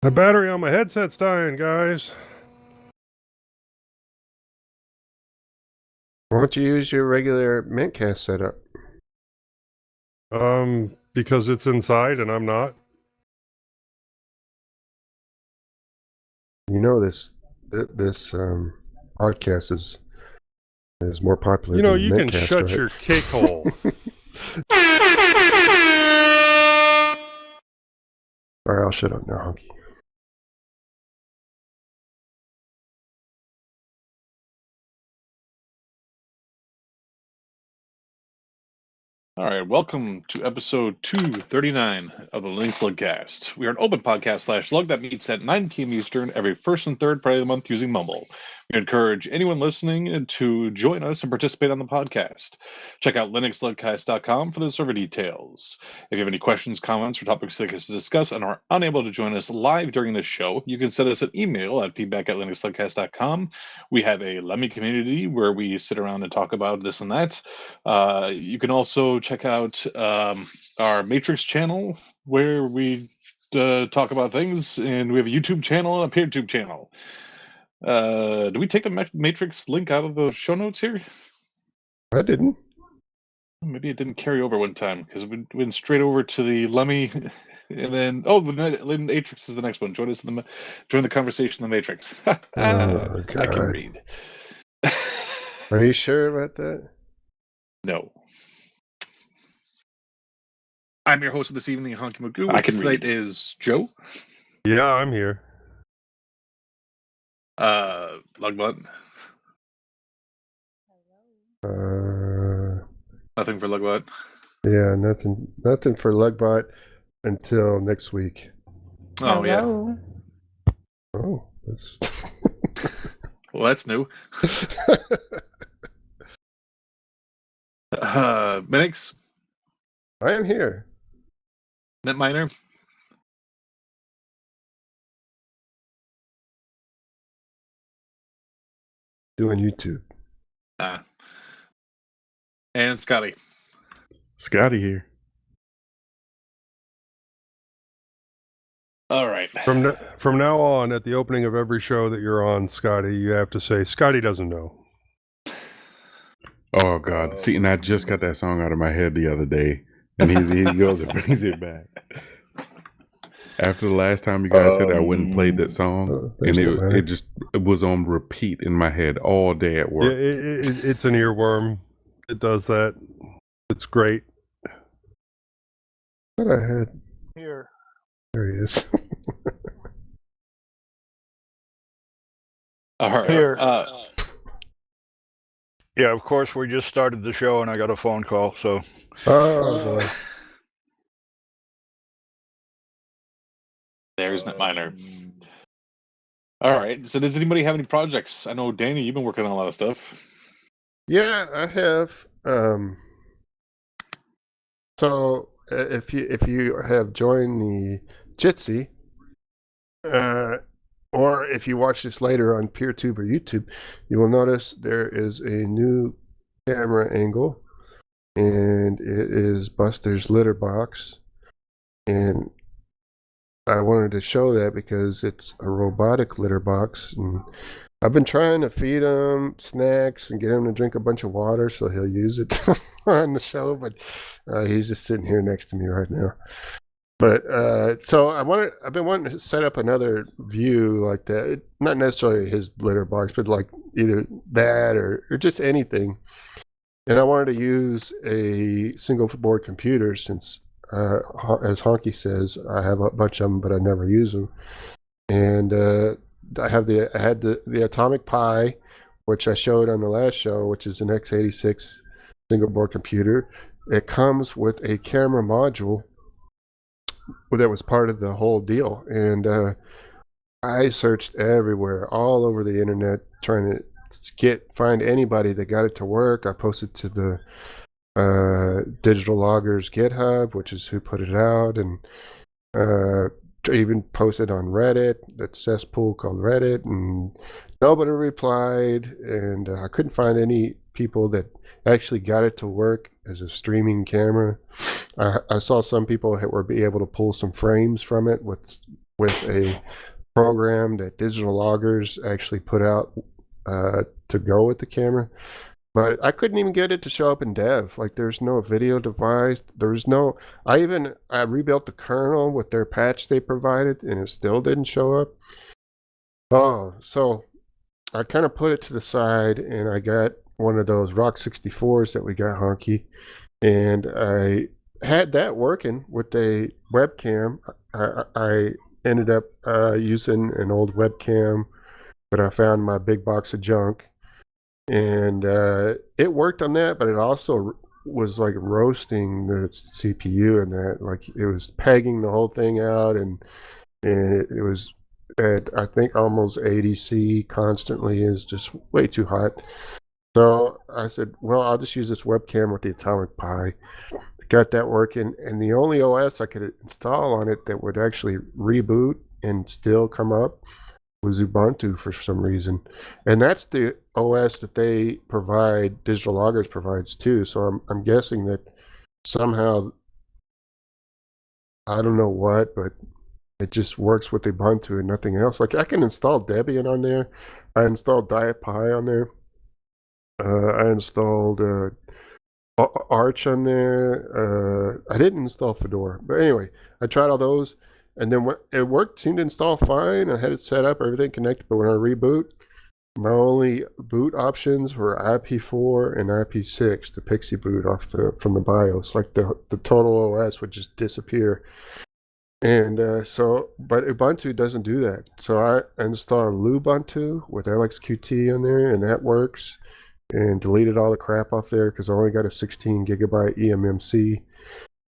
The battery on my headset's dying, guys. Why don't you use your regular Mintcast setup? Because it's inside and I'm not. You know this podcast is more popular than You can Mintcast, shut right? your cake hole. All right, I'll shut up now, Honky. All right, welcome to episode 239 of the Linux Lugcast. We are an open podcast /lug that meets at 9 p.m. Eastern every first and third Friday of the month using Mumble. We encourage anyone listening to join us and participate on the podcast. Check out linuxlugcast.com for the server details. If you have any questions, comments, or topics you'd like us to discuss and are unable to join us live during this show, you can send us an email at feedback@linuxlugcast.com. We have a Lemmy community where we sit around and talk about this and that. You can also check out our Matrix channel where we talk about things, and we have a YouTube channel and a PeerTube channel. Do we take the Matrix link out of the show notes here? I didn't. Maybe it didn't carry over one time because we went straight over to the Lemmy, and then the Matrix is the next one. Join us in join the conversation in the Matrix. Oh, I can read. Are you sure about that? No. I'm your host of this evening, Honky Magoo. I can read. Tonight is Joe. Yeah, I'm here. Lugbot. Nothing for Lugbot. Yeah, nothing for Lugbot until next week. Oh, Hello. Yeah. Oh, that's... Well, that's new. Minnix. I am here. Netminer. Doing YouTube. And Scotty. Scotty here. All right. From now on, at the opening of every show that you're on, Scotty, you have to say, Scotty doesn't know. Oh, God. See, and I just got that song out of my head the other day, and he goes and brings it back. After the last time you guys said I wouldn't play that song, and it was on repeat in my head all day at work. Yeah, it's an earworm. It does that. It's great. What I had Here. There he is. All right. Here. Yeah, of course, we just started the show and I got a phone call, so... Oh, boy. There's Netminer. All right. So does anybody have any projects? I know, Danny, you've been working on a lot of stuff. Yeah, I have. So if you have joined the Jitsi, or if you watch this later on PeerTube or YouTube, you will notice there is a new camera angle, and it is Buster's litter box. And I wanted to show that because it's a robotic litter box, and I've been trying to feed him snacks and get him to drink a bunch of water so he'll use it on the show, but he's just sitting here next to me right now. But so I've been wanting to set up another view like that, not necessarily his litter box, but like either that or just anything. And I wanted to use a single board computer since, as Honky says, I have a bunch of them, but I never use them. And I had the Atomic Pi, which I showed on the last show, which is an x86 single board computer. It comes with a camera module that was part of the whole deal, and I searched everywhere, all over the internet, trying to find anybody that got it to work. I posted to the Digital Loggers GitHub, which is who put it out, and even posted on Reddit, that cesspool called Reddit, and nobody replied, and I couldn't find any people that actually got it to work as a streaming camera. I saw some people were able to pull some frames from it with with a program that digital loggers actually put out to go with the camera. But I couldn't even get it to show up in dev. Like, there's no video device. There's no. I rebuilt the kernel with their patch they provided, and it still didn't show up. Oh, so I kind of put it to the side, and I got one of those Rock 64s that we got, honky, and I had that working with a webcam. I ended up using an old webcam that I found in my big box of junk. And it worked on that, but it also was like roasting the CPU and that. Like, it was pegging the whole thing out, and it was at, I think, almost 80C constantly. Is just way too hot. So I said, well, I'll just use this webcam with the Atomic Pi. Got that working, and the only OS I could install on it that would actually reboot and still come up was Ubuntu for some reason. And that's the OS that they provide, Digital Loggers provides too. So I'm guessing that somehow, I don't know what, but it just works with Ubuntu and nothing else. Like, I can install Debian on there. I installed DietPi on there. I installed Arch on there. I didn't install Fedora. But anyway, I tried all those. And then it worked, seemed to install fine. I had it set up, everything connected. But when I reboot, my only boot options were IP4 and IP6, the Pixie boot from the BIOS. Like, the total OS would just disappear. And but Ubuntu doesn't do that. So I installed Lubuntu with LXQT on there, and that works. And deleted all the crap off there because I only got a 16 gigabyte eMMC.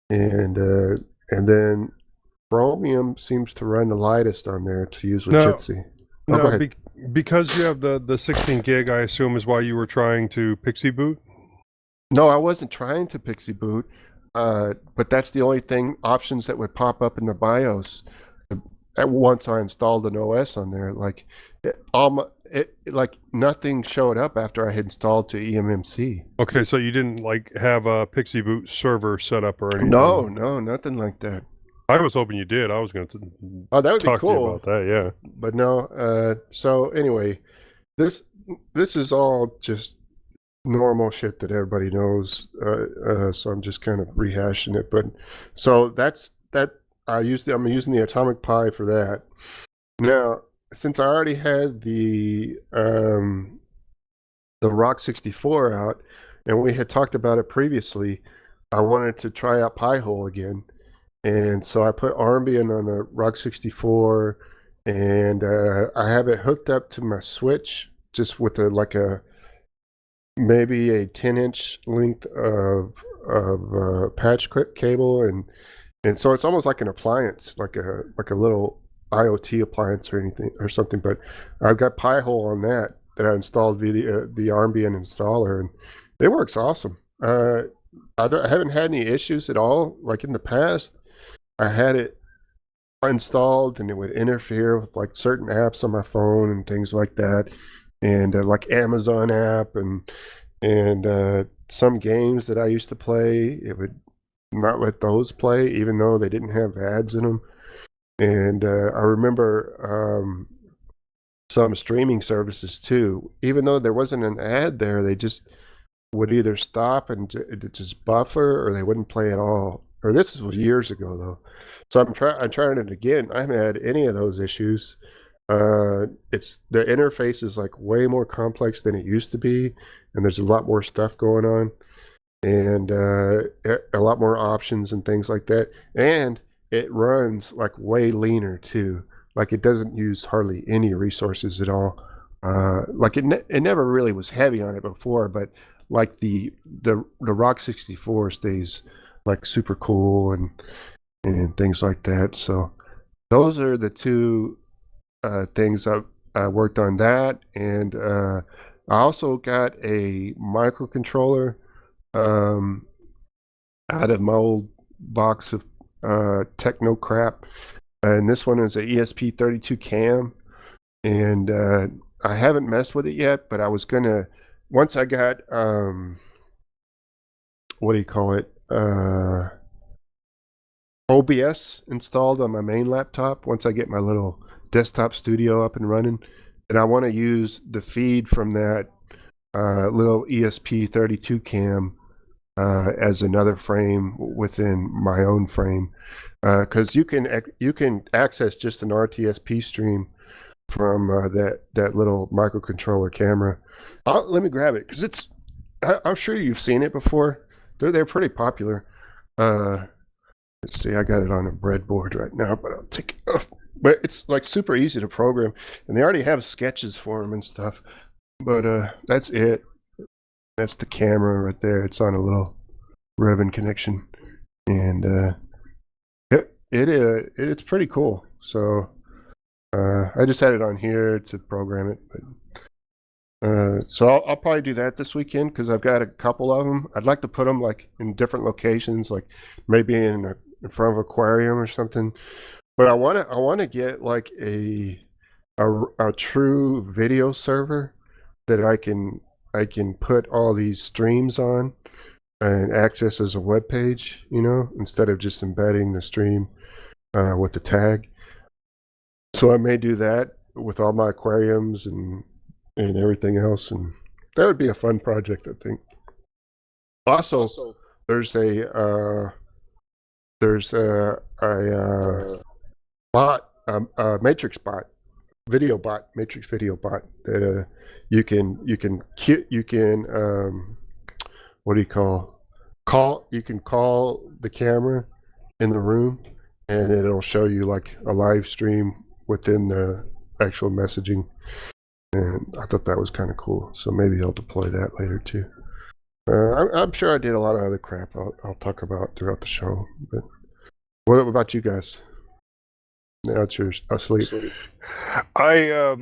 And then Chromium seems to run the lightest on there to use with Jitsi. Go ahead. Because you have the 16 gig, I assume is why you were trying to Pixie boot? No, I wasn't trying to Pixie boot, but that's the only options that would pop up in the BIOS at once I installed an OS on there. Like, like nothing showed up after I had installed to eMMC. Okay, so you didn't like have a Pixie boot server set up or anything? No, nothing like that. I was hoping you did. I was going to that would talk be cool. To you about that, yeah. But no. So anyway, this is all just normal shit that everybody knows. So I'm just kind of rehashing it. But so that's that. I'm using the Atomic Pi for that. Now, since I already had the Rock 64 out, and we had talked about it previously, I wanted to try out Pihole again. And so I put Armbian on the Rock 64, and I have it hooked up to my Switch, just with maybe a 10-inch length of patch cable, and so it's almost like an appliance, like a little IoT appliance or anything or something. But I've got Pi-hole on that I installed via the Armbian installer, and it works awesome. I haven't had any issues at all. Like in the past, I had it installed and it would interfere with like certain apps on my phone and things like that, and like Amazon app and some games that I used to play, it would not let those play even though they didn't have ads in them. And I remember some streaming services too, even though there wasn't an ad there, they just would either stop and just buffer, or they wouldn't play at all. Or this was years ago though. So I'm trying it again. I haven't had any of those issues. It's the interface is like way more complex than it used to be, and there's a lot more stuff going on, and a lot more options and things like that. And it runs like way leaner too. Like, it doesn't use hardly any resources at all. Like it never really was heavy on it before, but like the Rock 64 stays like super cool and things like that. So those are the two things I worked on that, and I also got a microcontroller out of my old box of techno crap, and this one is a ESP32 cam, and I haven't messed with it yet, but I was gonna, once I got what do you call it, OBS installed on my main laptop. Once I get my little desktop studio up and running, and I want to use the feed from that little ESP32 cam as another frame within my own frame, because you can access just an RTSP stream from that little microcontroller camera. Let me grab it, because I'm sure you've seen it before. They're pretty popular. Let's see, I got it on a breadboard right now, but I'll take it off. But it's like super easy to program, and they already have sketches for them and stuff. But that's it. That's the camera right there. It's on a little ribbon connection, and it's pretty cool. So I just had it on here to program it. But so I'll probably do that this weekend, because I've got a couple of them. I'd like to put them like in different locations, like maybe in front of an aquarium or something. But I want to get like a true video server that I can put all these streams on and access as a web page, instead of just embedding the stream with the tag. So I may do that with all my aquariums and everything else, and that would be a fun project, I think. Also, there's a bot, matrix bot, matrix video bot that you can what do you call the camera in the room, and it'll show you like a live stream within the actual messaging. And I thought that was kind of cool, so maybe I'll deploy that later too. I'm sure I did a lot of other crap I'll talk about throughout the show. But what about you guys? Now that you're asleep. I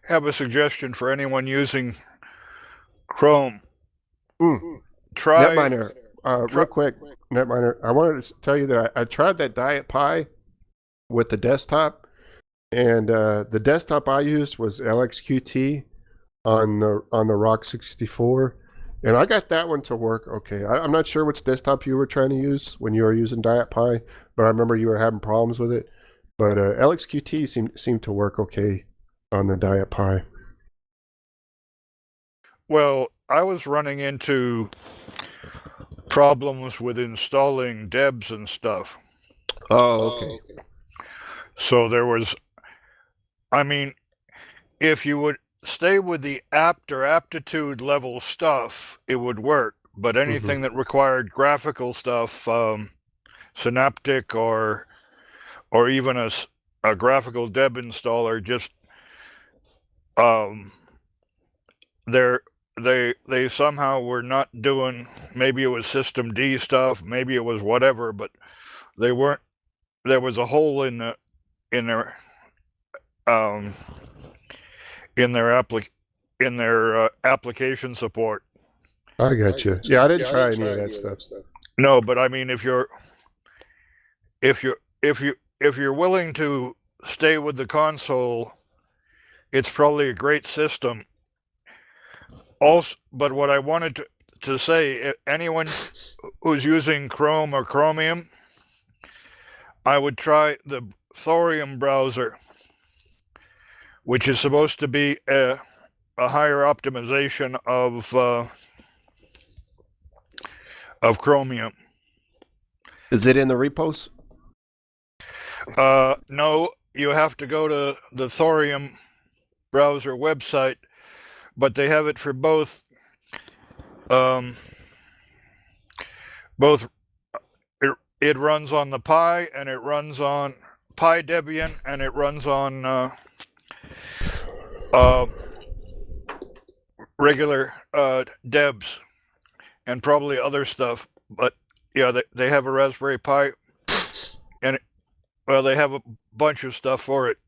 have a suggestion for anyone using Chrome. Try Netminer. Real quick, Netminer. I wanted to tell you that I tried that Diet Pi with the desktop, and the desktop I used was LXQT on the ROC 64, and I got that one to work okay. I'm not sure which desktop you were trying to use when you were using Diet Pi, but I remember you were having problems with it. But LXQT seemed to work okay on the Diet Pi. Well, I was running into problems with installing debs and stuff. Oh, okay. So there was, if you would stay with the apt or aptitude level stuff, it would work. But anything that required graphical stuff, Synaptic or even a graphical deb installer, just they somehow were not doing. Maybe it was System D stuff, maybe it was whatever, but they weren't. There was a hole in their application support. I got you. Yeah, I didn't try any of that stuff. No, but if you're willing to stay with the console, it's probably a great system. Also, but what I wanted to say, anyone who's using Chrome or Chromium, I would try the Thorium browser, which is supposed to be a higher optimization of Chromium. Is it in the repos? No, you have to go to the Thorium browser website, but they have it for both it runs on the Pi, and it runs on Pi Debian, and it runs on regular debs and probably other stuff. But yeah, they have a Raspberry Pi, and they have a bunch of stuff for it.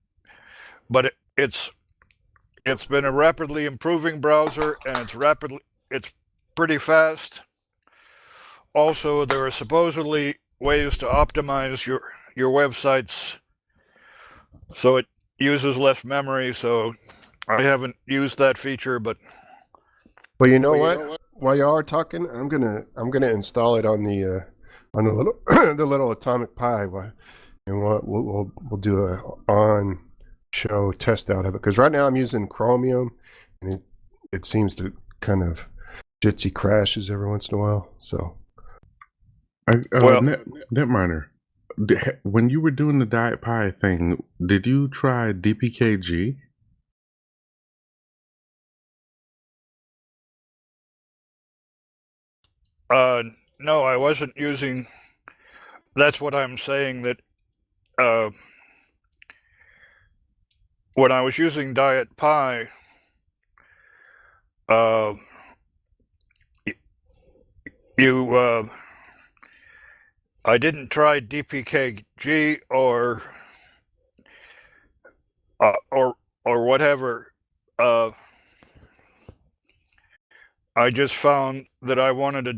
But it's been a rapidly improving browser, and it's pretty fast. Also, there are supposedly ways to optimize your websites so it uses less memory. So I haven't used that feature, but well, you know what? While y'all are talking, I'm gonna install it on the on the little the little Atomic Pi, and we'll do a on show test out of it, because right now I'm using Chromium, and it seems to kind of jitsi crashes every once in a while. So, Netminer, when you were doing the Diet Pie thing, did you try DPKG? No, I wasn't using. That's what I'm saying. That when I was using Diet Pie, I didn't try DPKG or whatever. I just found that I wanted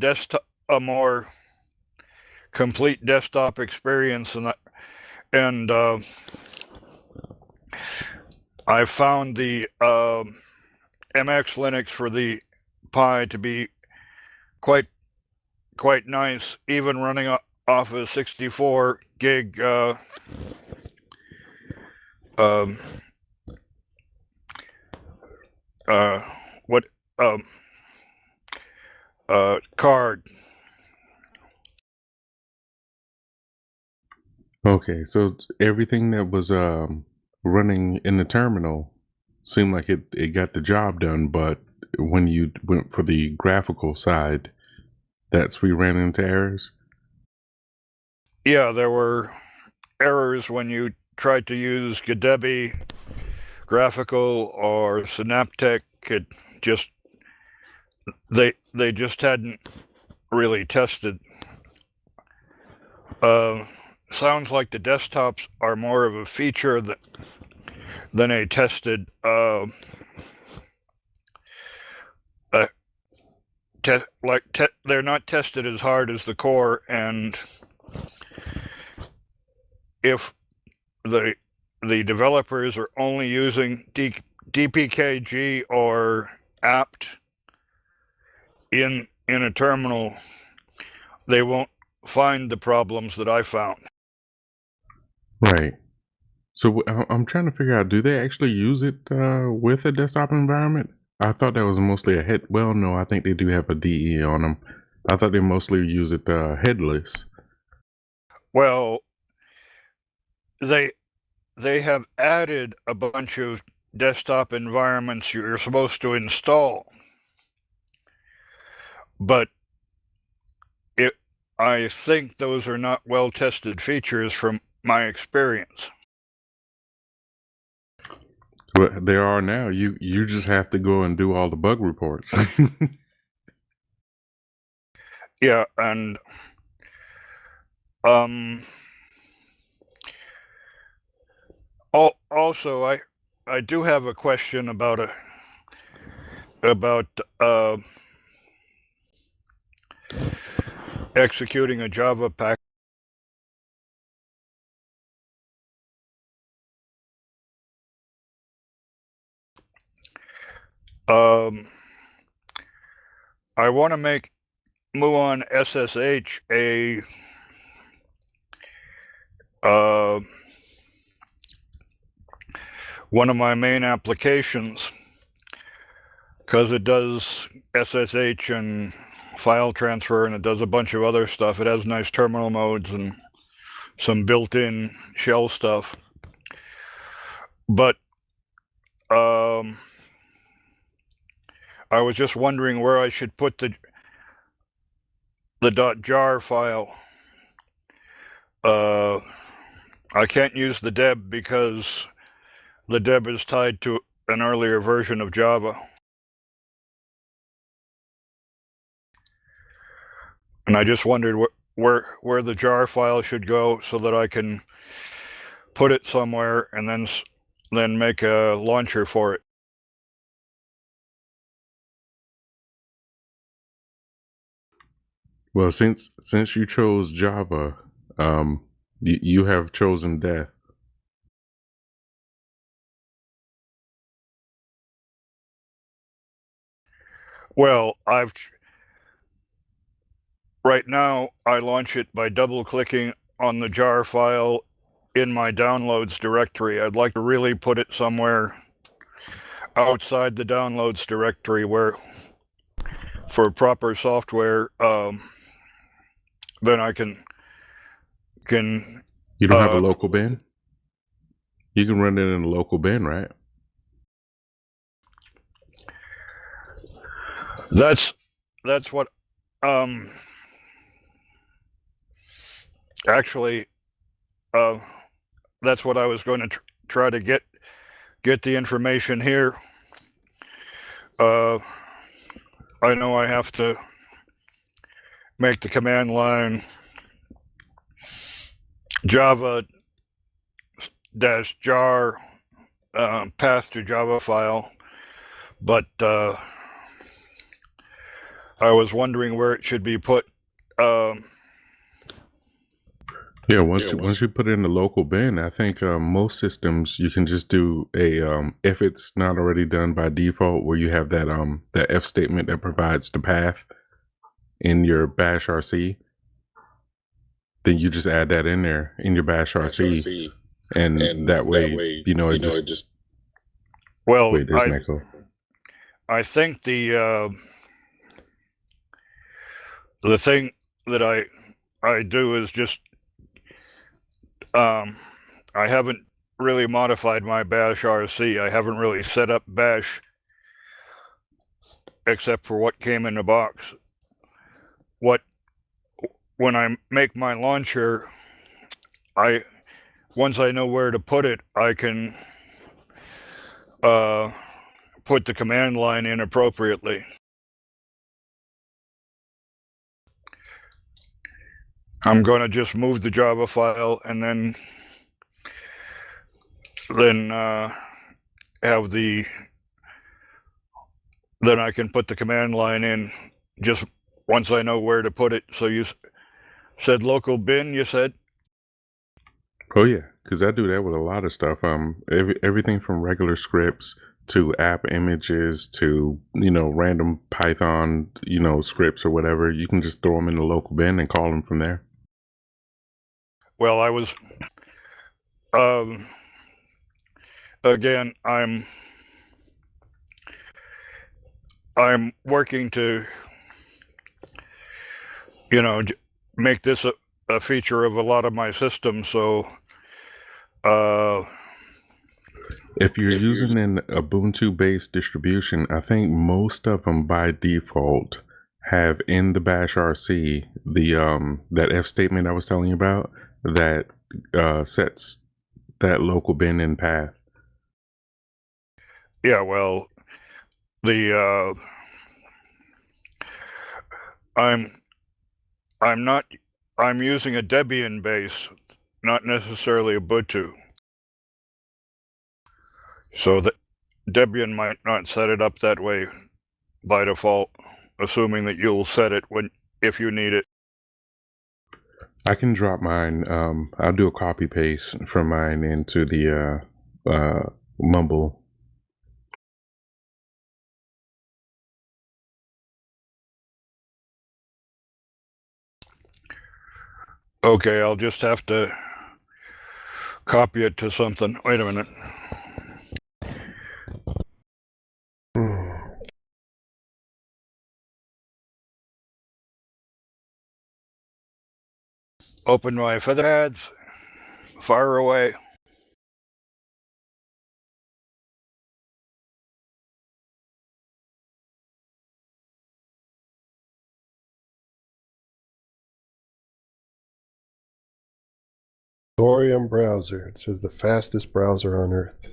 a more complete desktop experience, and I found the MX Linux for the Pi to be quite nice, even running off a 64 gig card. Okay, so everything that was running in the terminal seemed like it got the job done, but when you went for the graphical side, that's where you ran into errors? Yeah, there were errors when you tried to use Gadebi graphical or Synaptic. It just they just hadn't really tested. Sounds like the desktops are more of a feature than a tested they're not tested as hard as the core, and if the developers are only using DPKG or apt in a terminal, they won't find the problems that I found. Right. So I'm trying to figure out, do they actually use it with a desktop environment? I thought that was mostly a head. Well, no, I think they do have a DE on them. I thought they mostly use it headless. Well, they have added a bunch of desktop environments you're supposed to install, but I think those are not well-tested features from my experience. But there are now. You just have to go and do all the bug reports. Yeah, and also I do have a question about executing a Java package. I want to make Muon SSH a one of my main applications, because it does SSH and file transfer, and it does a bunch of other stuff. It has nice terminal modes and some built-in shell stuff. But I was just wondering where I should put the .jar file. I can't use the deb because the deb is tied to an earlier version of Java. And I just wondered where the jar file should go so that I can put it somewhere and then make a launcher for it. Well, since you chose Java, you have chosen death. Well, right now, I launch it by double-clicking on the jar file in my downloads directory. I'd like to really put it somewhere outside the downloads directory where, for proper software, then I can. You don't have a local bin? You can run it in a local bin, right? That's what. Actually, that's what I was going to try to get the information here. I know I have to make the command line java -jar path to Java file, but I was wondering where it should be put. Yeah, once you put it in the local bin, I think most systems you can just do a if it's not already done by default, where you have that that F statement that provides the path in your bash RC, then you just add that in there in your bash RC, and that way you know it just. Well, wait, there's an echo. I think the thing that I do is just I haven't really modified my bash RC. I haven't really set up bash except for what came in the box. When I make my launcher, once I know where to put it, I can put the command line in appropriately. I'm going to just move the Java file and then have then I can put the command line in just once I know where to put it. So you said local bin, you said? Oh yeah, because I do that with a lot of stuff. Everything from regular scripts to app images to random Python scripts or whatever. You can just throw them in the local bin and call them from there. Well, I was again, I'm working to make this a feature of a lot of my systems. So if you're using an Ubuntu-based distribution, I think most of them by default have in the bash RC the that F statement I was telling you about that sets that local bin in path. Yeah, well, I'm using a Debian base, not necessarily Ubuntu. So that Debian might not set it up that way by default, assuming that you'll set it if you need it. I can drop mine. I'll do a copy paste from mine into the mumble. Okay, I'll just have to copy it to something. Wait a minute. Open my feather ads, fire away. Thorium browser. It says the fastest browser on Earth.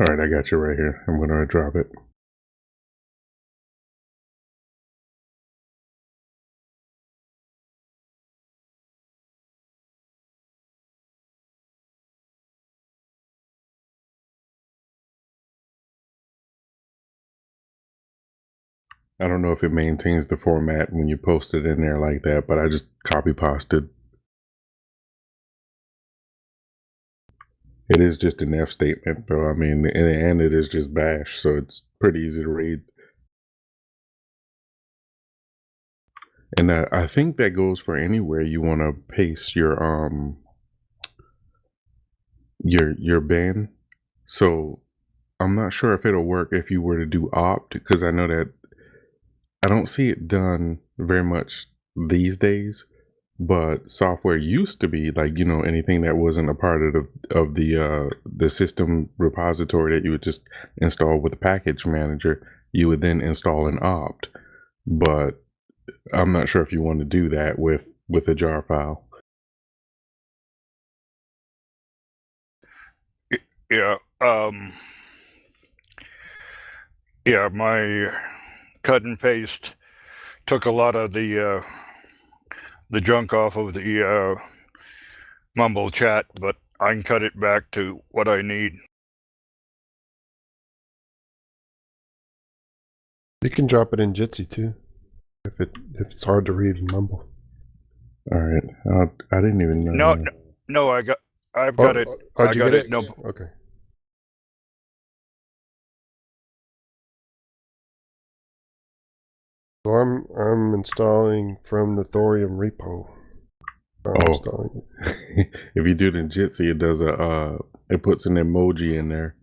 All right, I got you right here. I'm going to drop it. I don't know if it maintains the format when you post it in there like that, but I just copy pasted. It is just an F statement, though. I mean, and it is just bash, so it's pretty easy to read. And I think that goes for anywhere you want to paste your bin. So I'm not sure if it'll work if you were to do opt, because I know that I don't see it done very much these days. But software used to be like, you know, anything that wasn't a part of the system repository that you would just install with the package manager, you would then install an opt. But I'm not sure if you want to do that with a jar file. Yeah. Yeah, my cut and paste took a lot of the junk off of the mumble chat, but I can cut it back to what I need. You can drop it in Jitsi too, if it's hard to read in mumble. All right, I didn't even know. No, I've got it. I got it. No. Okay. So I'm installing from the Thorium repo. Installing it. If you do it in Jitsi, it does it puts an emoji in there.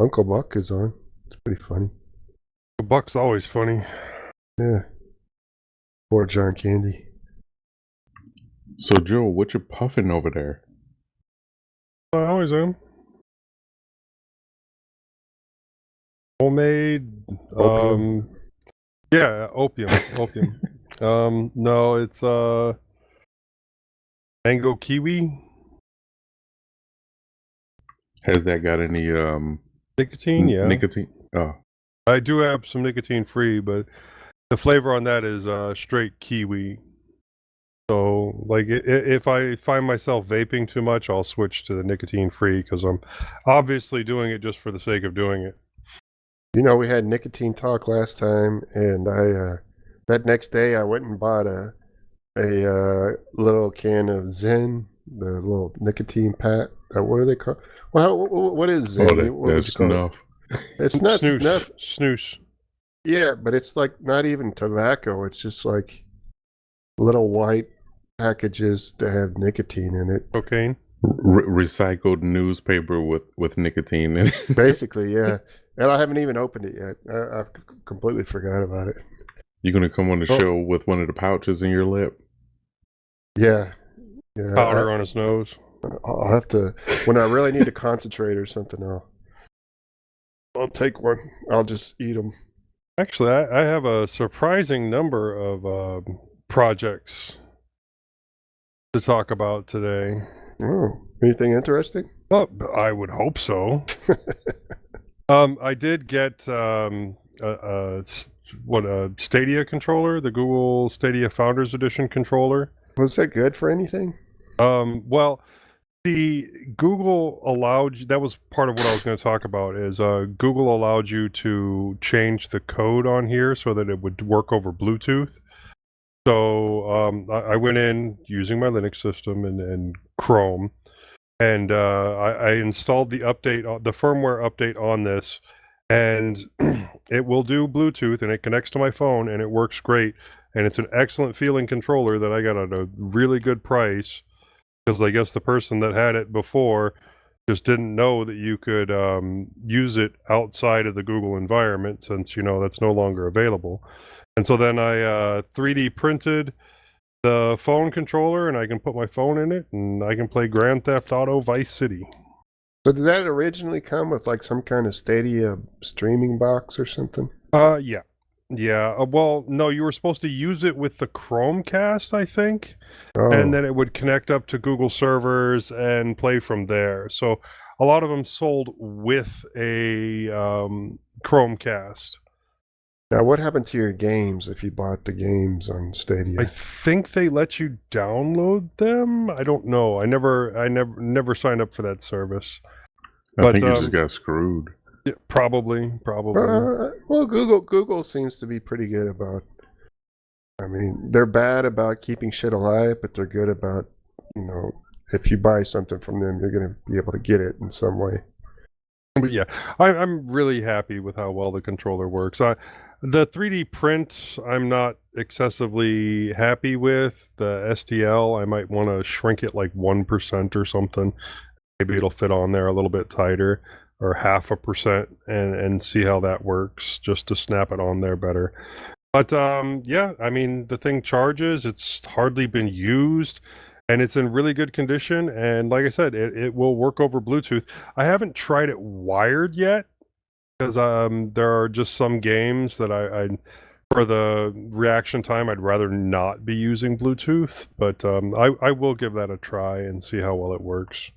Uncle Buck is on. It's pretty funny. Buck's always funny. Yeah. Poor John Candy. So Joe, what you puffing over there? I always am. Homemade. Opium. Yeah, opium. No, it's mango kiwi. Has that got any Nicotine? Yeah. Nicotine? Oh. I do have some nicotine free, but the flavor on that is straight kiwi. So, like, if I find myself vaping too much, I'll switch to the nicotine free because I'm obviously doing it just for the sake of doing it. You know, we had nicotine talk last time, and I that next day I went and bought a little can of Zen, the little nicotine pat. What are they called? Well, what is Zen? What that's snuff. It's not snooze. snuff. Snooze. Yeah, but it's like not even tobacco. It's just like little white packages that have nicotine in it. Cocaine. Recycled newspaper with nicotine in it. Basically, yeah. And I haven't even opened it yet. I've completely forgot about it. You're gonna come on the show with one of the pouches in your lip? Yeah. Powder on his nose. I'll have to, when I really need to concentrate or something, I'll take one. I'll just eat them. Actually, I have a surprising number of projects to talk about today. Oh, anything interesting? Well, I would hope so. I did get a Stadia controller, the Google Stadia Founders Edition controller. Was that good for anything? Well, the Google allowed you, that was part of what I was going to talk about, is Google allowed you to change the code on here so that it would work over Bluetooth. So I went in using my Linux system and Chrome, and I installed the firmware update on this, and it will do Bluetooth, and it connects to my phone, and it works great. And it's an excellent feeling controller that I got at a really good price, because I guess the person that had it before just didn't know that you could use it outside of the Google environment, since, you know, that's no longer available. And so then I 3D printed the phone controller, and I can put my phone in it, and I can play Grand Theft Auto Vice City. So did that originally come with like some kind of Stadia streaming box or something? Yeah. Yeah. Well, no, you were supposed to use it with the Chromecast, I think, Oh, and then it would connect up to Google servers and play from there. So a lot of them sold with a Chromecast. now what happened to your games if you bought the games on Stadia? I think they let you download them. I don't know. I never signed up for that service. I think you just got screwed. Yeah, probably. Well, Google seems to be pretty good about. I mean, they're bad about keeping shit alive, but they're good about, if you buy something from them, you're going to be able to get it in some way. But yeah, I'm really happy with how well the controller works. The 3D print, I'm not excessively happy with. The STL, I might want to shrink it like 1% or something. Maybe it'll fit on there a little bit tighter, or 0.5%, and see how that works, just to snap it on there better. But yeah, I mean, the thing charges. It's hardly been used, and it's in really good condition. And like I said, it will work over Bluetooth. I haven't tried it wired yet, because there are just some games that I for the reaction time, I'd rather not be using Bluetooth. But I will give that a try and see how well it works.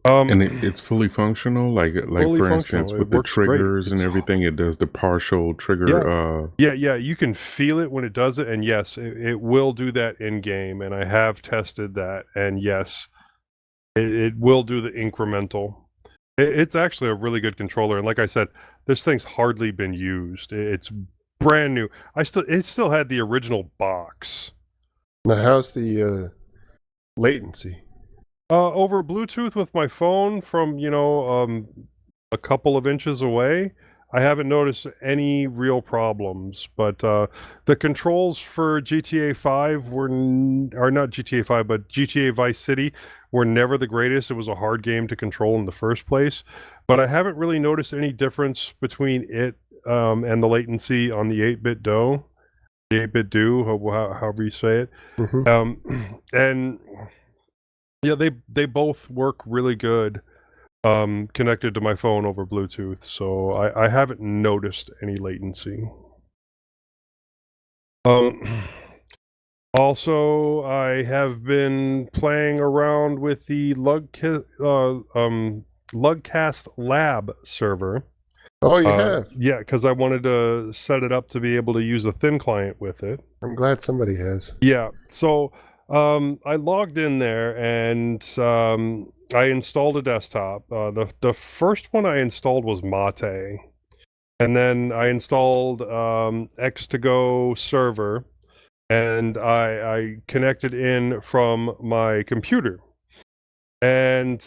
And it's fully functional, like fully for functional. instance, It with the works great. triggers and everything, it does the partial trigger. Yeah, you can feel it when it does it, and yes, it will do that in game, and I have tested that, and yes, it will do the incremental. It's actually a really good controller, and like I said, this thing's hardly been used. It's brand new. It still had the original box. Now, how's the latency? Over Bluetooth with my phone from, a couple of inches away, I haven't noticed any real problems. But the controls for GTA 5 are not GTA 5, but GTA Vice City were never the greatest. It was a hard game to control in the first place. But I haven't really noticed any difference between it and the latency on the 8-bit DO, the 8-bit do, however you say it. Mm-hmm. And yeah, they both work really good connected to my phone over Bluetooth, so I haven't noticed any latency. Also, I have been playing around with the Lugcast Lab server. Oh, you have? Yeah, because I wanted to set it up to be able to use a thin client with it. I'm glad somebody has. Yeah, so I logged in there and I installed a desktop. The first one I installed was Mate, and then I installed X2Go server, and I connected in from my computer. And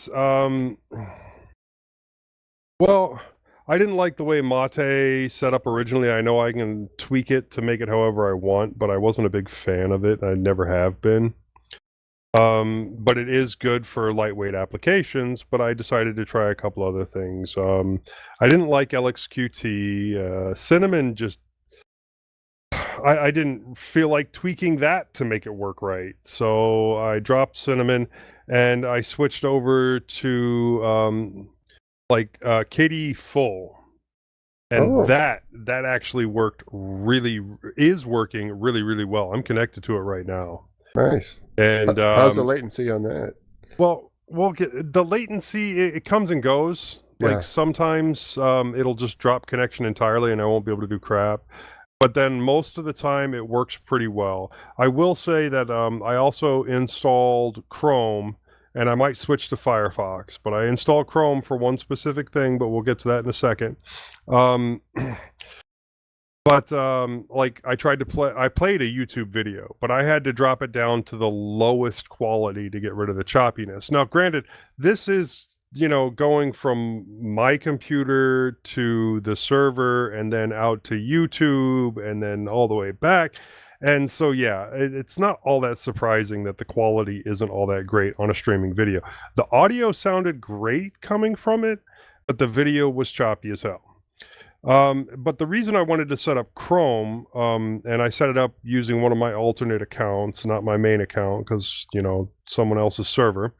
well, I didn't like the way Mate set up originally. I know I can tweak it to make it however I want, but I wasn't a big fan of it. I never have been. But it is good for lightweight applications, but I decided to try a couple other things. I didn't like LXQT. Cinnamon just... I didn't feel like tweaking that to make it work right. So I dropped Cinnamon, and I switched over to... KDE Full, and that actually is working really well. I'm connected to it right now. Nice. And how's the latency on that? Well, the latency, it comes and goes. Yeah. Like sometimes it'll just drop connection entirely, and I won't be able to do crap. But then most of the time it works pretty well. I will say that I also installed Chrome. And I might switch to Firefox, but I installed Chrome for one specific thing, but we'll get to that in a second. Like I played a YouTube video, but I had to drop it down to the lowest quality to get rid of the choppiness. Now, granted, this is, going from my computer to the server and then out to YouTube and then all the way back. And so, yeah, it's not all that surprising that the quality isn't all that great on a streaming video. The audio sounded great coming from it, but the video was choppy as hell. But the reason I wanted to set up Chrome, and I set it up using one of my alternate accounts, not my main account, because, someone else's server.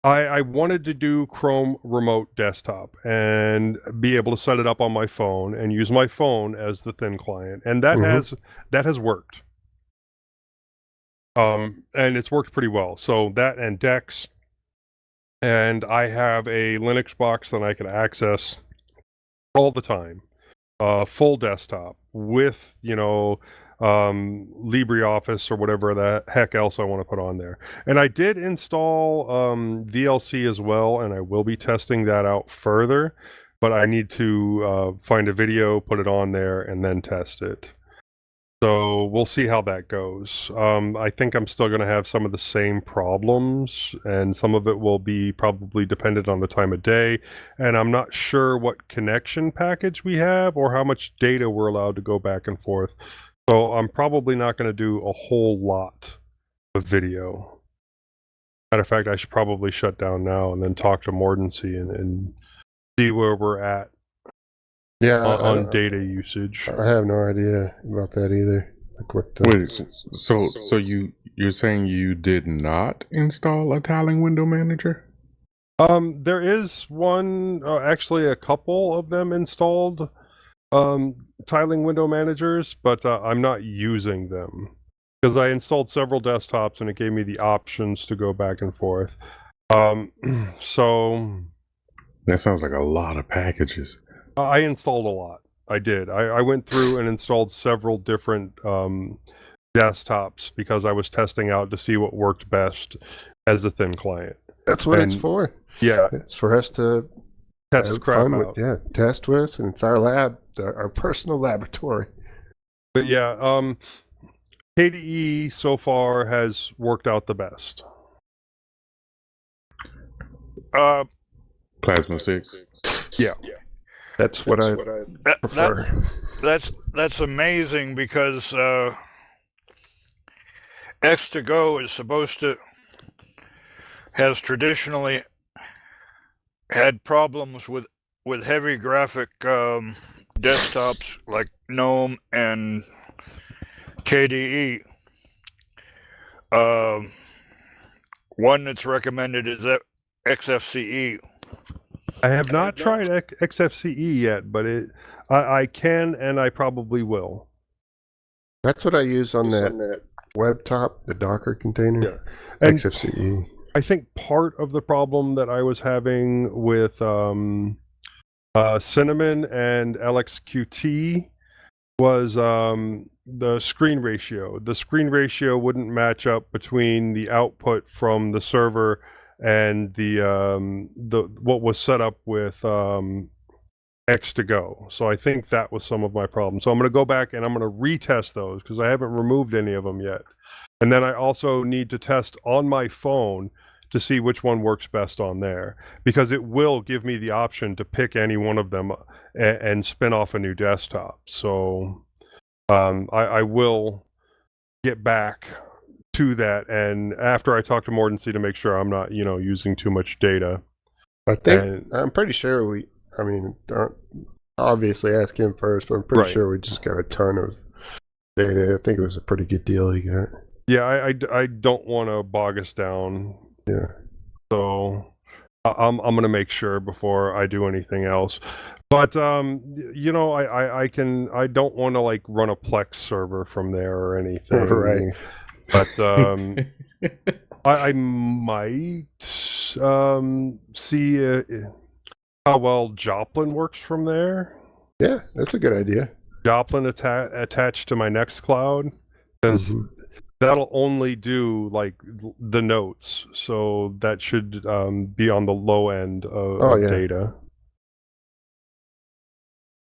I wanted to do Chrome Remote Desktop and be able to set it up on my phone and use my phone as the thin client, and that has worked. And it's worked pretty well. So that and Dex, and I have a Linux box that I can access all the time, full desktop with LibreOffice or whatever the heck else I want to put on there. And I did install VLC as well, and I will be testing that out further, but I need to find a video, put it on there, and then test it. So we'll see how that goes. I think I'm still going to have some of the same problems, and some of it will be probably dependent on the time of day. And I'm not sure what connection package we have or how much data we're allowed to go back and forth. So I'm probably not going to do a whole lot of video. Matter of fact, I should probably shut down now and then talk to Mordency and see where we're at. Yeah, on data usage. I have no idea about that either. Like what the... Wait, so you're saying you did not install a tiling window manager? There is one, actually a couple of them installed, tiling window managers, but I'm not using them because I installed several desktops and it gave me the options to go back and forth. So that sounds like a lot of packages. I installed a lot. I did. I went through and installed several different desktops because I was testing out to see what worked best as a thin client. That's what it's for. Yeah. It's for us to test crap out. Test with, and it's our lab, our personal laboratory. But yeah, KDE so far has worked out the best. Plasma 6. Yeah. That's what I prefer. That's amazing because X2Go has traditionally had problems with heavy graphic desktops like GNOME and KDE. One that's recommended is XFCE. I have not tried XFCE yet, but I can and I probably will. That's what I use on that web top, the Docker container. Yeah. And XFCE. I think part of the problem that I was having with Cinnamon and LXQT was the screen ratio. The screen ratio wouldn't match up between the output from the server and the what was set up with X2Go. So I think that was some of my problems. So I'm going to go back and I'm going to retest those because I haven't removed any of them yet. And then I also need to test on my phone to see which one works best on there, because it will give me the option to pick any one of them and spin off a new desktop. So I will get back to that, and after I talk to Mordency to make sure I'm not, using too much data. I'm pretty sure obviously ask him first, but I'm pretty sure we just got a ton of data. I think it was a pretty good deal he got. Yeah, I don't want to bog us down. Yeah. So I'm gonna make sure before I do anything else. But I don't want to like run a Plex server from there or anything. Right. But I might see how well Joplin works from there. Yeah, that's a good idea. Joplin attached to my Nextcloud, because that'll only do like the notes, so that should be on the low end of data.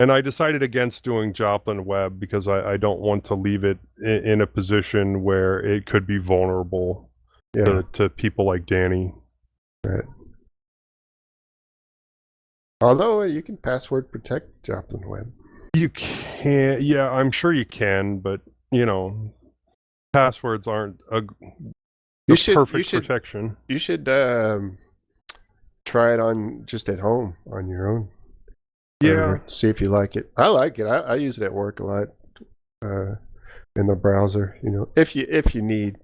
And I decided against doing Joplin Web because I don't want to leave it in a position where it could be vulnerable to people like Danny. Right. Although you can password protect Joplin Web. You can, yeah, I'm sure you can, but passwords aren't perfect protection. You should try it on just at home on your own. Yeah. See if you like it. I like it. I use it at work a lot in the browser. If you need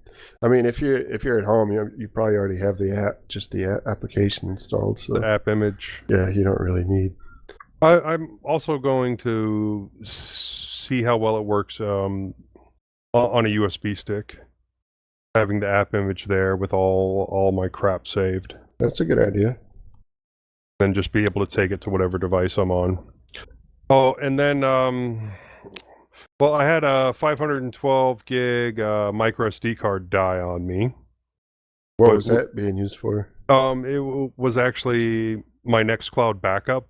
I mean, if you're at home, you probably already have the application installed. So The app image. yeah, you don't really need. I'm also going to see how well it works on a USB stick. Having the app image there with all my crap saved. That's a good idea. And just be able to take it to whatever device I'm on. Oh, and then, well, I had a 512 gig micro SD card die on me. What was that being used for? It was actually my Nextcloud backup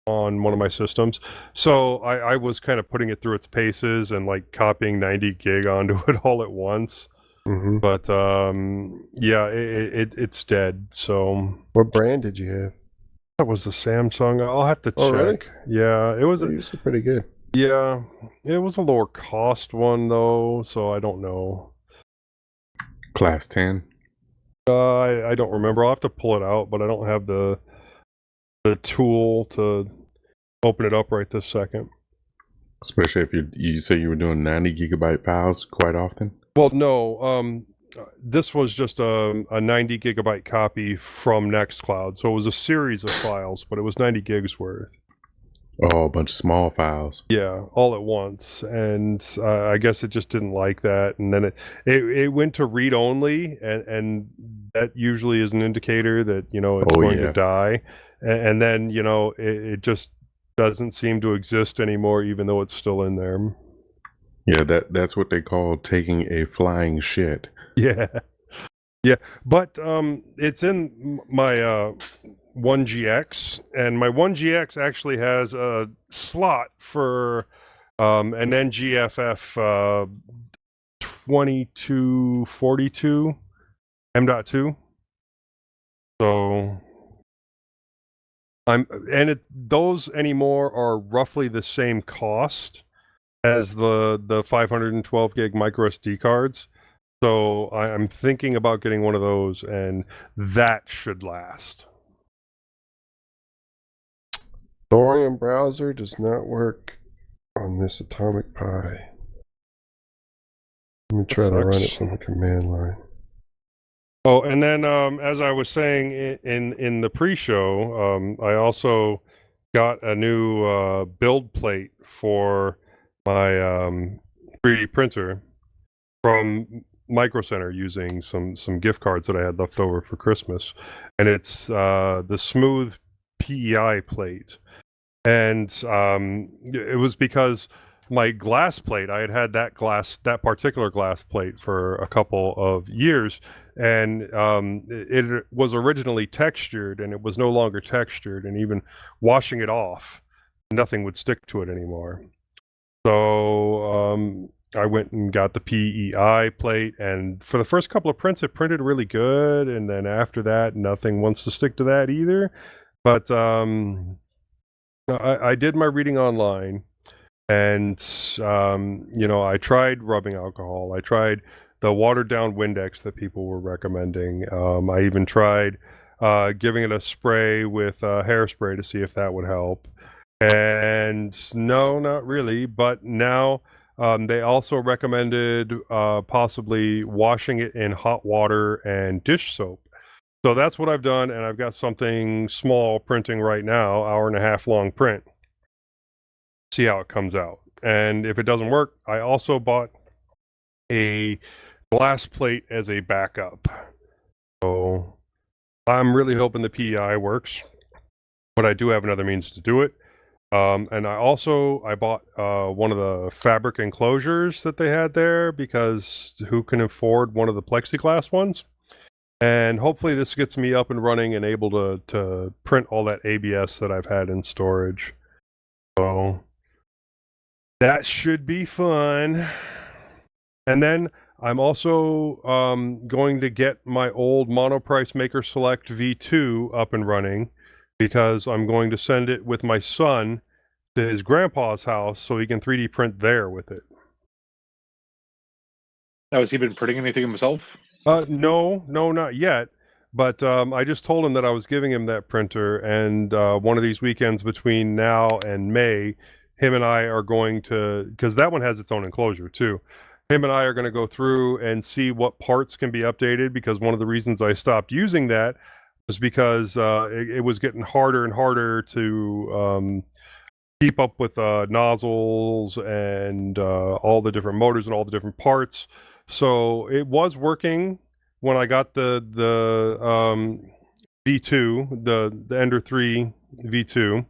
on one of my systems. So I was kind of putting it through its paces and like copying 90 gig onto it all at once. Mm-hmm. But yeah, it's dead. So what brand did you have? That was the Samsung. I'll have to check. Oh, really? Yeah, it was. They used it pretty good. Yeah, it was a lower cost one though, so I don't know. Class 10. I don't remember. I'll have to pull it out, but I don't have the tool to open it up right this second. Especially if you say you were doing 90 gigabyte files quite often. Well, no. This was just a 90 gigabyte copy from Nextcloud, so it was a series of files, but it was 90 gigs worth. Oh, a bunch of small files. Yeah, all at once, and I guess it just didn't like that, and then it went to read only, and that usually is an indicator that it's going to die, and then it just doesn't seem to exist anymore, even though it's still in there. Yeah, that's what they call taking a flying shit. Yeah, but it's in my 1GX, and my 1GX actually has a slot for an NGFF 2242 M.2. So those anymore are roughly the same cost as the 512 gig micro SD cards. So I'm thinking about getting one of those, and that should last. Thorium browser does not work on this Atomic Pi. Let me try to run it from the command line. Oh, and then as I was saying in the pre-show, I also got a new build plate for my 3D printer from Micro Center using some gift cards that I had left over for Christmas, and it's the smooth PEI plate, and it was because my glass plate, I had that particular glass plate for a couple of years, and it was originally textured, and it was no longer textured, and even washing it off, nothing would stick to it anymore. So I went and got the PEI plate, and for the first couple of prints, it printed really good, and then after that, nothing wants to stick to that either. But I did my reading online, and I tried rubbing alcohol. I tried the watered-down Windex that people were recommending. I even tried giving it a spray with hairspray to see if that would help. And no, not really. But now they also recommended possibly washing it in hot water and dish soap. So that's what I've done, and I've got something small printing right now, 1.5 hour long print. See how it comes out. And if it doesn't work, I also bought a glass plate as a backup. So I'm really hoping the PEI works, but I do have another means to do it. And I bought one of the fabric enclosures that they had there, because who can afford one of the plexiglass ones? And hopefully this gets me up and running and able to print all that ABS that I've had in storage. So that should be fun. And then I'm also going to get my old Monoprice Maker Select V2 up and running, because I'm going to send it with my son to his grandpa's house so he can 3D print there with it. Now, has he been printing anything himself? No, not yet. But I just told him that I was giving him that printer, and one of these weekends between now and May, him and I are going to, because that one has its own enclosure too. him and I are going to go through and see what parts can be updated, because one of the reasons I stopped using that was because it was getting harder and harder to keep up with nozzles and all the different motors and all the different parts. So it was working when I got the V2, the Ender 3 V2,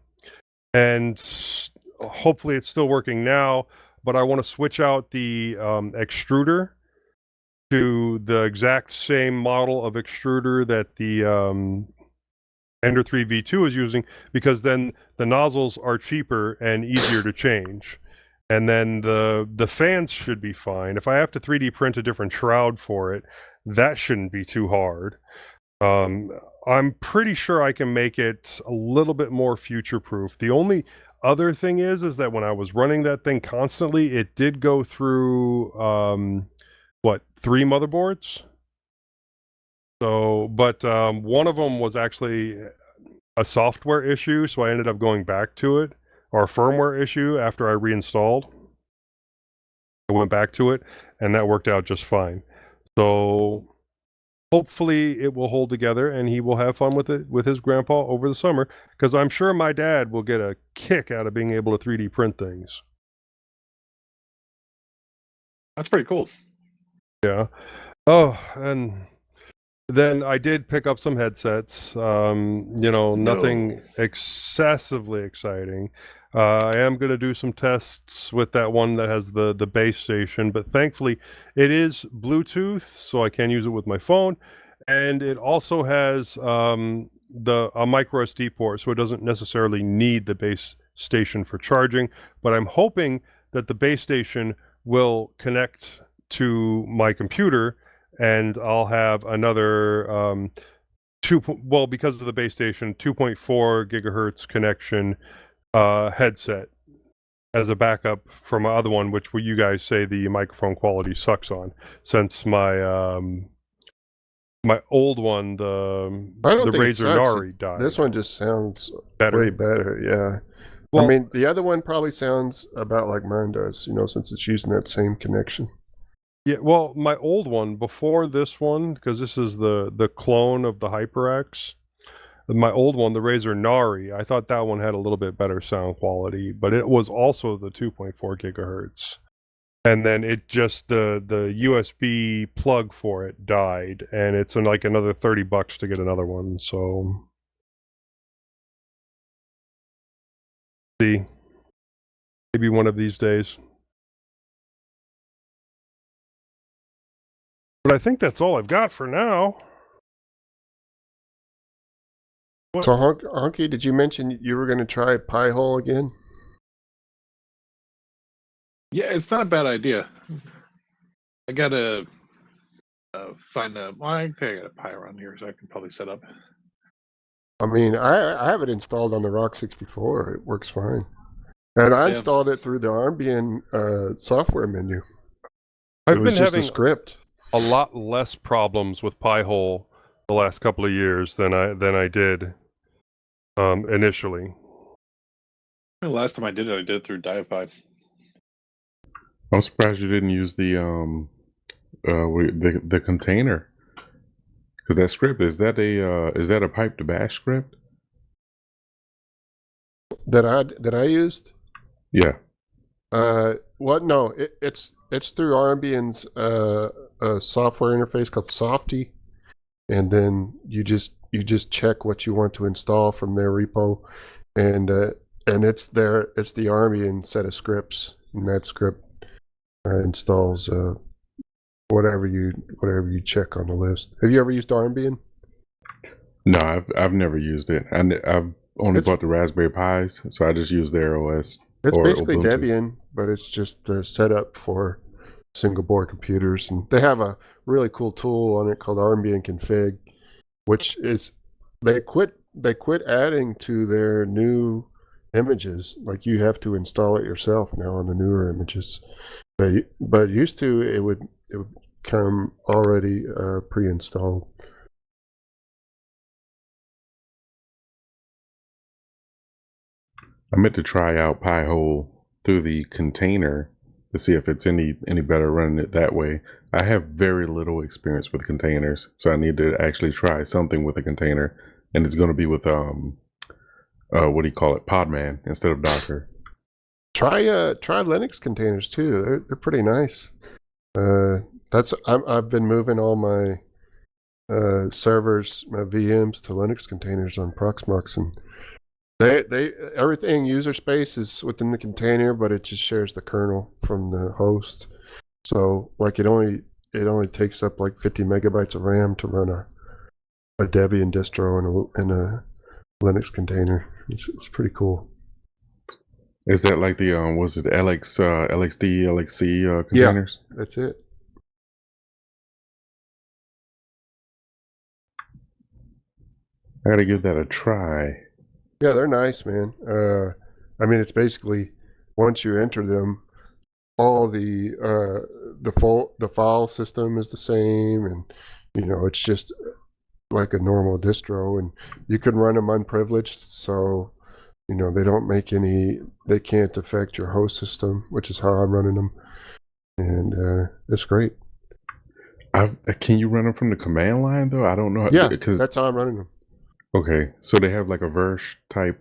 and hopefully it's still working now. But I want to switch out the extruder to the exact same model of extruder that the Ender 3 V2 is using, because then the nozzles are cheaper and easier to change. And then the fans should be fine. If I have to 3D print a different shroud for it, that shouldn't be too hard. I'm pretty sure I can make it a little bit more future-proof. The only other thing is that when I was running that thing constantly, it did go through, 3 motherboards? So, but one of them was actually a software issue, so I ended up going back to it, or a firmware issue after I reinstalled. I went back to it, and that worked out just fine. So hopefully it will hold together, and he will have fun with it with his grandpa over the summer, because I'm sure my dad will get a kick out of being able to 3D print things. That's pretty cool. Yeah. Oh, and then I did pick up some headsets. Nothing excessively exciting. I am going to do some tests with that one that has the base station, but thankfully it is Bluetooth, so I can use it with my phone, and it also has a micro SD port, so it doesn't necessarily need the base station for charging. But I'm hoping that the base station will connect to my computer, and I'll have another because of the base station, 2.4 gigahertz connection headset as a backup from my other one, which you guys say the microphone quality sucks on, since my my old one, the Razer Nari, died. This one just sounds better. Way better, yeah. Well, I mean, the other one probably sounds about like mine does, since it's using that same connection. Yeah, well, my old one before this one, because this is the clone of the HyperX. My old one, the Razer Nari, I thought that one had a little bit better sound quality, but it was also the 2.4 gigahertz. And then it just the USB plug for it died, and it's like another $30 to get another one. So, see, maybe one of these days. But I think that's all I've got for now. What? So, Honky, did you mention you were going to try Pi-hole again? Yeah, it's not a bad idea. I gotta find a. Well, I think I got a Pi around here, so I can probably set up. I mean, I have it installed on the Rock 64. It works fine. And I installed it through the Armbian software menu. I've been having a script. A lot less problems with Pi-hole the last couple of years than I did initially. The last time I did it through Diapie. I'm surprised you didn't use the container, because that script is that a pipe to bash script that I used? Yeah. What? No, it's through Armbian's software interface called Softy, and then you just check what you want to install from their repo, and it's the Armbian set of scripts, and that script installs whatever you check on the list. Have you ever used Armbian? No, I've never used it. I've only bought the Raspberry Pis, so I just use their OS. It's basically Ubuntu. Debian, but it's just set up for single board computers, and they have a really cool tool on it called Armbian Config, which is they quit adding to their new images. Like, you have to install it yourself now on the newer images. But used to it would come already pre-installed. I meant to try out Pi-hole through the container, to see if it's any better running it that way. I have very little experience with containers, so I need to actually try something with a container, and it's going to be with what do you call it, Podman instead of Docker. Try Linux containers too. They're pretty nice. I've been moving all my servers, my VMs to Linux containers on Proxmox, and they everything user space is within the container, but it just shares the kernel from the host. So like it only takes up like 50 megabytes of RAM to run a Debian distro in a Linux container. It's pretty cool. Is that like the was it LXD, LXC containers? Yeah, that's it. I gotta give that a try. Yeah, they're nice, man. I mean, it's basically once you enter them, all the file system is the same, and it's just like a normal distro, and you can run them unprivileged, so they can't affect your host system, which is how I'm running them, and it's great. Can you run them from the command line though? I don't know. Yeah, that's how I'm running them. Okay, so they have like a versh type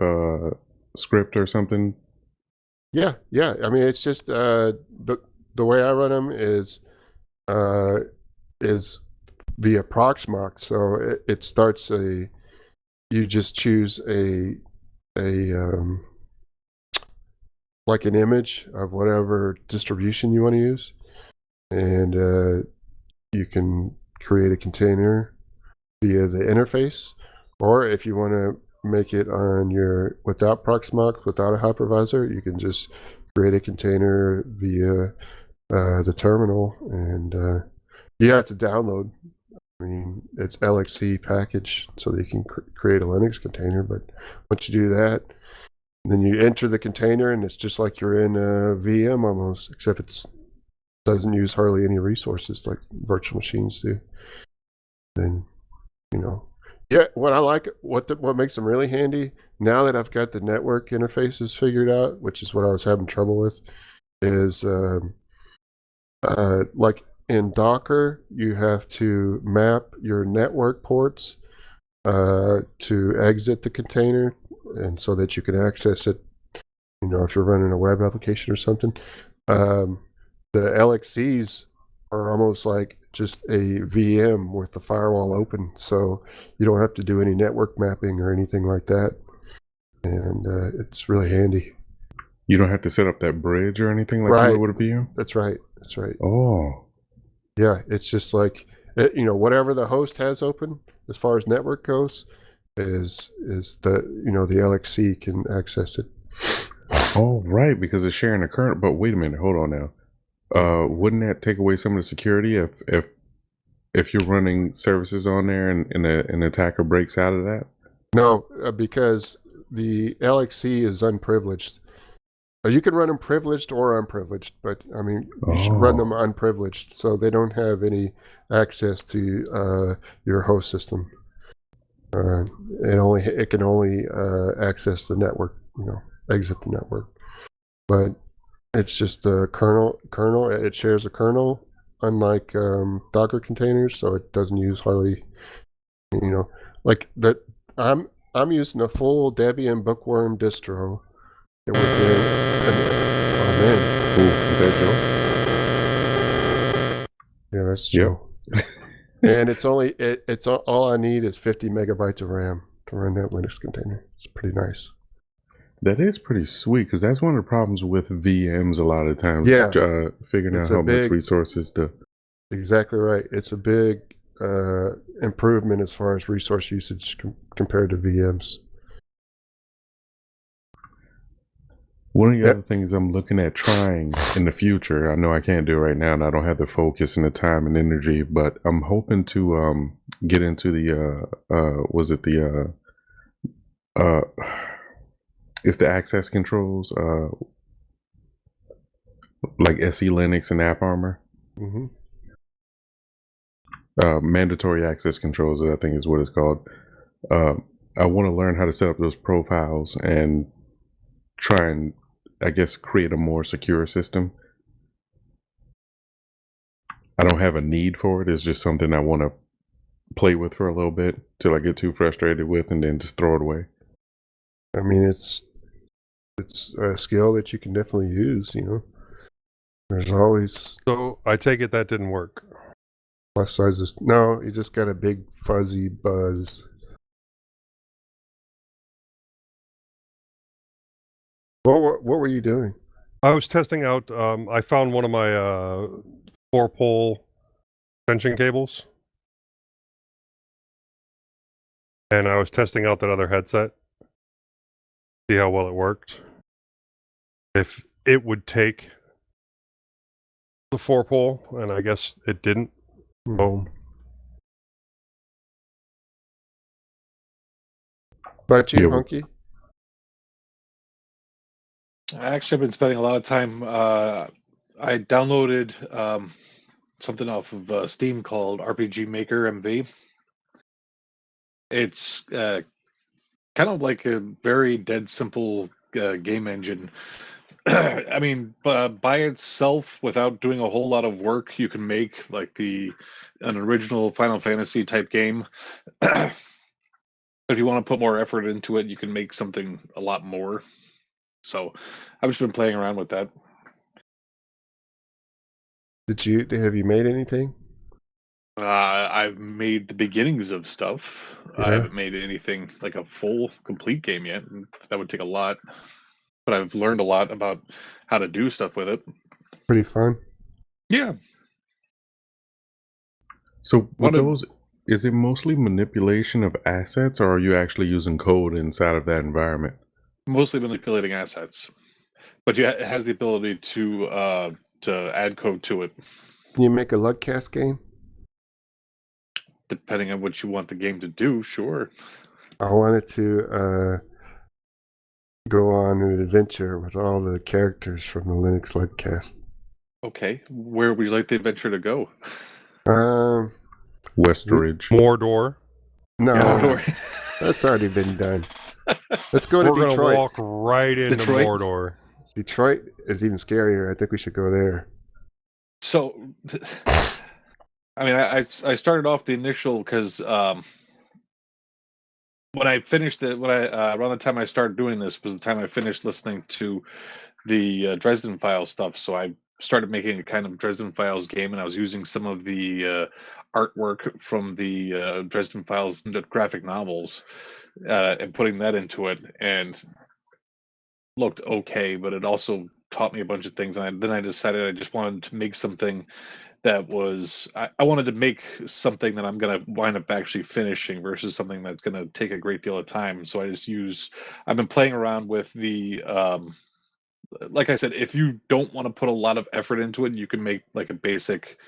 script or something. Yeah. I mean, it's just the way I run them is via Proxmox. So it starts you just choose like an image of whatever distribution you want to use, and you can create a container via the interface, or if you want to make it on without Proxmox, without a hypervisor, you can just create a container via the terminal, and you have to download. I mean, it's LXC package, so that you can create a Linux container. But once you do that, then you enter the container, and it's just like you're in a VM almost, except it doesn't use hardly any resources like virtual machines do. Then, yeah, what I like, what makes them really handy, now that I've got the network interfaces figured out, which is what I was having trouble with, is like in Docker, you have to map your network ports to exit the container, and so that you can access it, if you're running a web application or something. The LXCs are almost like just a VM with the firewall open, so you don't have to do any network mapping or anything like that, and it's really handy. You don't have to set up that bridge or anything like you would with a VM? That's right. Oh. Yeah, it's just like, whatever the host has open as far as network goes is the LXC can access it. Oh, right, because it's sharing the current. But wait a minute, hold on now. Wouldn't that take away some of the security if you're running services on there and an attacker breaks out of that? No, because the LXC is unprivileged. You can run them privileged or unprivileged, but I mean, you should run them unprivileged, so they don't have any access to your host system. It can only access the network, exit the network. But it's just a kernel. It shares a kernel, unlike Docker containers, so it doesn't use hardly, like that. I'm using a full Debian Bookworm distro. Oh man! Cool. Is that Joe? Yeah, that's Joe. Yep. And it's all I need is 50 megabytes of RAM to run that Linux container. It's pretty nice. That is pretty sweet, because that's one of the problems with VMs a lot of times. Yeah, figuring out how much resources to. Exactly right. It's a big improvement as far as resource usage compared to VMs. One of the other things I'm looking at trying in the future, I know I can't do it right now, and I don't have the focus and the time and energy, but I'm hoping to get into the it's the access controls, like SE Linux and AppArmor. Mm-hmm. Mandatory access controls, I think is what it's called. I want to learn how to set up those profiles and try and, I guess, create a more secure system. I don't have a need for it. It's just something I want to play with for a little bit till I get too frustrated with, and then just throw it away. I mean, it's a skill that you can definitely use. You know, there's always So I take it that didn't work. plus sizes. No, you just got a big fuzzy buzz. What were you doing? I was testing out. I found one of my 4-pole extension cables, and I was testing out that other headset. See how well it worked. If it would take the 4-pole, and I guess it didn't. So But you, Yeah, Hunky? Actually, I've been spending a lot of time. I downloaded something off of Steam called RPG Maker MV. It's kind of like a very dead simple game engine. I mean, by itself, without doing a whole lot of work, you can make like an original Final Fantasy type game. If you want to put more effort into it, you can make something a lot more. So I've just been playing around with that. Have you made anything? I've made the beginnings of stuff. I Yeah. haven't made anything like a full, complete game yet. That would take a lot. But I've learned a lot about how to do stuff with it. Pretty fun. Yeah. So with those, is it mostly manipulation of assets, or are you actually using code inside of that environment? Mostly manipulating assets, but it has the ability to add code to it. Can you make a Lugcast game? Depending on what you want the game to do, sure. I wanted to go on an adventure with all the characters from the Linux Lugcast. Okay, where would you like the adventure to go? Westeridge. Mordor. No, Mordor. That's already been done. Let's go to We're gonna Detroit. walk right into Detroit? Mordor. Detroit is even scarier. I think we should go there. So, I mean, I started off the initial because when I finished it, around the time I started doing this was the time I finished listening to the Dresden Files stuff. So I started making a kind of Dresden Files game, and I was using some of the artwork from the Dresden Files graphic novels and putting that into it, and looked okay, but it also taught me a bunch of things. And then I decided I just wanted to make something that was I wanted to make something that I'm going to wind up actually finishing versus something that's going to take a great deal of time. So I've been playing around with the like I said, if you don't want to put a lot of effort into it, you can make like a basic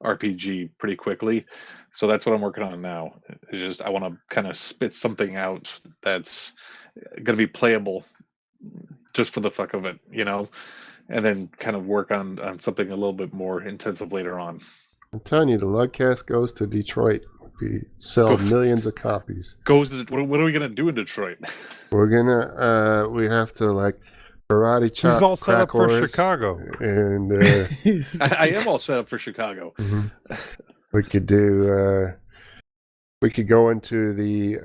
RPG pretty quickly. So that's what I'm working on now. It's just I want to kind of spit something out that's going to be playable just for the fuck of it, and then kind of work on something a little bit more intensive later on. I'm telling you, the Lugcast goes to Detroit. We sell millions of copies. What are we gonna do in Detroit? We're gonna we have to like karate chop. He's all set up for horse, Chicago. And I am all set up for Chicago. Mm-hmm. We could do we could go into the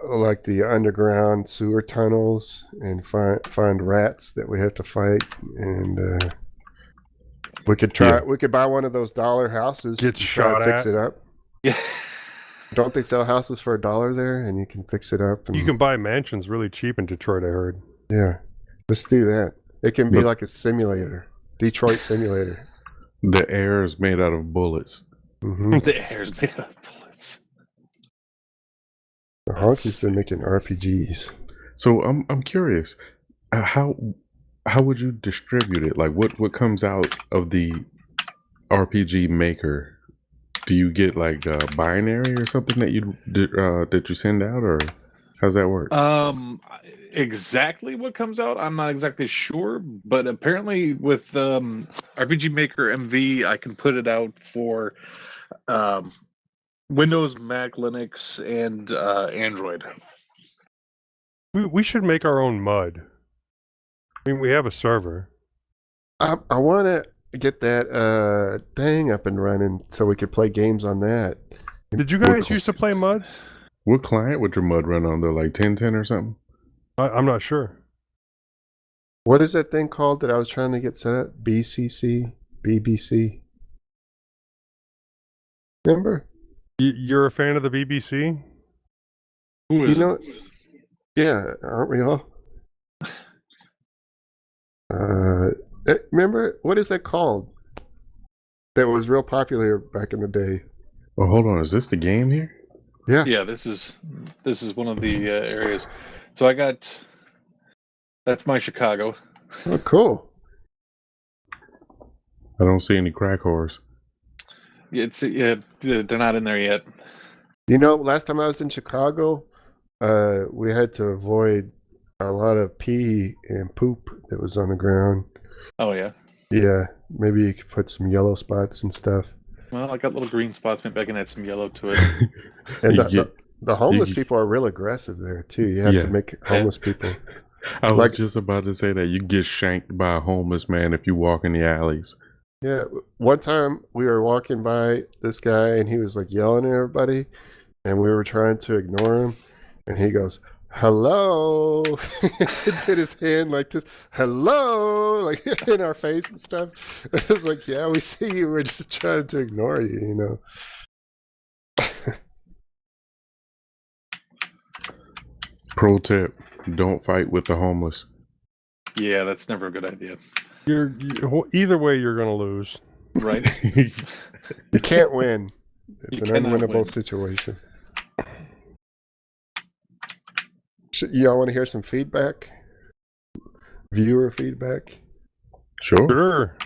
like the underground sewer tunnels and find rats that we have to fight, and we could try. Yeah. We could buy one of those dollar houses. Get shot at. Fix it up. Yeah. Don't they sell houses for $1 there, and you can fix it up? And... You can buy mansions really cheap in Detroit, I heard. Yeah, let's do that. It can be like a simulator, Detroit simulator. The air is made out of bullets. Mm-hmm. The air is made out of bullets. The Honky's been making RPGs. So I'm curious, how would you distribute it? Like what comes out of the RPG Maker? Do you get like a binary or something that you send out, or how's that work? Exactly what comes out, I'm not exactly sure, but apparently with RPG Maker MV, I can put it out for Windows, Mac, Linux, and Android. We should make our own mud. I mean, we have a server. I want to get that thing up and running so we could play games on that. Did you guys used to play MUDs? What client would your MUD run on? Though, like 1010 or something? I'm not sure. What is that thing called that I was trying to get set up? BCC? BBC? Remember? You're a fan of the BBC? Who is You it? know, yeah, aren't we all? Remember, what is that called? That was real popular back in the day. Oh, hold on. Is this the game here? Yeah. Yeah, this is one of the areas. So that's my Chicago. Oh, cool. I don't see any crack whores. They're not in there yet. You know, last time I was in Chicago, we had to avoid a lot of pee and poop that was on the ground. Oh yeah. Yeah, maybe you could put some yellow spots and stuff. Well, I got little green spots. Maybe I can add some yellow to it. And the homeless people are real aggressive there too. You have to make homeless people. I was just about to say that you get shanked by a homeless man if you walk in the alleys. Yeah, one time we were walking by this guy and he was like yelling at everybody, and we were trying to ignore him, and he goes, "Hello," he did his hand like this, "Hello," like in our face and stuff. It was like, yeah, we see you. We're just trying to ignore you, you know. Pro tip: don't fight with the homeless. Yeah, that's never a good idea. Either way, you're gonna lose. Right? You can't win. It's You an cannot unwinnable win. situation. Y'all want to hear some feedback? Viewer feedback? Sure. Sure.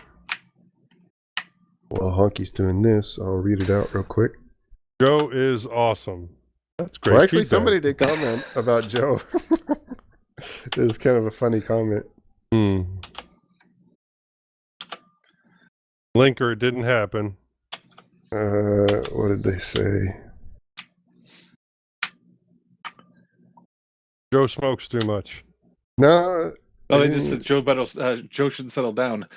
While Honky's doing this, I'll read it out real quick. Joe is awesome. That's great. Well, actually, feedback. somebody did comment about Joe. It was kind of a funny comment. Linker, it didn't happen. What did they say? Joe smokes too much. No. Oh, they just said Joe should settle down.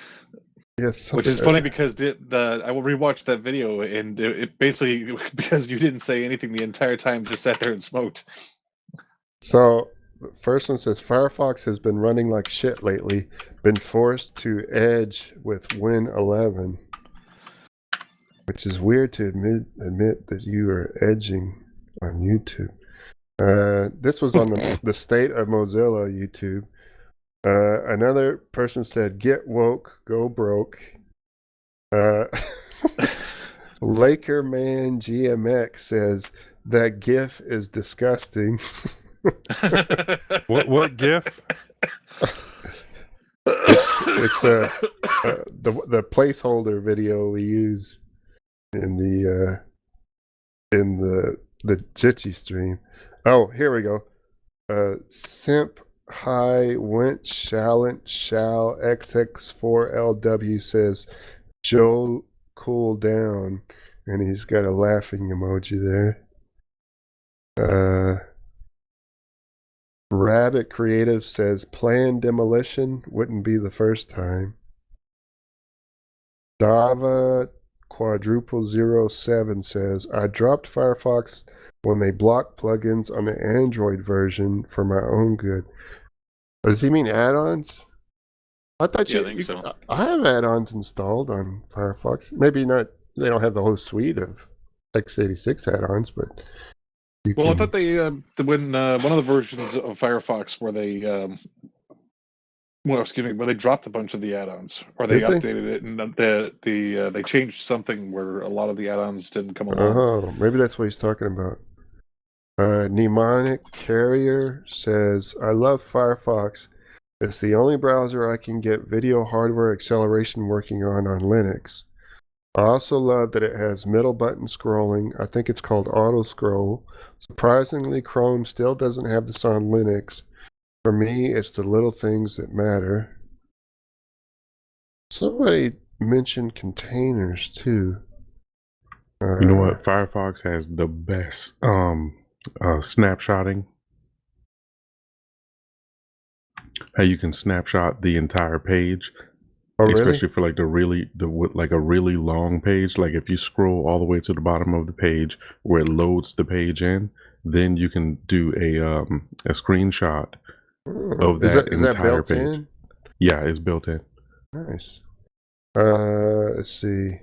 Yes. Which is funny because I will rewatch that video, and it basically, because you didn't say anything the entire time, just sat there and smoked. So, the first one says, Firefox has been running like shit lately. Been forced to edge with Win 11. Which is weird to admit that you are edging on YouTube. This was on the State of Mozilla YouTube. Another person said, "Get woke, go broke." Lakerman GMX says that GIF is disgusting. What GIF? It's the placeholder video we use in the Jitsi stream. Oh, here we go. Simp High Went Shallent Shall XX4LW says Joe cool down, and he's got a laughing emoji there. Rabbit Creative says planned demolition wouldn't be the first time. Dava Quadruple 07 says I dropped Firefox when they blocked plugins on the Android version for my own good. Does he mean add-ons? I thought I think so. I have add-ons installed on Firefox. Maybe not. They don't have the whole suite of x86 add-ons, but I thought they when one of the versions of Firefox where they where they dropped a bunch of the add-ons, or they updated it, and they changed something where a lot of the add-ons didn't come along. Oh, maybe that's what he's talking about. Mnemonic Carrier says, I love Firefox. It's the only browser I can get video hardware acceleration working on Linux. I also love that it has middle button scrolling. I think it's called auto scroll. Surprisingly, Chrome still doesn't have this on Linux. For me, it's the little things that matter. Somebody mentioned containers too. You know what? Firefox has the best snapshotting. How you can snapshot the entire page Oh, really? Especially for like like a really long page. Like if you scroll all the way to the bottom of the page where it loads the page in, then you can do a screenshot of Is that that entire built page. in? Yeah, it's built in. Nice. Let's see.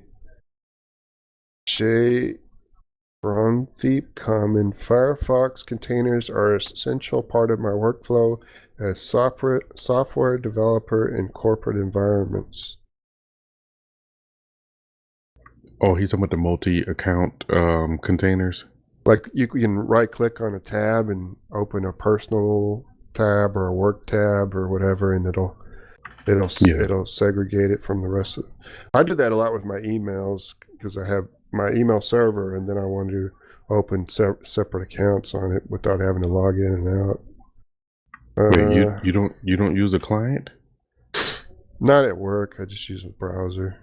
Jay Brontheep comment. Firefox containers are an essential part of my workflow as software developer in corporate environments. Oh, he's talking about the multi-account containers. Like you can right-click on a tab and open a personal tab or a work tab or whatever, and it'll segregate it from the rest of it. I do that a lot with my emails because I have my email server, and then I want to open separate accounts on it without having to log in and out. Wait, you don't use a client? Not at work. I just use a browser.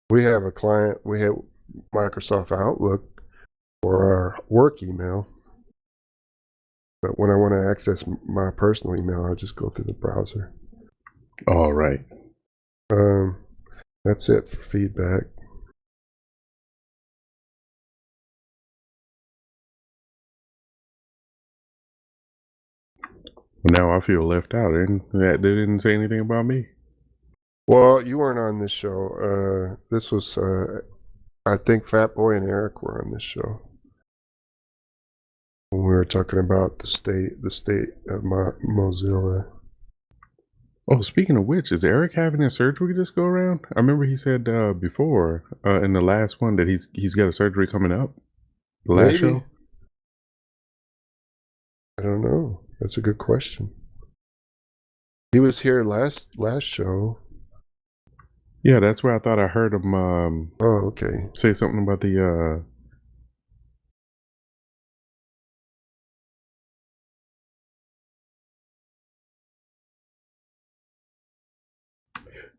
We have a client. We have Microsoft Outlook for our work email. But when I want to access my personal email, I just go through the browser. All right. That's it for feedback. Now I feel left out. They didn't say anything about me. Well, you weren't on this show. This was, I think Fat Boy and Eric were on this show. When we were talking about the state of Mozilla. Oh, speaking of which, is Eric having a surgery this go around? I remember he said before in the last one that he's got a surgery coming up. The last show. I don't know. That's a good question. He was here last show. Yeah, that's where I thought I heard him. Oh, okay. Say something about the.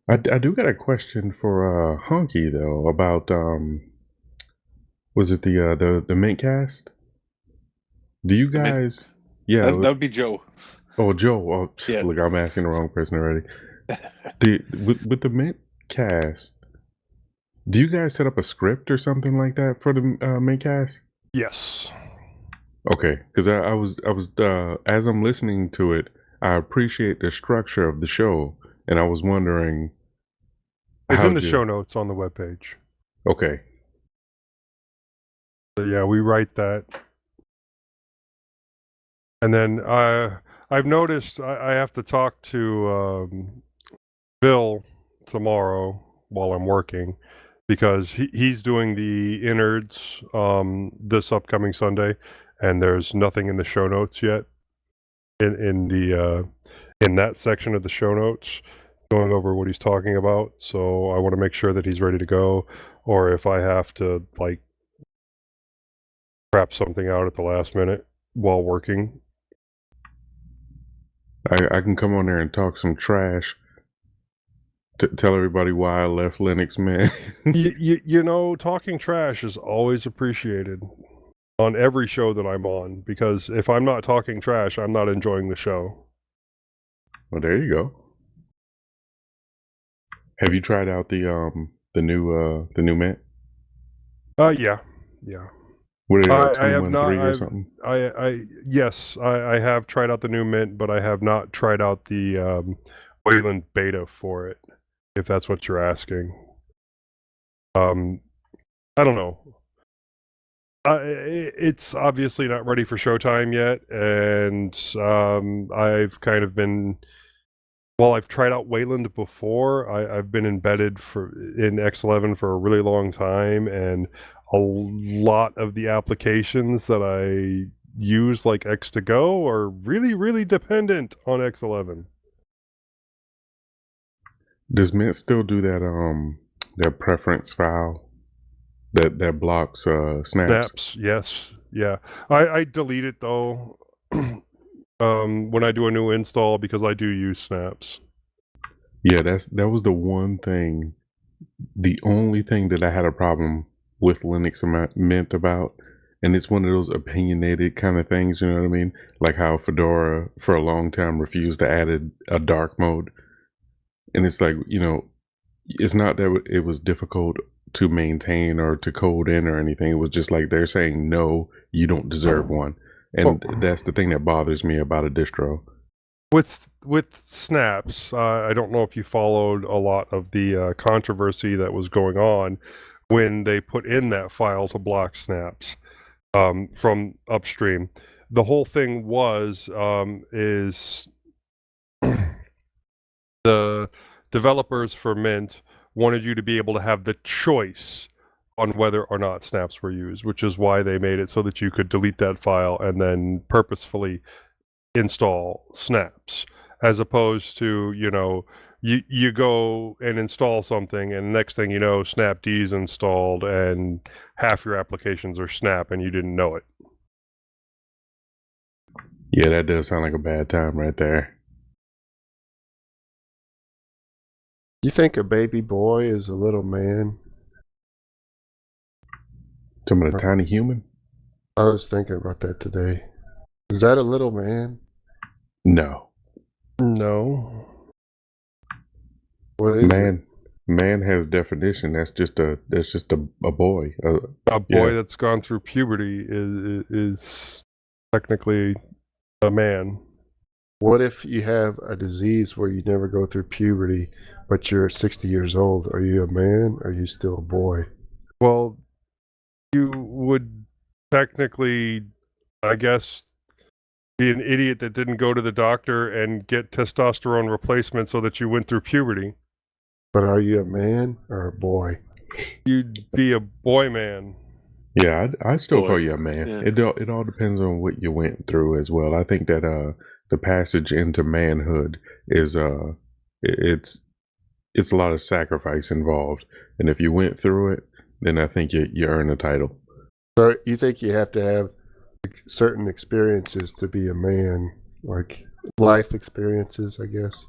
I do got a question for Honky though about was it the Mintcast? Do you guys? Yeah, that would be Joe. Oh, Joe. Oh, Yeah. Look, I'm asking the wrong person already. With the Mintcast, do you guys set up a script or something like that for the Mintcast? Yes. Okay, because I was as I'm listening to it, I appreciate the structure of the show, and I was wondering. It's in the show notes on the webpage. Okay. So yeah, we write that. And then I've noticed I have to talk to Bill tomorrow while I'm working because he's doing the innards this upcoming Sunday, and there's nothing in the show notes yet in that section of the show notes going over what he's talking about. So I want to make sure that he's ready to go, or if I have to like crap something out at the last minute while working. I can come on there and talk some trash. Tell everybody why I left Linux, man. you know, talking trash is always appreciated on every show that I'm on, because if I'm not talking trash, I'm not enjoying the show. Well, there you go. Have you tried out the new Mint? Yeah. What are they, I have not. 2.13 or something? Yes, I have tried out the new Mint, but I have not tried out the Wayland beta for it, if that's what you're asking. I don't know. It's obviously not ready for showtime yet, and I've kind of been. Well, I've tried out Wayland before. I've been embedded in X11 for a really long time, and a lot of the applications that I use, like X2Go, are really, really dependent on X11. Does Mint still do that preference file that blocks snaps? Snaps, yes, yeah. I delete it though when I do a new install, because I do use snaps. Yeah, that was the one thing, the only thing that I had a problem with Linux Mint about, and it's one of those opinionated kind of things, you know what I mean? Like how Fedora for a long time refused to add a dark mode. And it's like, it's not that it was difficult to maintain or to code in or anything. It was just like they're saying, no, you don't deserve one. And that's the thing that bothers me about a distro. With snaps, I don't know if you followed a lot of the controversy that was going on when they put in that file to block snaps from upstream. The whole thing is the developers for Mint wanted you to be able to have the choice on whether or not snaps were used, which is why they made it so that you could delete that file and then purposefully install snaps, as opposed to, you go and install something and next thing you know, snapd is installed and half your applications are snap and you didn't know it. Yeah, that does sound like a bad time right there. You think a baby boy is a little man? Talking about a tiny human? I was thinking about that today. Is that a little man? No. What is it? Man has definition. That's just a boy. A boy that's gone through puberty is technically a man. What if you have a disease where you never go through puberty, but you're 60 years old? Are you a man or are you still a boy? Well, you would technically, I guess, be an idiot that didn't go to the doctor and get testosterone replacement so that you went through puberty. But are you a man or a boy? You'd be a boy man. Yeah, I still call you a man. Yeah. It all depends on what you went through as well. I think that the passage into manhood is it's a lot of sacrifice involved, and if you went through it, then I think you earn a title. So you think you have to have certain experiences to be a man, like life experiences, I guess?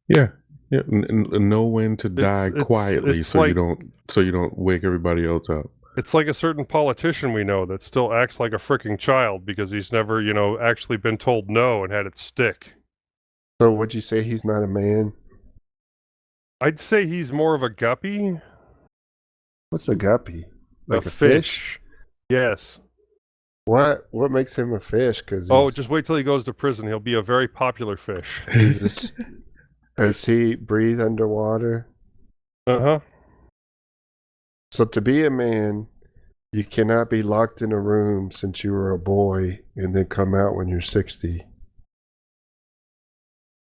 Yeah. Know when to die quietly, so you don't wake everybody else up. It's like a certain politician we know that still acts like a freaking child because he's never, actually been told no and had it stick. So would you say he's not a man? I'd say he's more of a guppy. What's a guppy? Like a fish? Yes. What makes him a fish? Just wait till he goes to prison. He'll be a very popular fish. Does he breathe underwater? Uh-huh. So to be a man, you cannot be locked in a room since you were a boy and then come out when you're 60.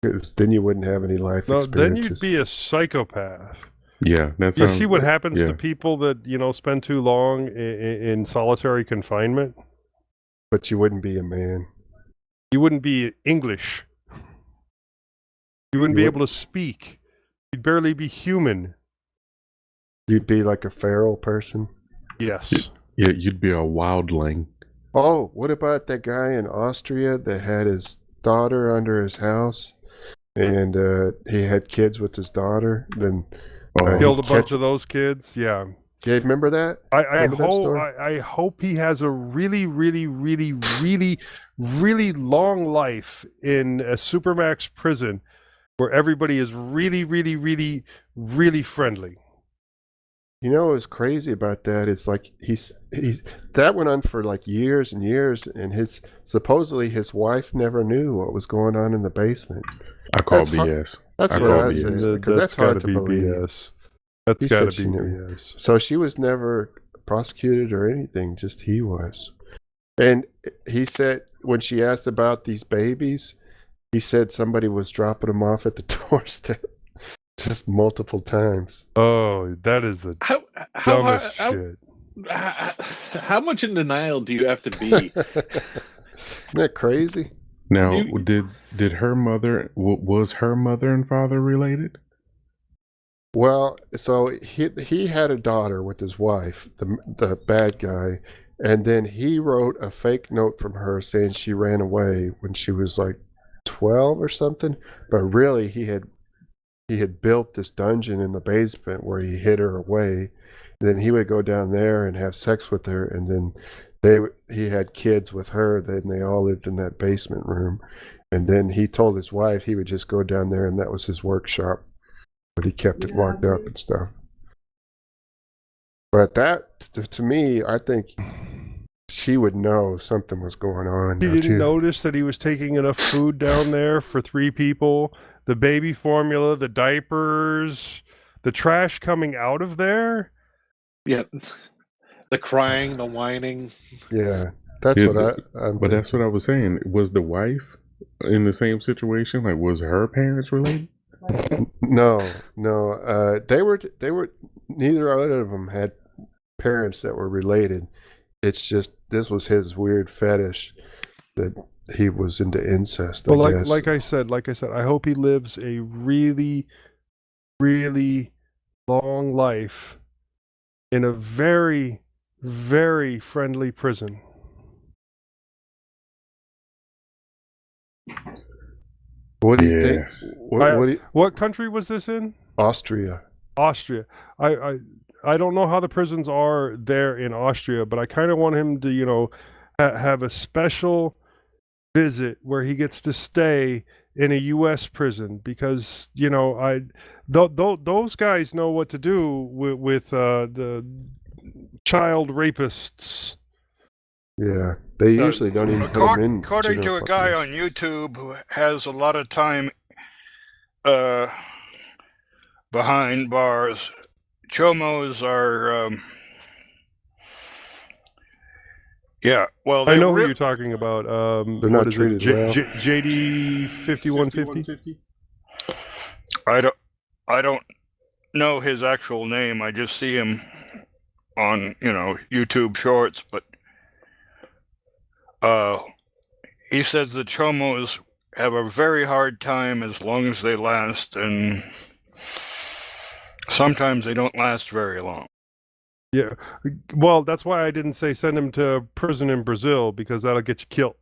Because then you wouldn't have any life experiences. Then you'd be a psychopath. Yeah, that's. You see what happens to people that spend too long in solitary confinement. But you wouldn't be a man. You wouldn't be English. You wouldn't be able to speak. You'd barely be human. You'd be like a feral person? Yes. Yeah, you'd be a wildling. Oh, what about that guy in Austria that had his daughter under his house? And he had kids with his daughter. Then killed a bunch of those kids. Yeah. Yeah, remember that? I hope he has a really, really, really, really, really long life in a Supermax prison where everybody is really, really, really, really friendly. You know what's crazy about that is like he's that went on for like years and years, and supposedly his wife never knew what was going on in the basement. I call BS. That's what I say, because that's hard to believe. BS. That's got to be BS. So she was never prosecuted or anything, just he was. And he said when she asked about these babies, he said somebody was dropping them off at the doorstep. Just multiple times. Oh, that is the dumbest shit. How much in denial do you have to be? Isn't that crazy? Now, did her mother, was her mother and father related? Well, so he had a daughter with his wife, the bad guy, and then he wrote a fake note from her saying she ran away when she was like 12 or something, but really he had built this dungeon in the basement where he hid her away. And then he would go down there and have sex with her, and then he had kids with her. Then they all lived in that basement room. And then he told his wife he would just go down there, and that was his workshop. but he kept it locked up and stuff. But that, to me, I think she would know something was going on. She Now, didn't too. notice that he was taking enough food down there for 3 people. The baby formula, the diapers, the trash coming out of there. Yeah, the crying, the whining. Yeah, that's Yeah, what I'm But that's thinking. what I was saying. Was the wife in the same situation? Like, was her parents related? No. They were. Neither of them had parents that were related. It's just this was his weird fetish that he was into incest. Well, I guess. like I said, I hope he lives a really, really long life in a very, very friendly prison. What do you Yeah. think? What country was this in? Austria. Austria. I don't know how the prisons are there in Austria, but I kind of want him to, have a special visit where he gets to stay in a U.S. prison because, those guys know what to do with the child rapists. Yeah, they usually don't even put them in. According to a guy on YouTube who has a lot of time behind bars, chomos are well, I know who you're talking about. They're not treated well. JD 5150. I don't know his actual name. I just see him on YouTube Shorts, but he says the chomos have a very hard time as long as they last, and sometimes they don't last very long. Yeah, well, that's why I didn't say send him to prison in Brazil, because that'll get you killed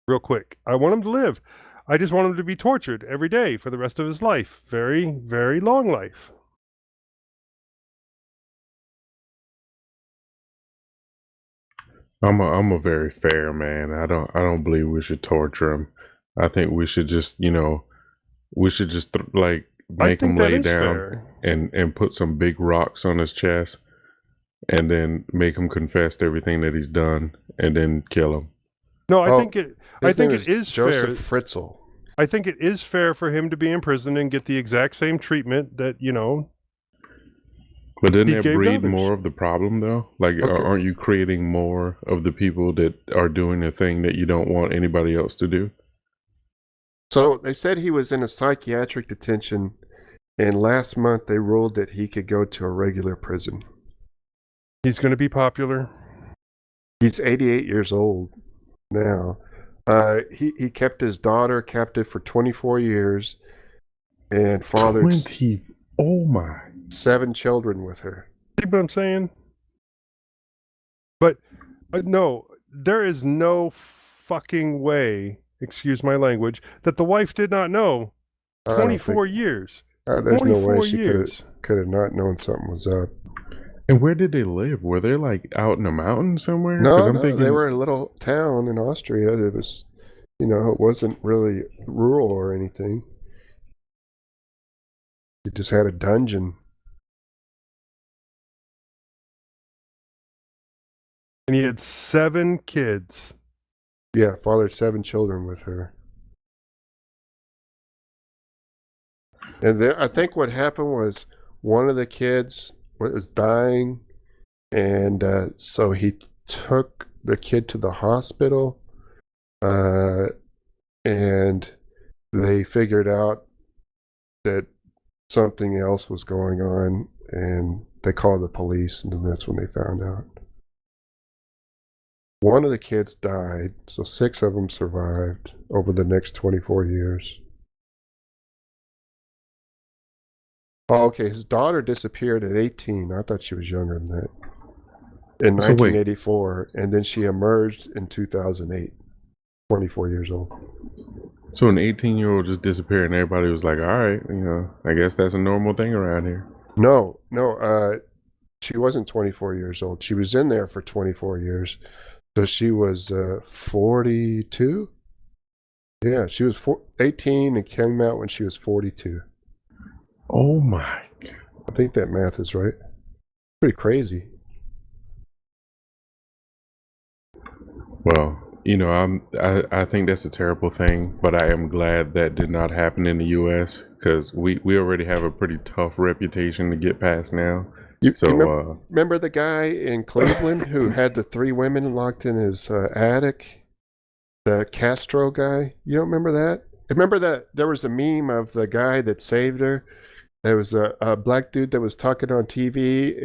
real quick. I want him to live. I just want him to be tortured every day for the rest of his life. Very, very long life. I'm a very fair man. I don't believe we should torture him. I think we should just like make him lay down and put some big rocks on his chest, and then make him confess to everything that he's done, and then kill him. No, I think it is Josef fair. Fritzl. I think it is fair for him to be in prison and get the exact same treatment that, But doesn't he that gave breed others. more of the problem, though? Like, aren't you creating more of the people that are doing the thing that you don't want anybody else to do? So they said he was in a psychiatric detention, and last month they ruled that he could go to a regular prison. He's going to be popular. He's 88 years old now. He kept his daughter captive for 24 years and fathered 20. Oh my. 7 children with her. See what I'm saying? But no, there is no fucking way, excuse my language, that the wife did not know. 24 years. There's 24 no way she years. could have not known something was up. And where did they live? Were they like out in the mountains somewhere? No, thinking they were in a little town in Austria. It was, it wasn't really rural or anything. You just had a dungeon. And he had 7 kids. Yeah, fathered 7 children with her. And then I think what happened was one of the kids was dying, and so he took the kid to the hospital, and they figured out that something else was going on, and they called the police, and then that's when they found out. One of the kids died, so 6 of them survived over the next 24 years. Oh, okay, his daughter disappeared at 18. I thought she was younger than that. In 1984, and then she emerged in 2008. 24 years old. So an 18-year-old just disappeared, and everybody was like, all right, I guess that's a normal thing around here. No, she wasn't 24 years old. She was in there for 24 years. So she was 42? Yeah, she was 18 and came out when she was 42. Oh my. I think that math is right. Pretty crazy. Well, I think that's a terrible thing, but I am glad that did not happen in the U.S. because we already have a pretty tough reputation to get past now. You So, remember the guy in Cleveland who had the 3 women locked in his attic? The Castro guy? You don't remember that? Remember that there was a meme of the guy that saved her? There was a black dude that was talking on TV,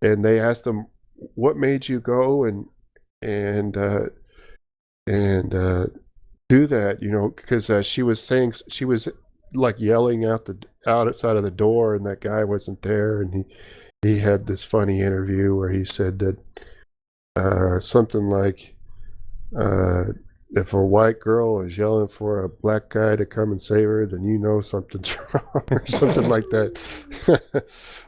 and they asked him, "What made you go and do that?" You know, because she was like yelling outside of the door, and that guy wasn't there, and he had this funny interview where he said that something like, if a white girl is yelling for a black guy to come and save her, then you know something's wrong, or something like that.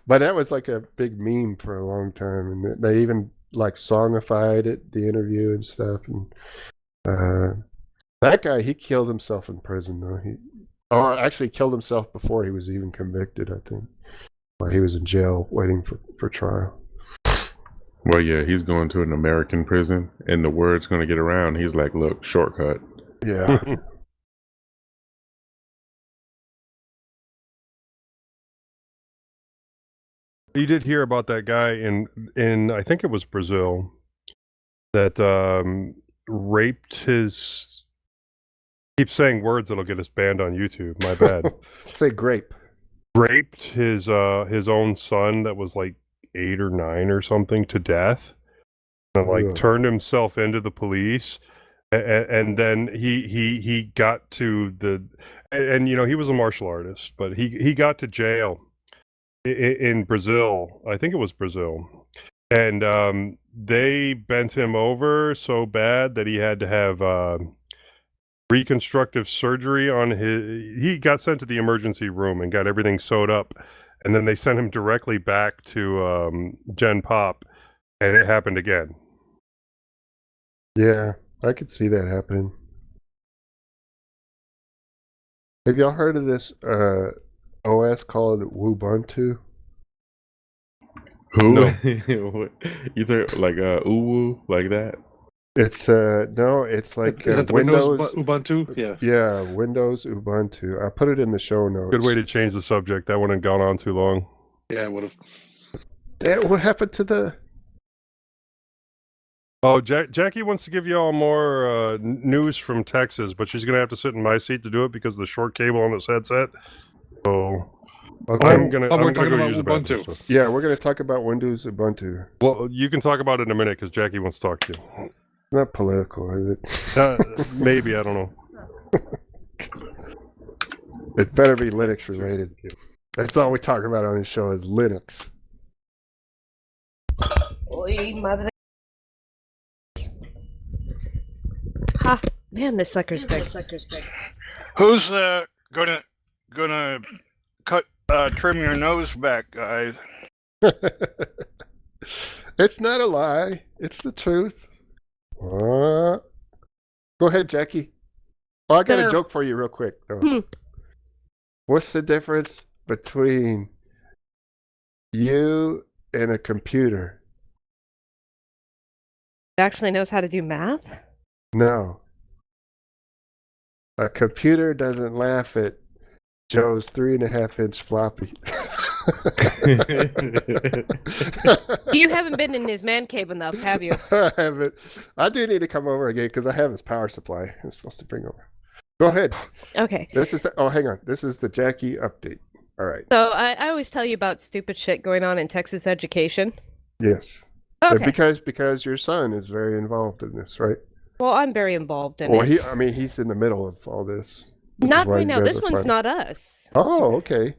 But that was like a big meme for a long time, and they even like songified it, the interview and stuff. And that guy, he killed himself in prison, though. Or actually killed himself before he was even convicted, I think. While he was in jail waiting for trial. well, yeah, he's going to an American prison, and the word's going to get around. He's like, look, shortcut. Yeah. You did hear about that guy in I think it was Brazil that raped his. Keep saying words that'll get us banned on YouTube. My bad. Say grape. Raped his own son that was like 8 or 9 or something to death, and like turned himself into the police, and then he got to the, and you know, he was a martial artist, but he got to jail in Brazil. I think it was Brazil, and they bent him over so bad that he had to have reconstructive surgery on he got sent to the emergency room and got everything sewed up, and then they sent him directly back to Gen Pop, and it happened again. Yeah, I could see that happening. Have y'all heard of this OS called Ubuntu? Who? No. You talk like uwu, like that? It's no, it's like Is that the Windows Ubuntu? Yeah. Yeah, Windows Ubuntu. I put it in the show notes. Good way to change the subject. That wouldn't have gone on too long. Yeah, I would have. What happened to the? Oh, Jackie wants to give you all more news from Texas, but she's gonna have to sit in my seat to do it because of the short cable on this headset. So Okay. I'm gonna we're go talking about use the bathroom. Ubuntu. So. Yeah, we're gonna talk about Windows Ubuntu. Well, you can talk about it in a minute because Jackie wants to talk to you. Not political, is it? Maybe, I don't know. It better be Linux related. That's all we talk about on this show is Linux. Oi, mother. Ha! Man, this sucker's big. Who's gonna cut trim your nose back, guys? It's not a lie. It's the truth. Go ahead, Jackie. Oh, I got a joke for you real quick, though. What's the difference between you and a computer? It actually knows how to do math? No. A computer doesn't laugh at Joe's 3.5-inch floppy. You haven't been in his man cave enough, have you? I haven't. I do need to come over again because I have his power supply. I'm supposed to bring over. Go ahead. Okay. This is hang on. This is the Jackie update. All right. So I always tell you about stupid shit going on in Texas education. Yes. Okay. Because your son is very involved in this, right? Well, I'm very involved in Well, it. he's in the middle of all this. Not right now. This one's not us. Oh, okay.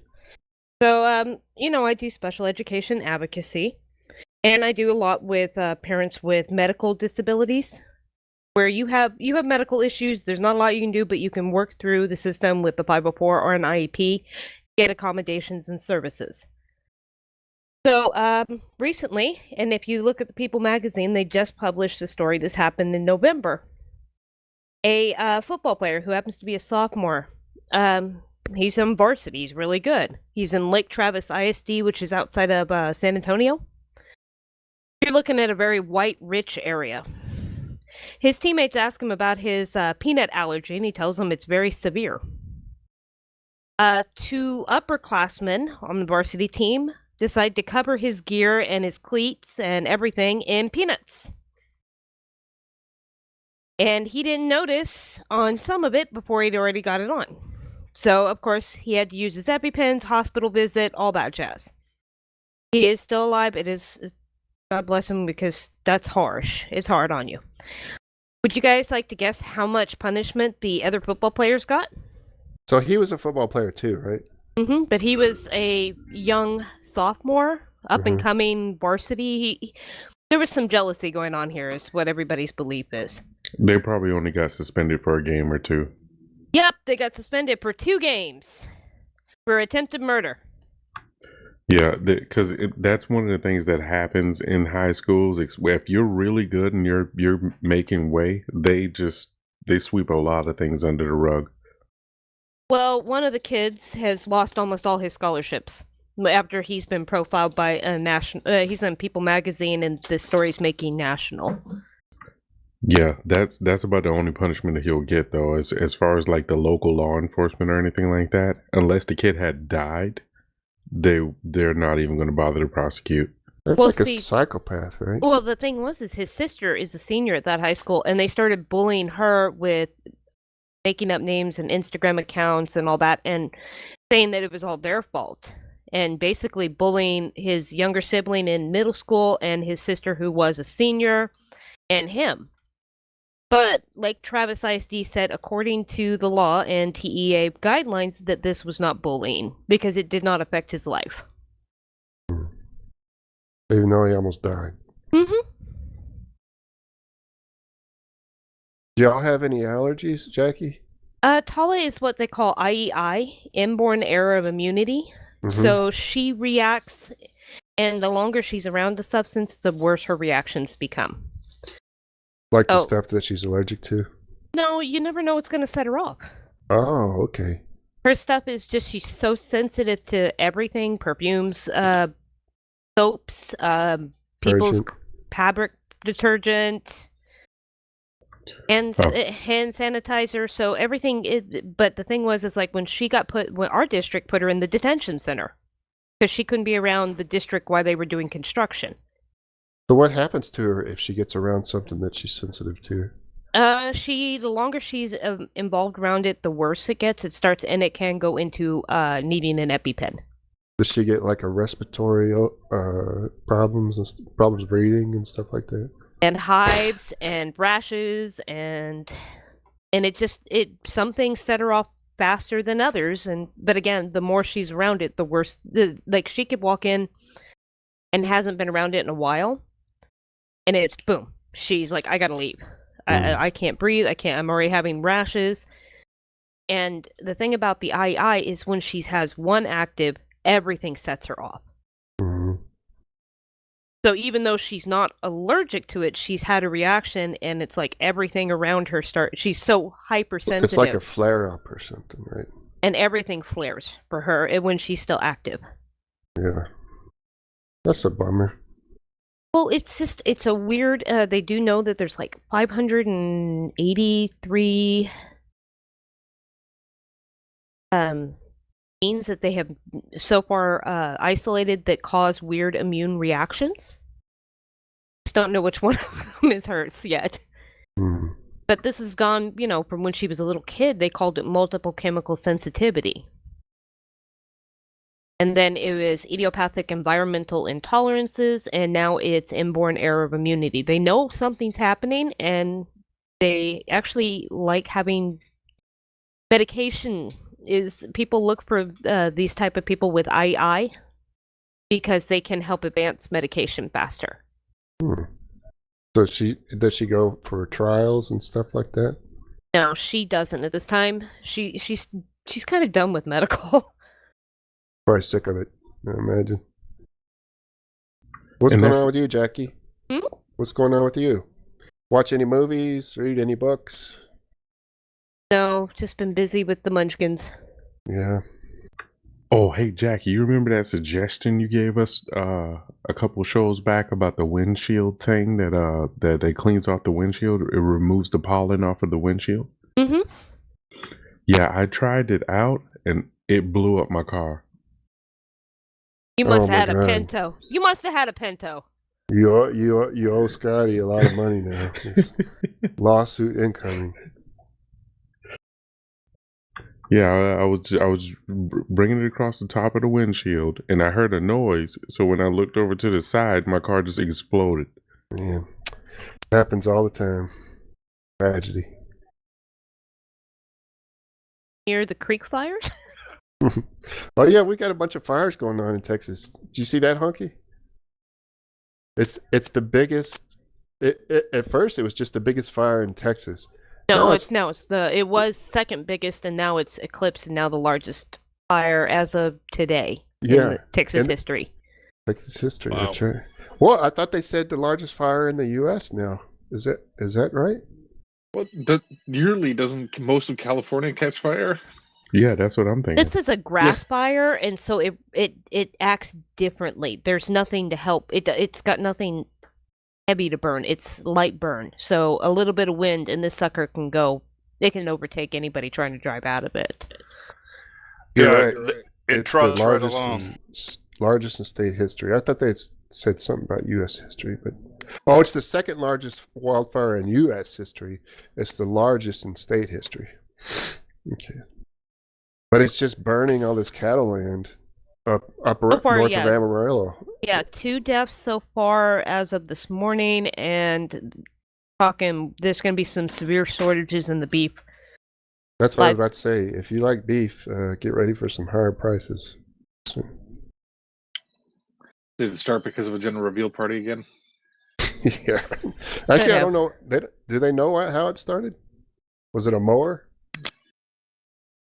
So, I do special education advocacy, and I do a lot with parents with medical disabilities, where you have medical issues. There's not a lot you can do, but you can work through the system with the 504 or an IEP, get accommodations and services. So, recently, and if you look at the People magazine, they just published a story. This happened in November. A football player who happens to be a sophomore He's on varsity. He's really good. He's in Lake Travis ISD, which is outside of San Antonio. You're looking at a very white, rich area. His teammates ask him about his peanut allergy, and he tells them it's very severe. Two upperclassmen on the varsity team decide to cover his gear and his cleats and everything in peanuts. And he didn't notice on some of it before he'd already got it on. So, of course, he had to use his EpiPens, hospital visit, all that jazz. He is still alive. It is, God bless him, because that's harsh. It's hard on you. Would you guys like to guess how much punishment the other football players got? So he was a football player too, right? Mm-hmm. But he was a young sophomore, up-and-coming varsity. There was some jealousy going on here, is what everybody's belief is. They probably only got suspended for a game or two. Yep, they got suspended for 2 games for attempted murder. Yeah, because that's one of the things that happens in high schools. If you're really good and you're making way, they sweep a lot of things under the rug. Well, one of the kids has lost almost all his scholarships after he's been profiled by a national. He's in People magazine, and the story's making national. Yeah, that's about the only punishment that he'll get, though, as far as like the local law enforcement or anything like that. Unless the kid had died, they're not even going to bother to prosecute. That's Well, like see- a psychopath, right? Well, the thing was, is his sister is a senior at that high school, and they started bullying her with making up names and Instagram accounts and all that, and saying that it was all their fault, and basically bullying his younger sibling in middle school and his sister who was a senior and him. But like Travis ISD said, according to the law and TEA guidelines, that this was not bullying because it did not affect his life. Even though he almost died. Mm-hmm. Do y'all have any allergies, Jackie? Tala is what they call IEI, inborn error of immunity. Mhm. So she reacts, and the longer she's around the substance, the worse her reactions become. Like the Oh. stuff that she's allergic to? No, you never know what's going to set her off. Oh, okay. Her stuff is just, she's so sensitive to everything, perfumes, soaps, people's Detergent. fabric detergent, and Oh. hand sanitizer, so everything but the thing was, is like when our district put her in the detention center because she couldn't be around the district while they were doing construction. So what happens to her if she gets around something that she's sensitive to? The longer she's involved around it, the worse it gets. It starts, and it can go into needing an EpiPen. Does she get like a respiratory problems and problems breathing and stuff like that? And hives and rashes and some things set her off faster than others, but again, the more she's around it, the worse. Like she could walk in and hasn't been around it in a while, and it's boom, she's like, I gotta leave. I can't breathe, I'm already having rashes. And the thing about the IEI is when she has one active, everything sets her off. Mhm. So even though she's not allergic to it, she's had a reaction, and it's like everything around her she's so hypersensitive. It's like a flare-up or something, right? And everything flares for her when she's still active. Yeah. That's a bummer. Well, it's a weird, they do know that there's like 583 genes that they have so far isolated that cause weird immune reactions. Just don't know which one of them is hers yet. Mm. But this has gone, from when she was a little kid, they called it multiple chemical sensitivity. And then it was idiopathic environmental intolerances, and now it's inborn error of immunity. They know something's happening, and they actually like having medication. People look for these type of people with IEI because they can help advance medication faster. Hmm. So does she go for trials and stuff like that? No, she doesn't at this time. She's kind of done with medical. Probably sick of it, I imagine. What's And going that's- on with you, Jackie? Hmm? What's going on with you? Watch any movies? Read any books? No, just been busy with the munchkins. Yeah. Oh, hey, Jackie, you remember that suggestion you gave us a couple shows back about the windshield thing that it cleans off the windshield? It removes the pollen off of the windshield? Mm-hmm. Yeah, I tried it out and it blew up my car. You must Oh have my had a God. Pinto. You must have had a Pinto. You owe Scotty a lot of money now. It's lawsuit incoming. Yeah, I was bringing it across the top of the windshield, and I heard a noise. So when I looked over to the side, my car just exploded. Yeah. Happens all the time. Tragedy. Near the creek fires? Oh yeah, we got a bunch of fires going on in Texas. Did you see that, Honky? It's the biggest. At first, it was just the biggest fire in Texas. No, Now it was second biggest, and now it's eclipsed, and now the largest fire as of today Yeah, in Texas and- history. Texas history. Wow. That's right. Well, I thought they said the largest fire in the U.S. now. Is that right? What? Yearly doesn't most of California catch fire? Yeah, that's what I'm thinking. This is a grass fire, and so it acts differently. There's nothing to help. It's got nothing heavy to burn. It's light burn. So a little bit of wind, and this sucker can go. It can overtake anybody trying to drive out of it. You're Yeah, right. it It's trots the right largest along. largest in state history. I thought they said something about U.S. history, but it's the second largest wildfire in U.S. history. It's the largest in state history. Okay, but it's just burning all this cattle land up So far, north yeah. of Amarillo. Yeah, 2 deaths so far as of this morning, and talking there's going to be some severe shortages in the beef. That's what I was about to say. If you like beef, get ready for some higher prices. Did it start because of a gender reveal party again? Yeah. Actually, I have. don't know. Do they know how it started? Was it a mower?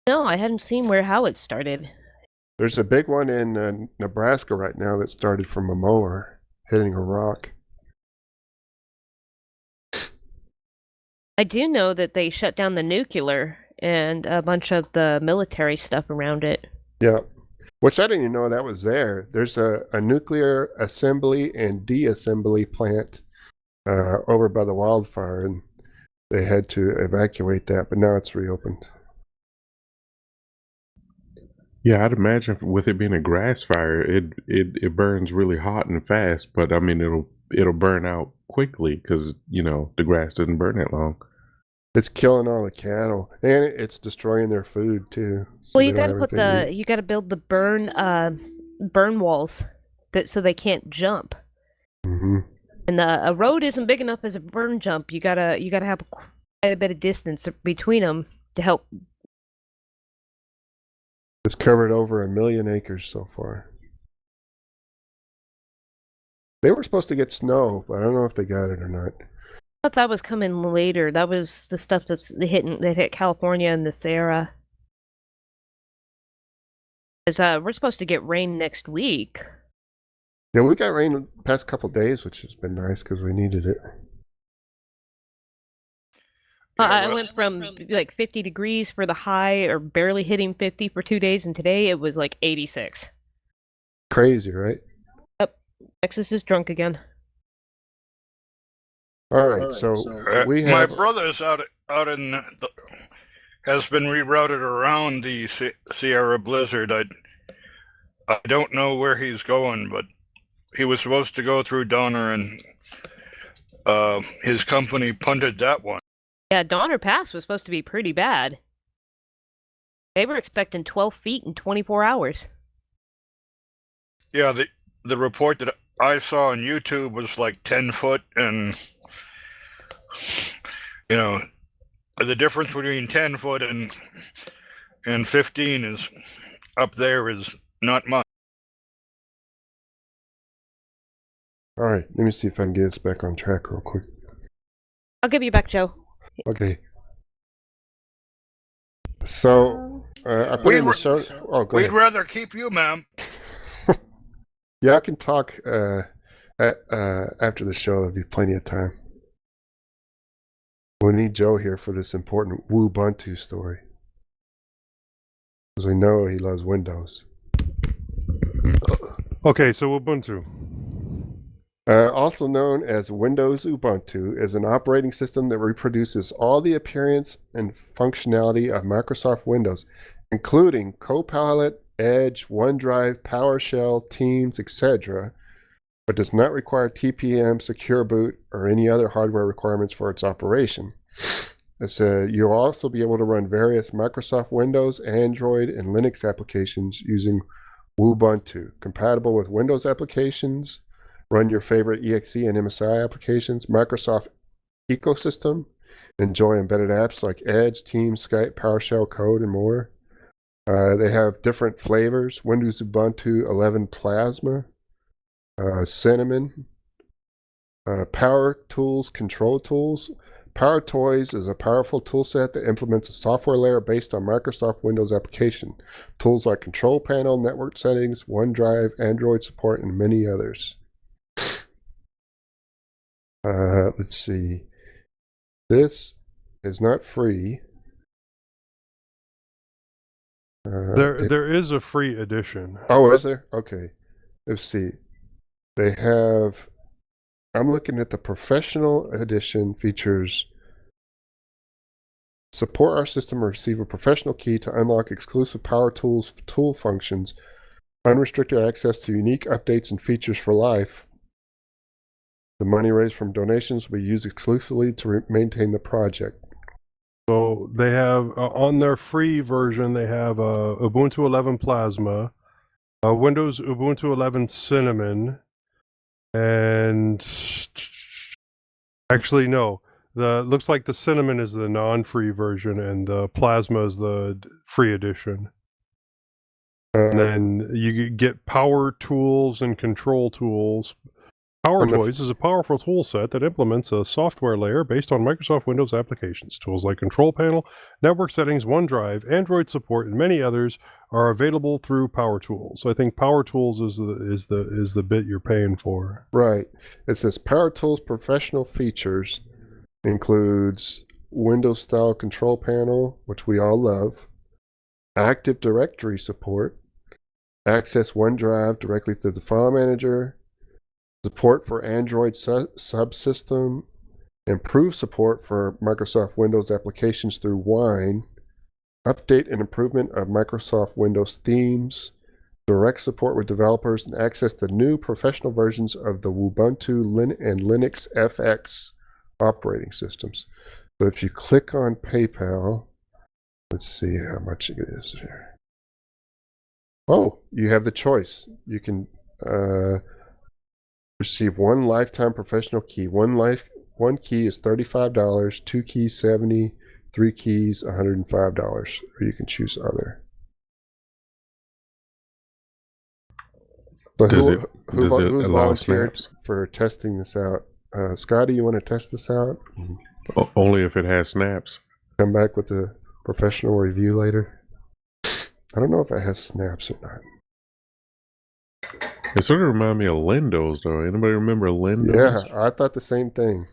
No, I hadn't seen how it started. There's a big one in Nebraska right now that started from a mower hitting a rock. I do know that they shut down the nuclear and a bunch of the military stuff around it. Yeah. Which I didn't even know that was there. There's a nuclear assembly and de-assembly plant over by the wildfire, and they had to evacuate that, but now it's reopened. Yeah, I'd imagine with it being a grass fire, it burns really hot and fast, but I mean it'll burn out quickly because the grass doesn't burn that long. It's killing all the cattle, and it's destroying their food too. So Well, they you don't got to have anything to eat. you got to build the burn walls so they can't jump. Mhm. And a road isn't big enough as a burn jump. You gotta have quite a bit of distance between them to help. It's covered over 1 million acres so far. They were supposed to get snow, but I don't know if they got it or not. I thought that was coming later. That was the stuff that hit California in the Sierra. Because we're supposed to get rain next week. Yeah, we got rain the past couple days, which has been nice because we needed it. I went from like 50 degrees for the high, or barely hitting 50 for 2 days, and today it was like 86. Crazy, right? Texas is drunk again. All right, so we My have. brother's out in has been rerouted around the Sierra Blizzard. I don't know where he's going, but he was supposed to go through Donner, and his company punted that one. Yeah, Donner Pass was supposed to be pretty bad. They were expecting 12 feet in 24 hours. Yeah, the report that I saw on YouTube was like 10 foot, and the difference between 10 foot and 15 is up there is not much. All right, let me see if I can get us back on track real quick. I'll give you back, Joe. Okay. So I put in the show. Oh, go We'd ahead. rather keep you, ma'am. Yeah, I can talk after the show. There'll be plenty of time. We need Joe here for this important Ubuntu story. Because we know he loves Windows. Okay, so Ubuntu. Also known as Windows Ubuntu, is an operating system that reproduces all the appearance and functionality of Microsoft Windows, including Copilot, Edge, OneDrive, PowerShell, Teams, etc., but does not require TPM, Secure Boot, or any other hardware requirements for its operation. You'll also be able to run various Microsoft Windows, Android, and Linux applications using Ubuntu, compatible with Windows applications. Run your favorite EXE and MSI applications, Microsoft ecosystem. Enjoy embedded apps like Edge, Teams, Skype, PowerShell, Code, and more. They have different flavors: Windows Ubuntu 11 Plasma, Cinnamon, Power Tools, Control Tools. Power Toys is a powerful toolset that implements a software layer based on Microsoft Windows application. Tools like Control Panel, Network Settings, OneDrive, Android support, and many others. Let's see. This is not free. There is a free edition. Oh, is there? Okay. Let's see. They have. I'm looking at the professional edition. Features support our system or receive a professional key to unlock exclusive Power Tools tool functions, unrestricted access to unique updates and features for life. The money raised from donations will be used exclusively to maintain the project. So they have, on their free version, they have Ubuntu 11 Plasma, Windows Ubuntu 11 Cinnamon, and actually, no. Looks like the Cinnamon is the non-free version, and the Plasma is the free edition. And then you get Power Tools and Control Tools. Power Toys is a powerful tool set that implements a software layer based on Microsoft Windows applications. Tools like Control Panel, Network Settings, OneDrive, Android support, and many others are available through Power Tools. So I think Power Tools is the bit you're paying for. Right. It says Power Tools professional features includes Windows style Control Panel, which we all love, Active Directory support, access OneDrive directly through the file manager, support for Android subsystem, improved support for Microsoft Windows applications through Wine, update and improvement of Microsoft Windows themes, direct support with developers, and access to new professional versions of the Ubuntu and Linux FX operating systems. So if you click on PayPal, let's see how much it is here. Oh, you have the choice. You can receive one lifetime professional key. One key is $35, 2 keys $70, 3 keys $105, or you can choose other. But Does who's it allow volunteered snaps? for testing this out? Scotty, you want to test this out? Only if it has snaps. Come back with a professional review later. I don't know if it has snaps or not. It sort of reminds me of Lindos, though. Anybody remember Lindos? Yeah, I thought the same thing.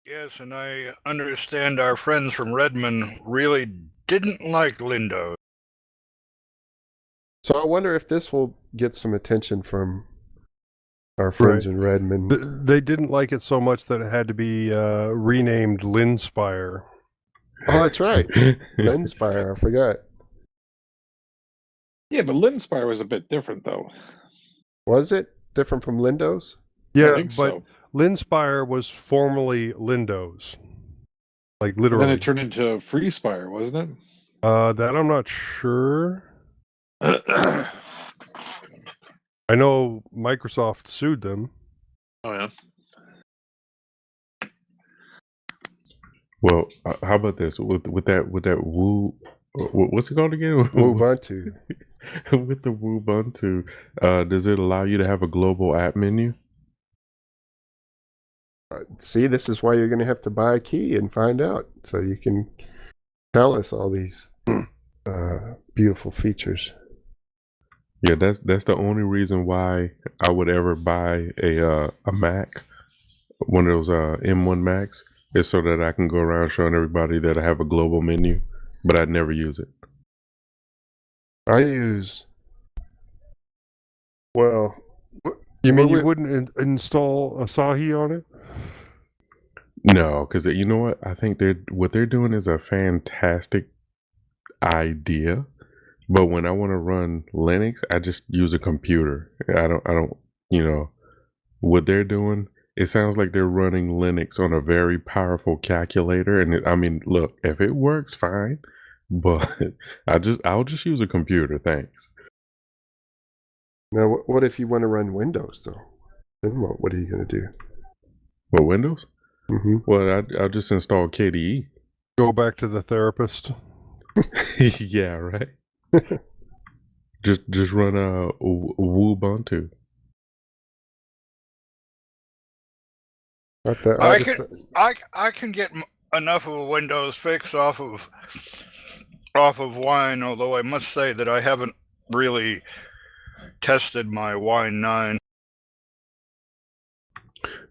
Yes, and I understand our friends from Redmond really didn't like Lindo. So I wonder if this will get some attention from our friends in Redmond. They didn't like it so much that it had to be renamed Linspire. Oh, that's right. Linspire, I forgot. Yeah, but Linspire was a bit different, though. Was it different from Lindo's? Yeah, I think but so. Linspire was formerly Lindo's. Like literally. And then it turned into Freespire, wasn't it? That I'm not sure. I know Microsoft sued them. Oh, yeah. Well, how about this? With that Woo, what's it called again? Ubuntu. With the Ubuntu, does it allow you to have a global app menu? See, this is why you're going to have to buy a key and find out, so you can tell us all these beautiful features. Yeah, that's the only reason why I would ever buy a Mac, one of those M1 Macs, It's so that I can go around showing everybody that I have a global menu, but I never use it. I use. Well, You mean you would- wouldn't install Asahi on it? No, because you know what? I think what they're doing is a fantastic idea, but when I want to run Linux, I just use a computer. I don't. What they're doing. It sounds like they're running Linux on a very powerful calculator, and I mean, look, if it works, fine. But I'll just use a computer. Thanks. Now, what if you want to run Windows though? Then what are you gonna do? What, Windows? Mm-hmm. Well, I'll just install KDE. Go back to the therapist. Yeah, right. just run a Ubuntu. Not that. I can get enough of a Windows fix off of Wine, although I must say that I haven't really tested my Wine 9.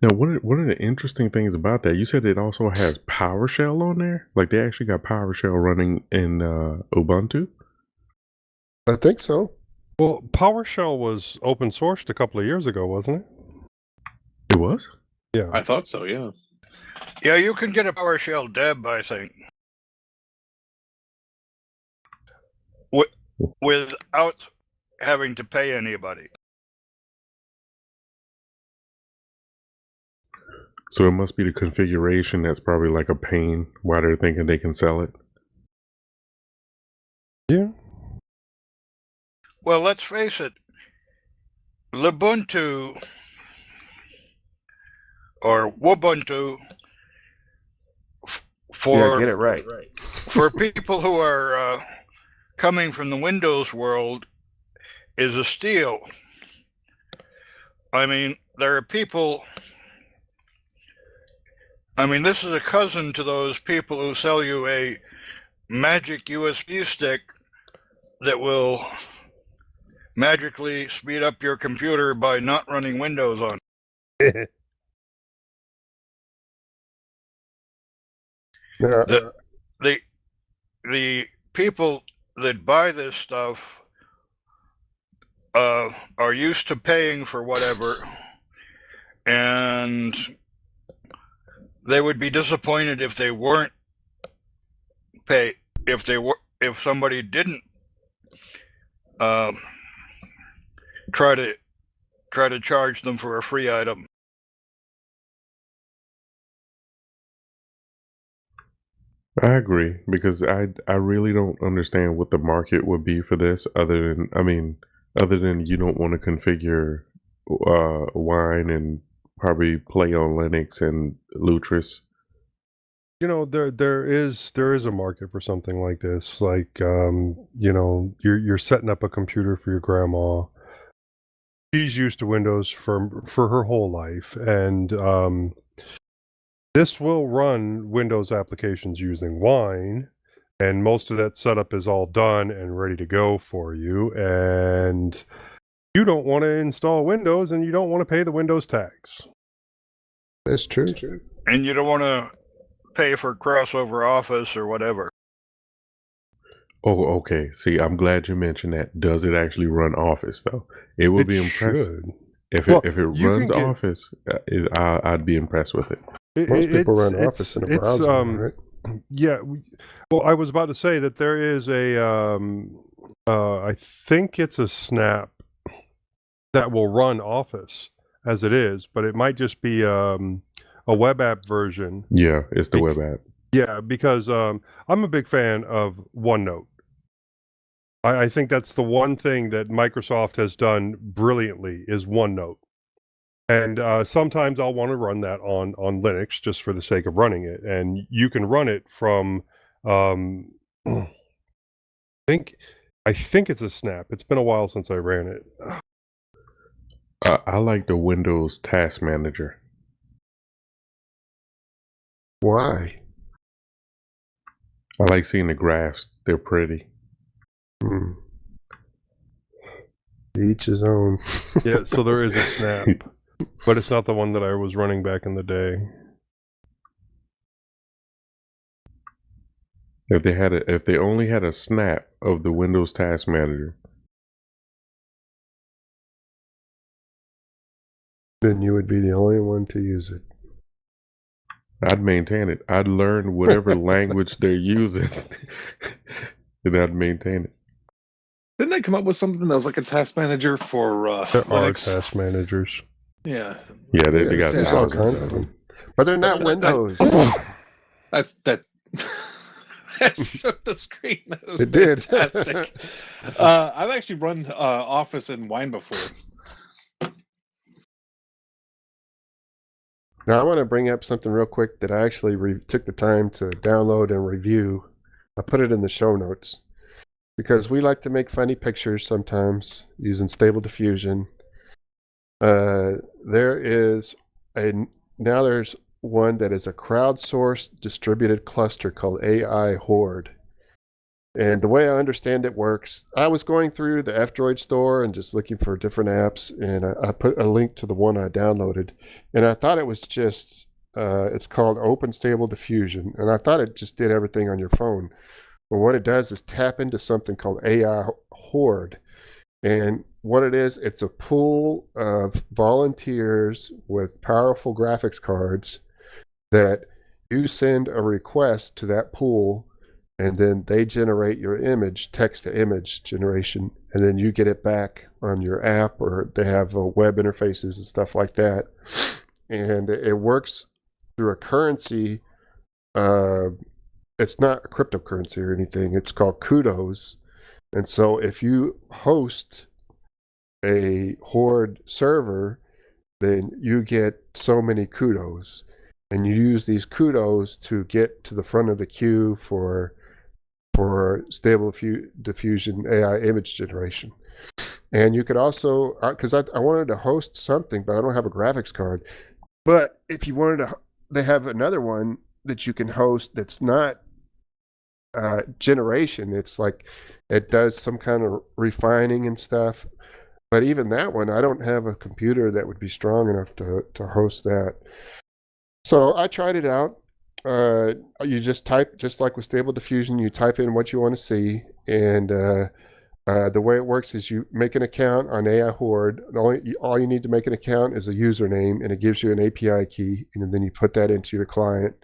Now, one of the interesting things about that, you said it also has PowerShell on there? Like they actually got PowerShell running in Ubuntu? I think so. Well, PowerShell was open sourced a couple of years ago, wasn't it? It was? Yeah. I thought so, yeah. Yeah, you can get a PowerShell deb, I think. Without having to pay anybody. So it must be the configuration that's probably like a pain why they're thinking they can sell it. Yeah. Well, let's face it. Lubuntu or Ubuntu for get it right. for people who are coming from the Windows world is a steal. I mean, there are people. I mean, this is a cousin to those people who sell you a magic USB stick that will magically speed up your computer by not running Windows on. The people that buy this stuff are used to paying for whatever, and they would be disappointed if they weren't pay if somebody didn't try to charge them for a free item. I agree, because I really don't understand what the market would be for this other than you don't want to configure Wine and probably play on Linux and Lutris. You know, there is a market for something like this. Like, you know, you're setting up a computer for your grandma. She's used to Windows for her whole life, and this will run Windows applications using Wine, and most of that setup is all done and ready to go for you. And you don't want to install Windows, and you don't want to pay the Windows tax. That's true. And you don't want to pay for crossover Office or whatever. Oh, okay. See, I'm glad you mentioned that. Does it actually run Office though? It would be impressive if it runs Office. I'd be impressed with it. Most people run Office in a browser, right? Yeah. Well, I was about to say that there is a, I think it's a snap that will run Office as it is, but it might just be a web app version. Yeah, it's the web app. Yeah, because I'm a big fan of OneNote. I think that's the one thing that Microsoft has done brilliantly is OneNote. And sometimes I'll want to run that on Linux just for the sake of running it. And you can run it from, I think it's a snap. It's been a while since I ran it. I like the Windows Task Manager. Why? I like seeing the graphs. They're pretty. Each his own. Yeah, so there is a snap. But it's not the one that I was running back in the day. If they only had a snap of the Windows Task Manager, then you would be the only one to use it. I'd maintain it. I'd learn whatever language they're using, and I'd maintain it. Didn't they come up with something that was like a task manager for There are Linux? task managers. Yeah. Yeah, they got There's all thousands kinds of them. but they're not Windows. That's that. That shook the screen. That was It did. fantastic. I've actually run Office and Wine before. Now I want to bring up something real quick that I actually took the time to download and review. I put it in the show notes because we like to make funny pictures sometimes using Stable Diffusion. There's one that is a crowdsourced distributed cluster called AI Horde. And the way I understand it works, I was going through the F-Droid store and just looking for different apps, and I put a link to the one I downloaded, and I thought it was just, it's called Open Stable Diffusion, and I thought it just did everything on your phone. But what it does is tap into something called AI Horde, and what it is, it's a pool of volunteers with powerful graphics cards that you send a request to that pool, and then they generate your image, text-to-image generation, and then you get it back on your app, or they have web interfaces and stuff like that. And it works through a currency. It's not a cryptocurrency or anything. It's called Kudos. And so if you host a Horde server, then you get so many Kudos. And you use these Kudos to get to the front of the queue for Stable Diffusion AI image generation. And you could also, because I wanted to host something, but I don't have a graphics card. But if you wanted to, they have another one that you can host that's not generation. It's like it does some kind of refining and stuff. But even that one, I don't have a computer that would be strong enough to host that. So I tried it out. You just type, just like with Stable Diffusion, you type in what you want to see, and the way it works is you make an account on AI Horde. All you need to make an account is a username, and it gives you an API key, and then you put that into your client.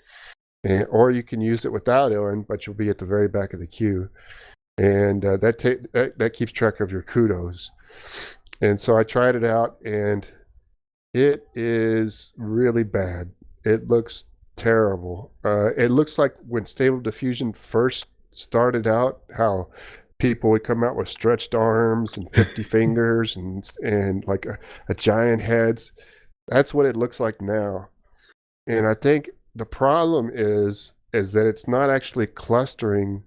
Or you can use it without it, but you'll be at the very back of the queue, and that keeps track of your Kudos. And so I tried it out, and it is really bad. It looks terrible. It looks like when Stable Diffusion first started out, how people would come out with stretched arms and 50 fingers and like a giant heads. That's what it looks like now. And I think the problem is that it's not actually clustering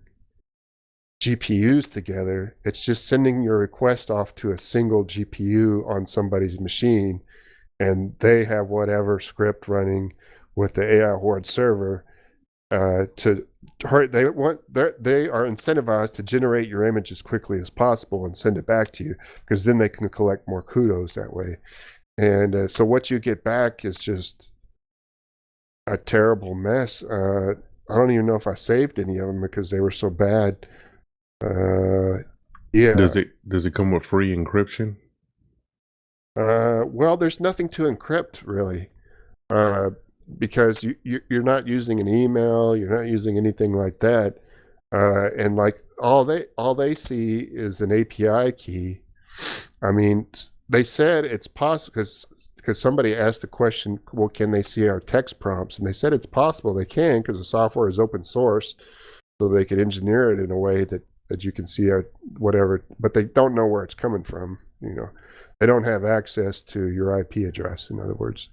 GPUs together. It's just sending your request off to a single GPU on somebody's machine, and they have whatever script running with the AI Horde server they are incentivized to generate your image as quickly as possible and send it back to you, because then they can collect more Kudos that way. And so what you get back is just a terrible mess. I don't even know if I saved any of them because they were so bad. Yeah. Does it come with free encryption? Well, there's nothing to encrypt really, because you're not using an email, you're not using anything like that, and like all they see is an API key. I mean, they said it's possible because somebody asked the question, well, can they see our text prompts? And they said it's possible they can, because the software is open source, so they could engineer it in a way that you can see our whatever, but they don't know where it's coming from. You know, they don't have access to your IP address, in other words.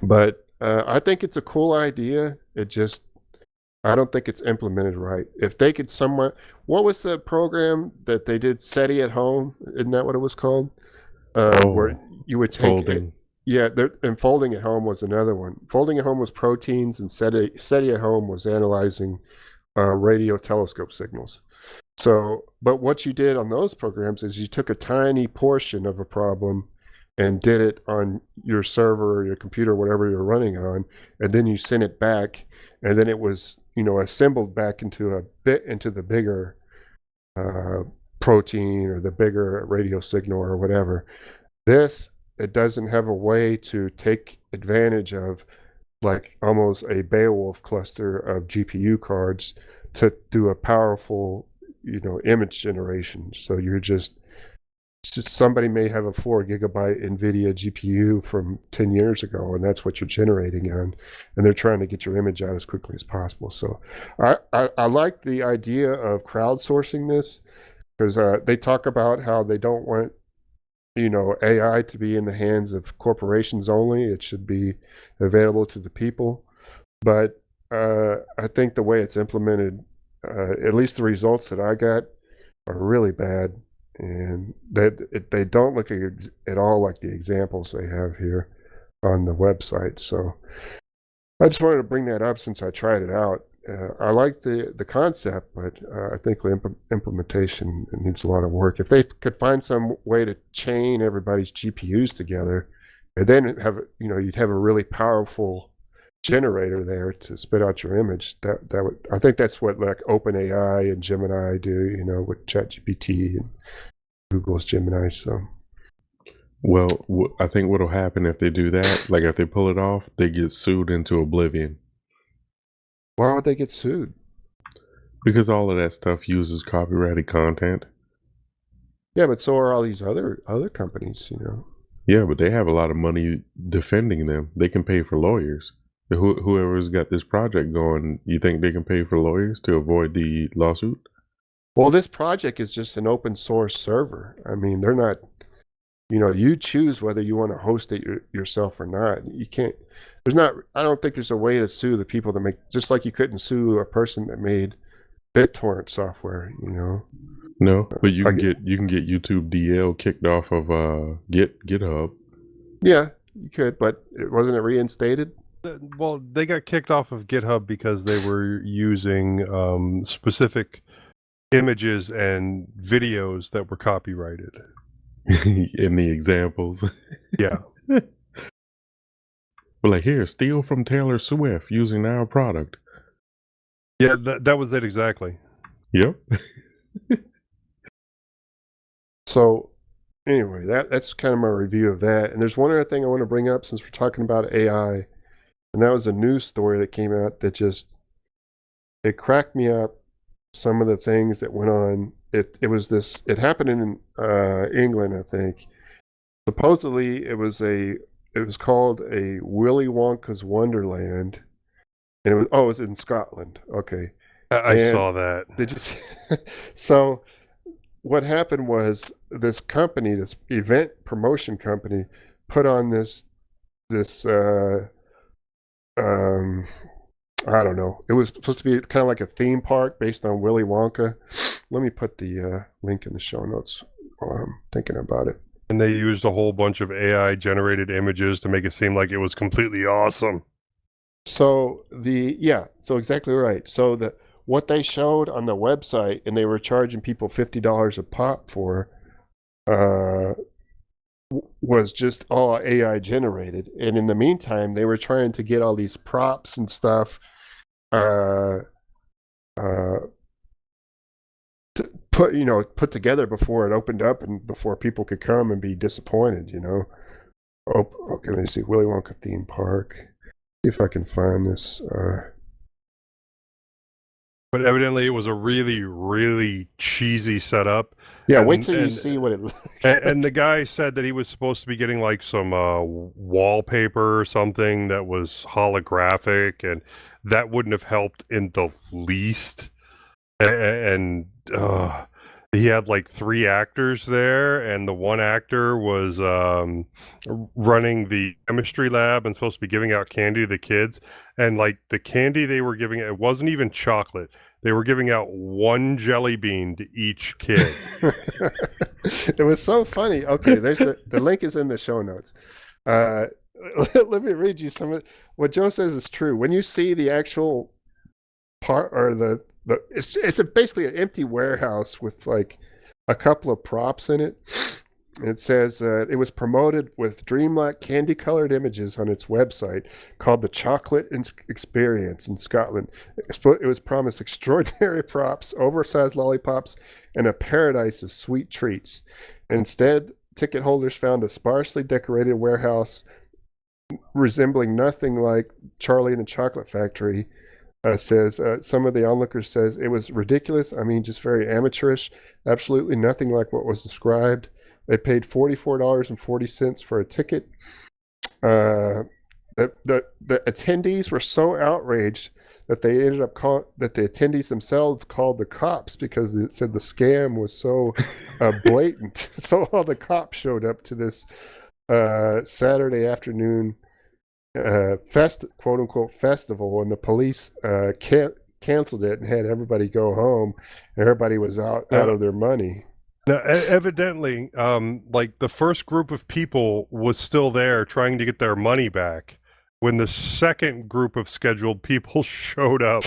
But I think it's a cool idea. I don't think it's implemented right. If they could somewhat, what was the program that they did, SETI at home? Isn't that what it was called? Where you would take folding. And Folding at Home was another one. Folding at Home was proteins, and SETI at Home was analyzing radio telescope signals. So, but what you did on those programs is you took a tiny portion of a problem and did it on your server or your computer, whatever you're running it on, and then you sent it back, and then it was, assembled back into the bigger protein or the bigger radio signal or whatever. It doesn't have a way to take advantage of like almost a Beowulf cluster of GPU cards to do a powerful, image generation. So you're just somebody may have a 4 gigabyte NVIDIA GPU from 10 years ago, and that's what you're generating on, and they're trying to get your image out as quickly as possible. So I like the idea of crowdsourcing this, because they talk about how they don't want AI to be in the hands of corporations only. It should be available to the people. But I think the way it's implemented, at least the results that I got, are really bad. And they don't look at all like the examples they have here on the website. So I just wanted to bring that up since I tried it out. I like the concept, but I think the implementation needs a lot of work. If they could find some way to chain everybody's GPUs together, and then you'd have a really powerful generator there to spit out your image. That would, I think that's what like OpenAI and Gemini do, with ChatGPT and Google's Gemini. So, well, I think what'll happen if they do that, like if they pull it off, they get sued into oblivion. Why would they get sued? Because all of that stuff uses copyrighted content. Yeah, but so are all these other companies, Yeah, but they have a lot of money defending them. They can pay for lawyers. Whoever's got this project going, you think they can pay for lawyers to avoid the lawsuit? Well, this project is just an open source server. I mean, they're not, you choose whether you want to host it yourself or not. You can't, I don't think there's a way to sue the people that make, just like you couldn't sue a person that made BitTorrent software, No, but you can get YouTube DL kicked off of GitHub. Yeah, you could, but wasn't it reinstated? Well, they got kicked off of GitHub because they were using specific images and videos that were copyrighted. In the examples. Yeah. But like, here, steal from Taylor Swift using our product. Yeah, that was it exactly. Yep. So anyway, that's kind of my review of that. And there's one other thing I want to bring up since we're talking about AI. And that was a news story that came out that it cracked me up. Some of the things that went on. It happened in England, I think. Supposedly it was called a Willy Wonka's Wonderland. And it was in Scotland. Okay. I saw that. They just so what happened was this company, this event promotion company, put on this I don't know. It was supposed to be kind of like a theme park based on Willy Wonka. Let me put the link in the show notes while I'm thinking about it. And they used a whole bunch of AI generated images to make it seem like it was completely awesome. So so exactly right. So what they showed on the website, and they were charging people $50 a pop for, was just all AI generated. And in the meantime, they were trying to get all these props and stuff put together before it opened up and before people could come and be disappointed, Oh, okay, let me see. Willy Wonka theme park. See if I can find this. But evidently it was a really, really cheesy setup. Yeah, wait till you see what it looks like. And the guy said that he was supposed to be getting like some wallpaper or something that was holographic, and that wouldn't have helped in the least. And he had like 3 actors there, and the one actor was running the chemistry lab and supposed to be giving out candy to the kids. And like the candy they were giving, it wasn't even chocolate. They were giving out 1 jelly bean to each kid. It was so funny. Okay, there's the link is in the show notes. Let me read you some of what Joe says is true. When you see the actual part, or it's basically an empty warehouse with like a couple of props in it. It says it was promoted with dreamlike candy-colored images on its website called the Chocolate Experience in Scotland. It was promised extraordinary props, oversized lollipops, and a paradise of sweet treats. Instead, ticket holders found a sparsely decorated warehouse resembling nothing like Charlie and the Chocolate Factory. Says some of the onlookers says it was ridiculous. I mean, just very amateurish. Absolutely nothing like what was described. They paid $44.40 for a ticket. The attendees were so outraged that they ended up that the attendees themselves called the cops because it said the scam was so blatant. So all the cops showed up to this Saturday afternoon quote unquote festival, and the police canceled it and had everybody go home. Everybody was out of their money. Now, evidently, like the first group of people was still there trying to get their money back when the second group of scheduled people showed up.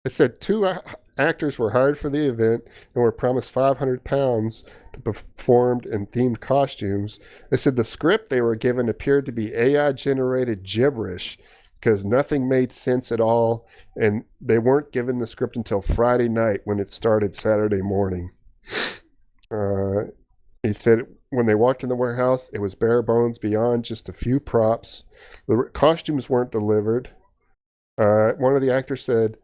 It said 2 actors were hired for the event and were promised £500 to perform in themed costumes. They said the script they were given appeared to be AI-generated gibberish because nothing made sense at all, and they weren't given the script until Friday night when it started Saturday morning. He said when they walked in the warehouse, it was bare bones beyond just a few props. The costumes weren't delivered. One of the actors said,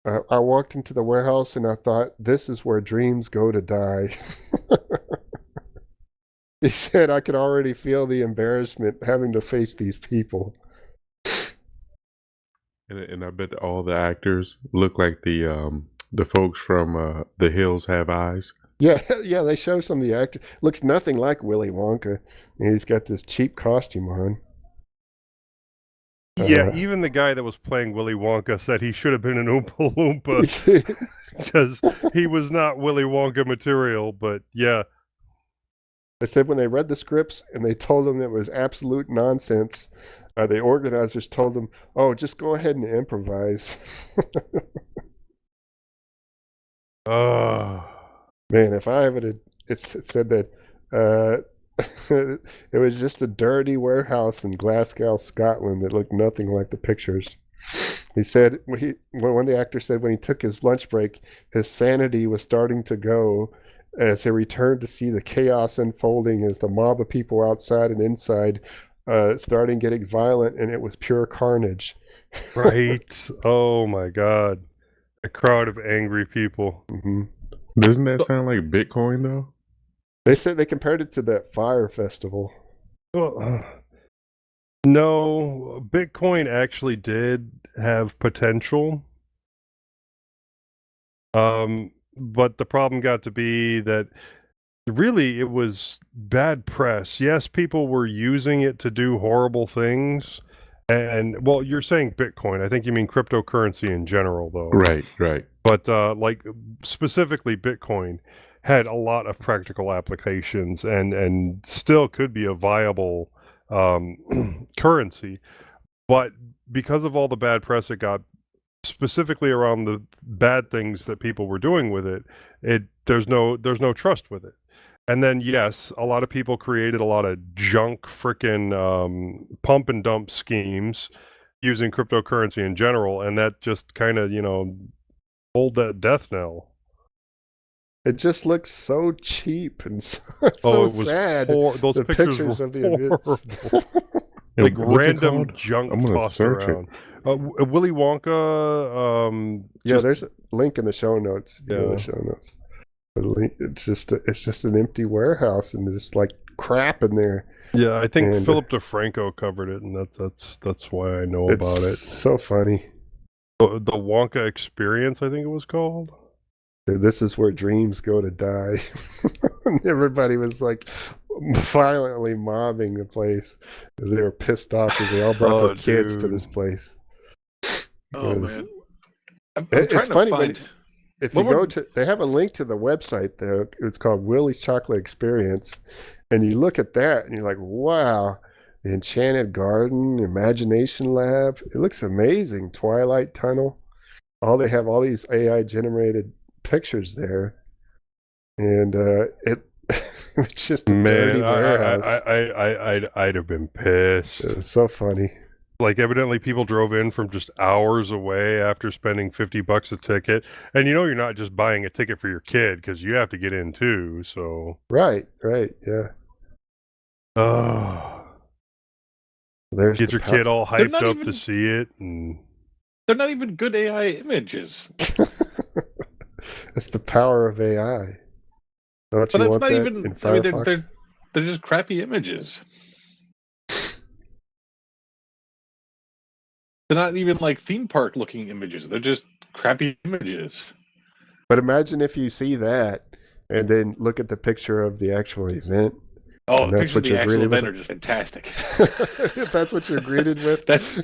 I walked into the warehouse and I thought, this is where dreams go to die. He said, I could already feel the embarrassment having to face these people. And I bet all the actors look like the folks from The Hills Have Eyes. Yeah, they show some of the actors. Looks nothing like Willy Wonka. And he's got this cheap costume on. Yeah, even the guy that was playing Willy Wonka said he should have been an Oompa Loompa because he was not Willy Wonka material, but yeah. They said when they read the scripts and they told them it was absolute nonsense, the organizers told them, oh, just go ahead and improvise. Oh. Man, if I ever did, it said that it was just a dirty warehouse in Glasgow, Scotland that looked nothing like the pictures. He said, one of the actors said when he took his lunch break, his sanity was starting to go as he returned to see the chaos unfolding as the mob of people outside and inside starting getting violent, and it was pure carnage. Right. Oh my God. A crowd of angry people. Mm-hmm. Doesn't that sound like Bitcoin though? They said they compared it to that fire festival. Well, no, Bitcoin actually did have potential. But the problem got to be that really it was bad press. Yes, people were using it to do horrible things. And, well, you're saying Bitcoin. I think you mean cryptocurrency in general, though. Right. But, like, specifically Bitcoin had a lot of practical applications and still could be a viable currency. But because of all the bad press it got, specifically around the bad things that people were doing with it, there's no trust with it. And then, yes, a lot of people created a lot of junk frickin' pump and dump schemes using cryptocurrency in general, and that just kind of, pulled that death knell. It just looks so cheap and so It was sad. Those the pictures were of the event. horrible. Like What's random junk I'm gonna tossed search around. Willy Wonka. Yeah, there's a link in the show notes. Yeah. The show notes. The link. It's just an empty warehouse and there's like crap in there. Yeah, I think And, Philip DeFranco covered it, and that's why I know about it. It's so funny. The Wonka Experience, I think it was called. This is where dreams go to die. And everybody was like violently mobbing the place because they were pissed off because they all brought their kids to this place. Oh man, I'm It's trying funny to find. if you go to, they have a link to the website there. It's called Willy's Chocolate Experience, and you look at that and you're like, wow, the Enchanted Garden, Imagination Lab. It looks amazing. Twilight Tunnel. They have all these AI generated pictures there, and It's just a dirty Man, warehouse. I'd have been pissed. It was so funny. Like, evidently people drove in from just hours away after spending $50 a ticket. And you're not just buying a ticket for your kid, because you have to get in too, so. Right, yeah. There's Get the your kid all They're hyped not up even- to see it. And They're not even good AI images. It's the power of AI. Don't But you that's want not that even. in I mean, Firefox? they're just crappy images. They're not even like theme park looking images. They're just crappy images. But imagine if you see that and then look at the picture of the actual event. Oh, And the that's pictures what of the you're actual greeted event with? are just fantastic. That's what you're greeted with. That's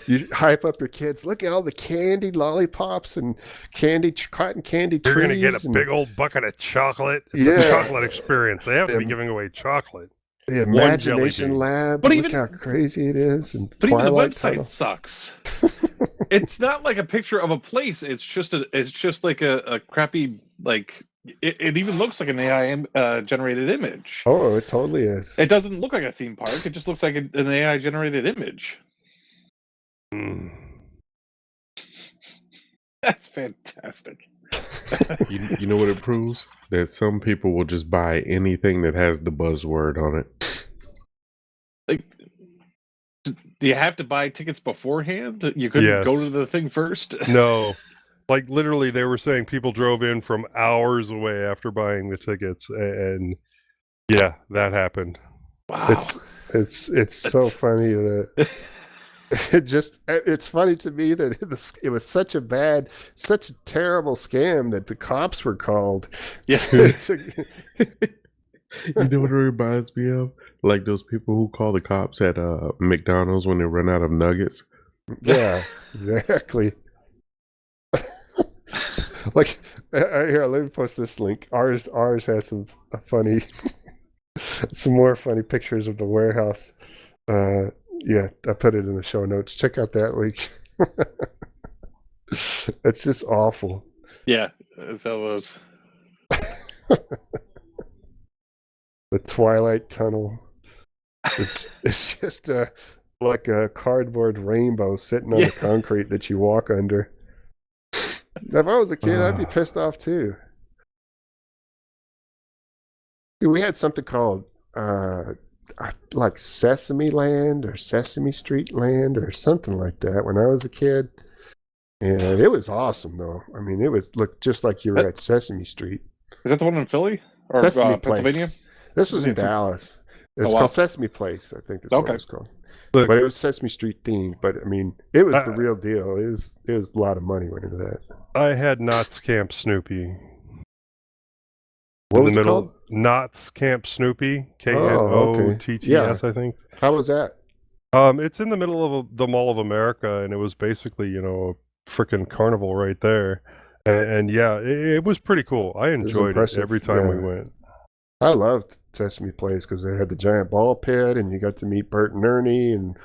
You hype up your kids. Look at all the candy lollipops and cotton candy trees. you're going to get a and big old bucket of chocolate. It's Yeah. a chocolate experience. They have to be giving away chocolate. the one jelly imagination bean. lab. But Look even- how crazy it is. And but even the Twilight website Tunnel. sucks. It's not like a picture of a place. It's just like a crappy like. It even looks like an AI generated image. Oh, it totally is. It doesn't look like a theme park. It just looks like an AI generated image. Mm. That's fantastic. You know what it proves? That some people will just buy anything that has the buzzword on it. Like, do you have to buy tickets beforehand? You couldn't go Yes. to the thing first? No. Like, literally, they were saying people drove in from hours away after buying the tickets. And yeah, that happened. Wow. It's so funny that it's funny to me that it was such a terrible scam that the cops were called. Yeah. You know what it reminds me of? Like those people who call the cops at McDonald's when they run out of nuggets. Yeah, exactly. Like, here, let me post this link. Ours has some more funny pictures of the warehouse. Yeah, I put it in the show notes. Check out that link. It's just awful. Yeah, that's how it was. The Twilight Tunnel. It's just like a cardboard rainbow sitting on the concrete that you walk under. If I was a kid, I'd be pissed off too. We had something called like Sesame Land or Sesame Street Land or something like that when I was a kid. And it was awesome though. I mean, looked just like you were at Sesame Street. Is that the one in Philly or Sesame Pennsylvania? Place. This was in Dallas. It's wow. called Sesame Place, I think that's what Okay. it's called. Look, But it was Sesame Street themed. But I mean, it was the real deal. It was a lot of money went into that. I had Knott's Camp Snoopy. What in was the it middle, called? Knott's Camp Snoopy, okay. KNOTTS, Yeah. I think. How was that? It's in the middle of the Mall of America, and it was basically, a freaking carnival right there. And yeah, it was pretty cool. I enjoyed it impressive, every time we yeah. went. I loved Sesame Place because they had the giant ball pit, and you got to meet Bert and Ernie, and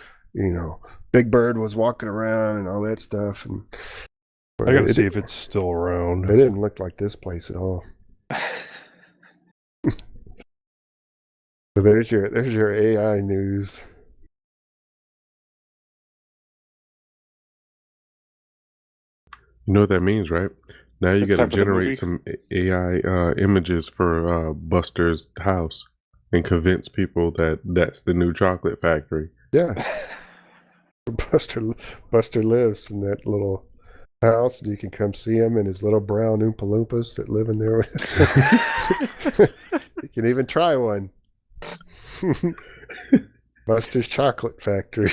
Big Bird was walking around and all that stuff. And I gotta see if it's still around. It didn't look like this place at all. So there's your AI news. You know what that means, right? Now you It's got to time for the movie? generate some AI images for Buster's house and convince people that that's the new chocolate factory. Yeah. Buster lives in that little house, and you can come see him and his little brown Oompa Loompas that live in there. You can even try one. Buster's Chocolate Factory.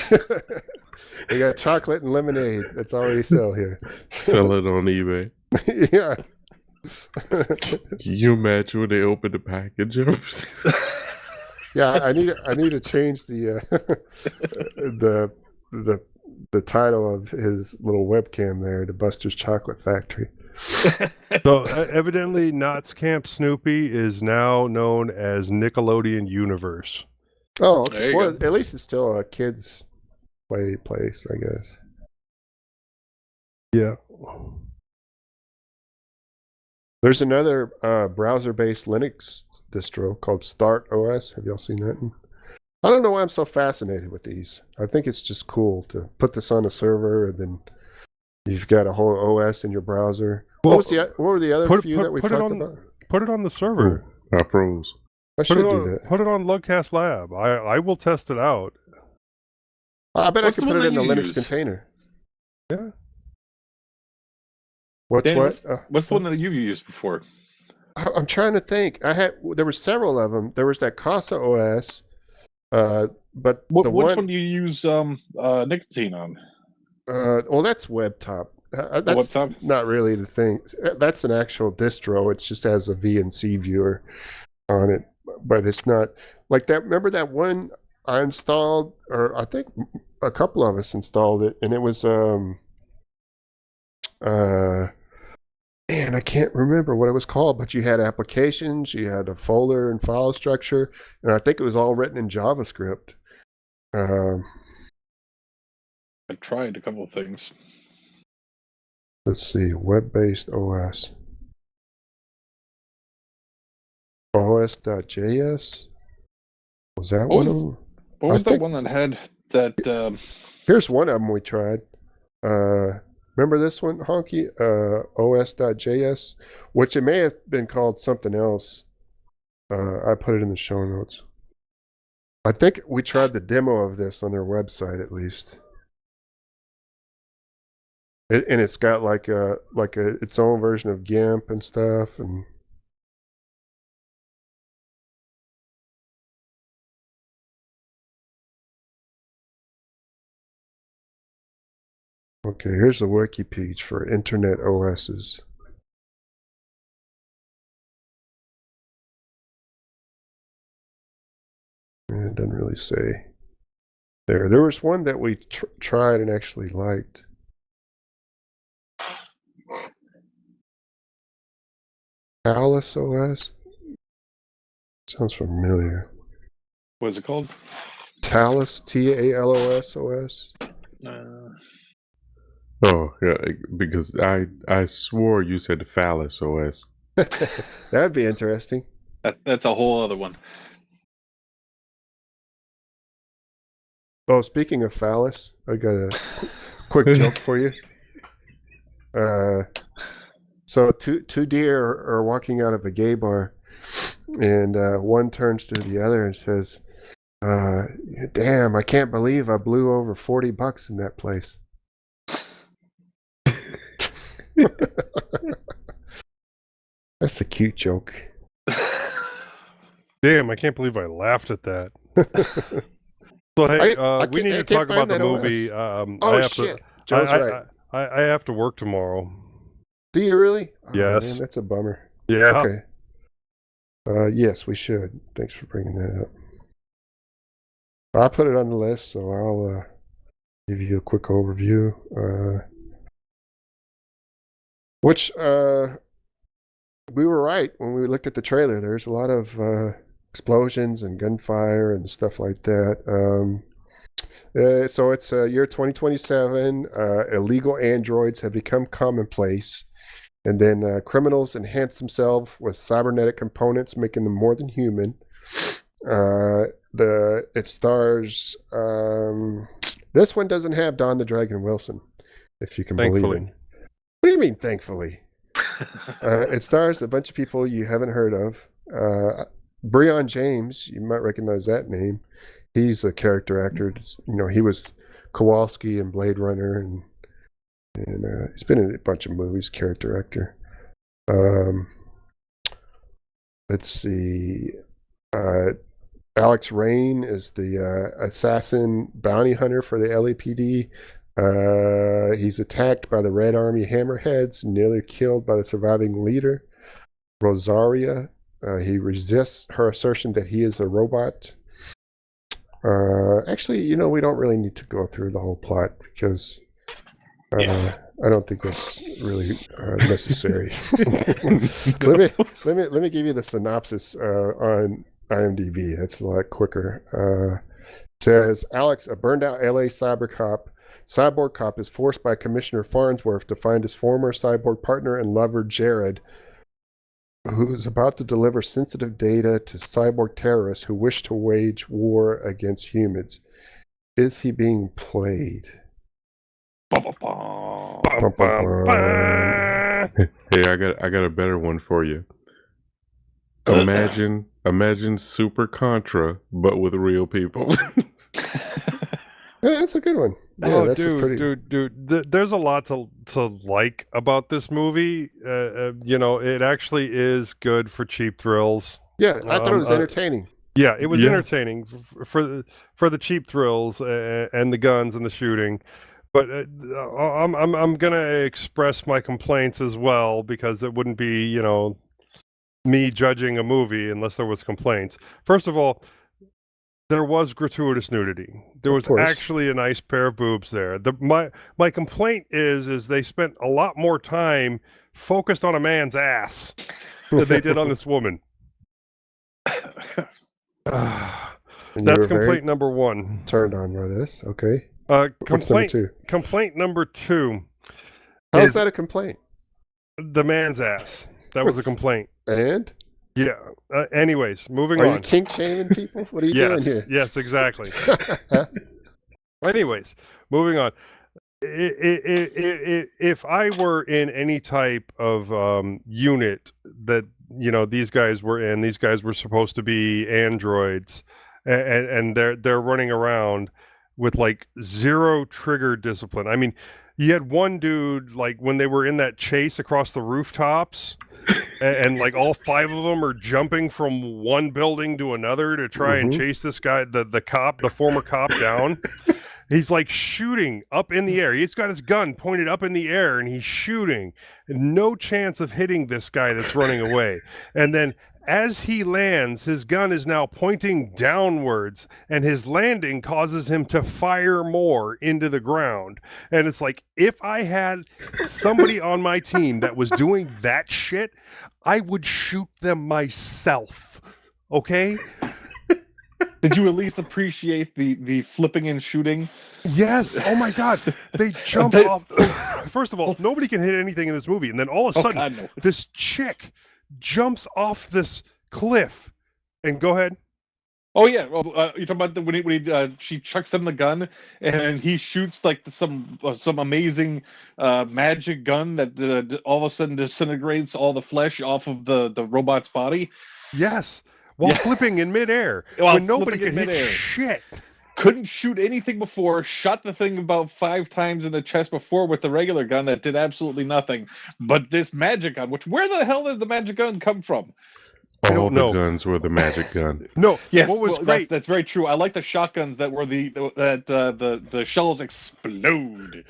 They got chocolate and lemonade. That's all we sell here. Sell it on eBay. Yeah. Can you imagine when they open the package up? Yeah, I need to change the the title of his little webcam there to Buster's Chocolate Factory. So evidently, Knott's Camp Snoopy is now known as Nickelodeon Universe. Oh, okay. There you Well, go. at least it's still a kids place, I guess. Yeah. There's another browser-based Linux distro called StartOS. Have y'all seen that? I don't know why I'm so fascinated with these. I think it's just cool to put this on a server and then you've got a whole OS in your browser. Well, what were the other few that we talked about? Put it on the server. I froze. I should do that. Put it on Lugcast Lab. I will test it out. I bet What's I could the put one it in that a you Linux use? container. Yeah. Dan, What's the one that you've used before? I'm trying to think. There were several of them. There was that Casa OS, but Which one do you use nicotine on? well, that's WebTop. That's WebTop? not really the thing. That's an actual distro. It just has a VNC viewer on it, but it's not like that. Remember that one I installed, or I think a couple of us installed it, and it was man, I can't remember what it was called, but you had applications, you had a folder and file structure, and I think it was all written in JavaScript. I tried a couple of things. Let's see, web-based OS. OS.js? Was that one of them? What was that one that had that? Here's one of them we tried. Remember this one, Honky? OS.js, which it may have been called something else. I put it in the show notes. I think we tried the demo of this on their website at least. And it's got like its own version of GIMP and stuff, and okay, here's the wiki page for Internet OSs. It doesn't really say. There was one that we tried and actually liked. Talus OS? Sounds familiar. What is it called? Talus, T-A-L-O-S OS? Oh, yeah, because I swore you said phallus OS. That'd be interesting. That's a whole other one. Oh, speaking of phallus, I got a quick joke for you. So two deer are walking out of a gay bar, and one turns to the other and says, damn, I can't believe I blew over $40 in that place. That's a cute joke. Damn, I can't believe I laughed at that. So hey, we need to talk about the movie. Shit. Joe's right. I have to work tomorrow. Do you really? Oh, Yes. Man, that's a bummer. Yeah. Okay. Yes, we should. Thanks for bringing that up. I'll put it on the list, so I'll give you a quick overview. Which we were right when we looked at the trailer. There's a lot of explosions and gunfire and stuff like that. So it's year 2027. Illegal androids have become commonplace. And then criminals enhance themselves with cybernetic components, making them more than human. It stars. This one doesn't have Don the Dragon Wilson, if you can believe it. What do you mean, thankfully? It stars a bunch of people you haven't heard of. Breon James, you might recognize that name. He's a character actor. You know, he was Kowalski in Blade Runner, and he's been in a bunch of movies. Character actor. Let's see. Alex Rain is the assassin bounty hunter for the LAPD. He's attacked by the Red Army Hammerheads, nearly killed by the surviving leader, Rosaria. He resists her assertion that he is a robot. Actually, you know, we don't really need to go through the whole plot because I don't think that's really necessary. let me give you the synopsis on IMDb. That's a lot quicker. It says, Alex, a burned-out LA cyborg cop is forced by Commissioner Farnsworth to find his former cyborg partner and lover, Jared, who is about to deliver sensitive data to cyborg terrorists who wish to wage war against humans. Is he being played? Ba-ba-ba. Bum, bum, bum. Hey, I got a better one for you. Imagine Super Contra, but with real people. Yeah, that's a good one. Yeah, Oh, that's a pretty... dude. There's a lot to like about this movie. You know, it actually is good for cheap thrills. Yeah, I thought it was entertaining. Yeah, it was Yeah. entertaining for the cheap thrills and the guns and the shooting. But I'm gonna express my complaints as well, because it wouldn't be, you know, me judging a movie unless there was complaints. First of all, there was gratuitous nudity. There Of was course. actually a nice pair of boobs there. My complaint is they spent a lot more time focused on a man's ass than they did on this woman. And That's you were very complaint number one. turned on by this. Okay. What's number Complaint two? complaint number two. How's is that a complaint? the man's ass? That was a complaint. And? Yeah. Anyways, moving Are on. you kink shaming people? What are you doing here? Yes, exactly. Anyways, moving on. If I were in any type of unit that, you know, these guys were in, these guys were supposed to be androids, and they're running around with like zero trigger discipline. I mean, you had one dude, like when they were in that chase across the rooftops, and like all five of them are jumping from one building to another to try and chase this guy, the cop, the former cop, down. He's like shooting up in the air. He's got his gun pointed up in the air and he's shooting. No chance of hitting this guy that's running away. And then as he lands, his gun is now pointing downwards, and his landing causes him to fire more into the ground. And it's like, if I had somebody on my team that was doing that shit, I would shoot them myself. Okay? Did you at least appreciate the flipping and shooting? Yes. Oh my God. They jump off. First of all, nobody can hit anything in this movie. And then all of a sudden, God, no. this chick jumps off this cliff. And go ahead. Oh yeah, well, you're talking about when she chucks him the gun and he shoots like some amazing magic gun that all of a sudden disintegrates all the flesh off of the robot's body. Yes. While flipping in midair. While When nobody flipping can in hit midair. shit. Couldn't shoot anything before, shot the thing about 5 times in the chest before with the regular gun that did absolutely nothing. But this magic gun, where the hell did the magic gun come from? I All don't the know. guns were the magic gun. No. Yes, What was great. That's very true. I like the shotguns that were the shells explode.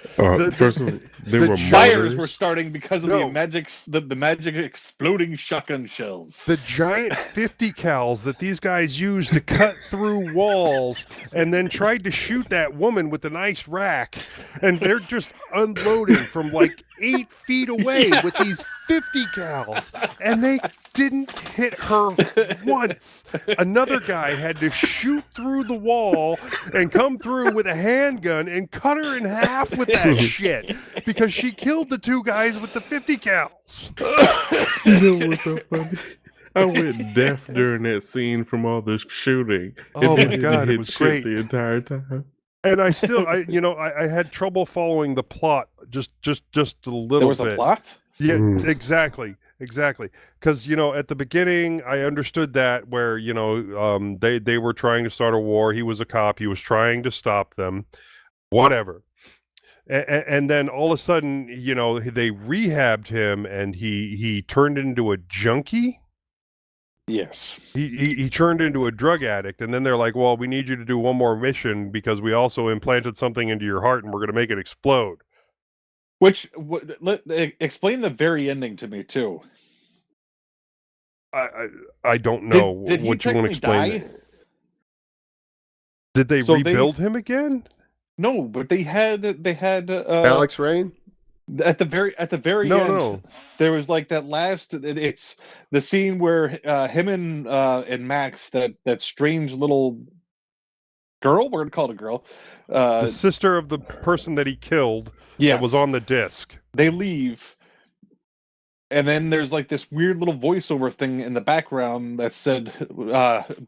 First of all, they the were Fires mortars. were starting because of the magic exploding shotgun shells. The giant 50 cals that these guys used to cut through walls and then tried to shoot that woman with a nice rack. And they're just unloading from like 8 feet away with these 50 cals. And they didn't hit her once. Another guy had to shoot through the wall and come through with a handgun and cut her in half with that shit because she killed the 2 guys with the 50 cals. You know what's so funny? I went deaf during that scene from all the shooting. Oh And my it God, it hit was shit great. the entire time. And I still, I had trouble following the plot just a little There was bit. a plot? Yeah, exactly. Because, you know, at the beginning, I understood that where, you know, they were trying to start a war. He was a cop. He was trying to stop them. Whatever. And then all of a sudden, you know, they rehabbed him and he turned into a junkie. Yes. He turned into a drug addict, and then they're like, well, we need you to do one more mission because we also implanted something into your heart and we're going to make it explode. Explain the very ending to me, too. I don't know Did he what you want to explain. die? Did they rebuild him again? No, but they had Alex Rain? at the very end. No. There was like that last. It's the scene where him and Max, that strange little girl. We're gonna call it a girl. The sister of the person that he killed. Yes. That was on the disc. They leave. And then there's like this weird little voiceover thing in the background that said,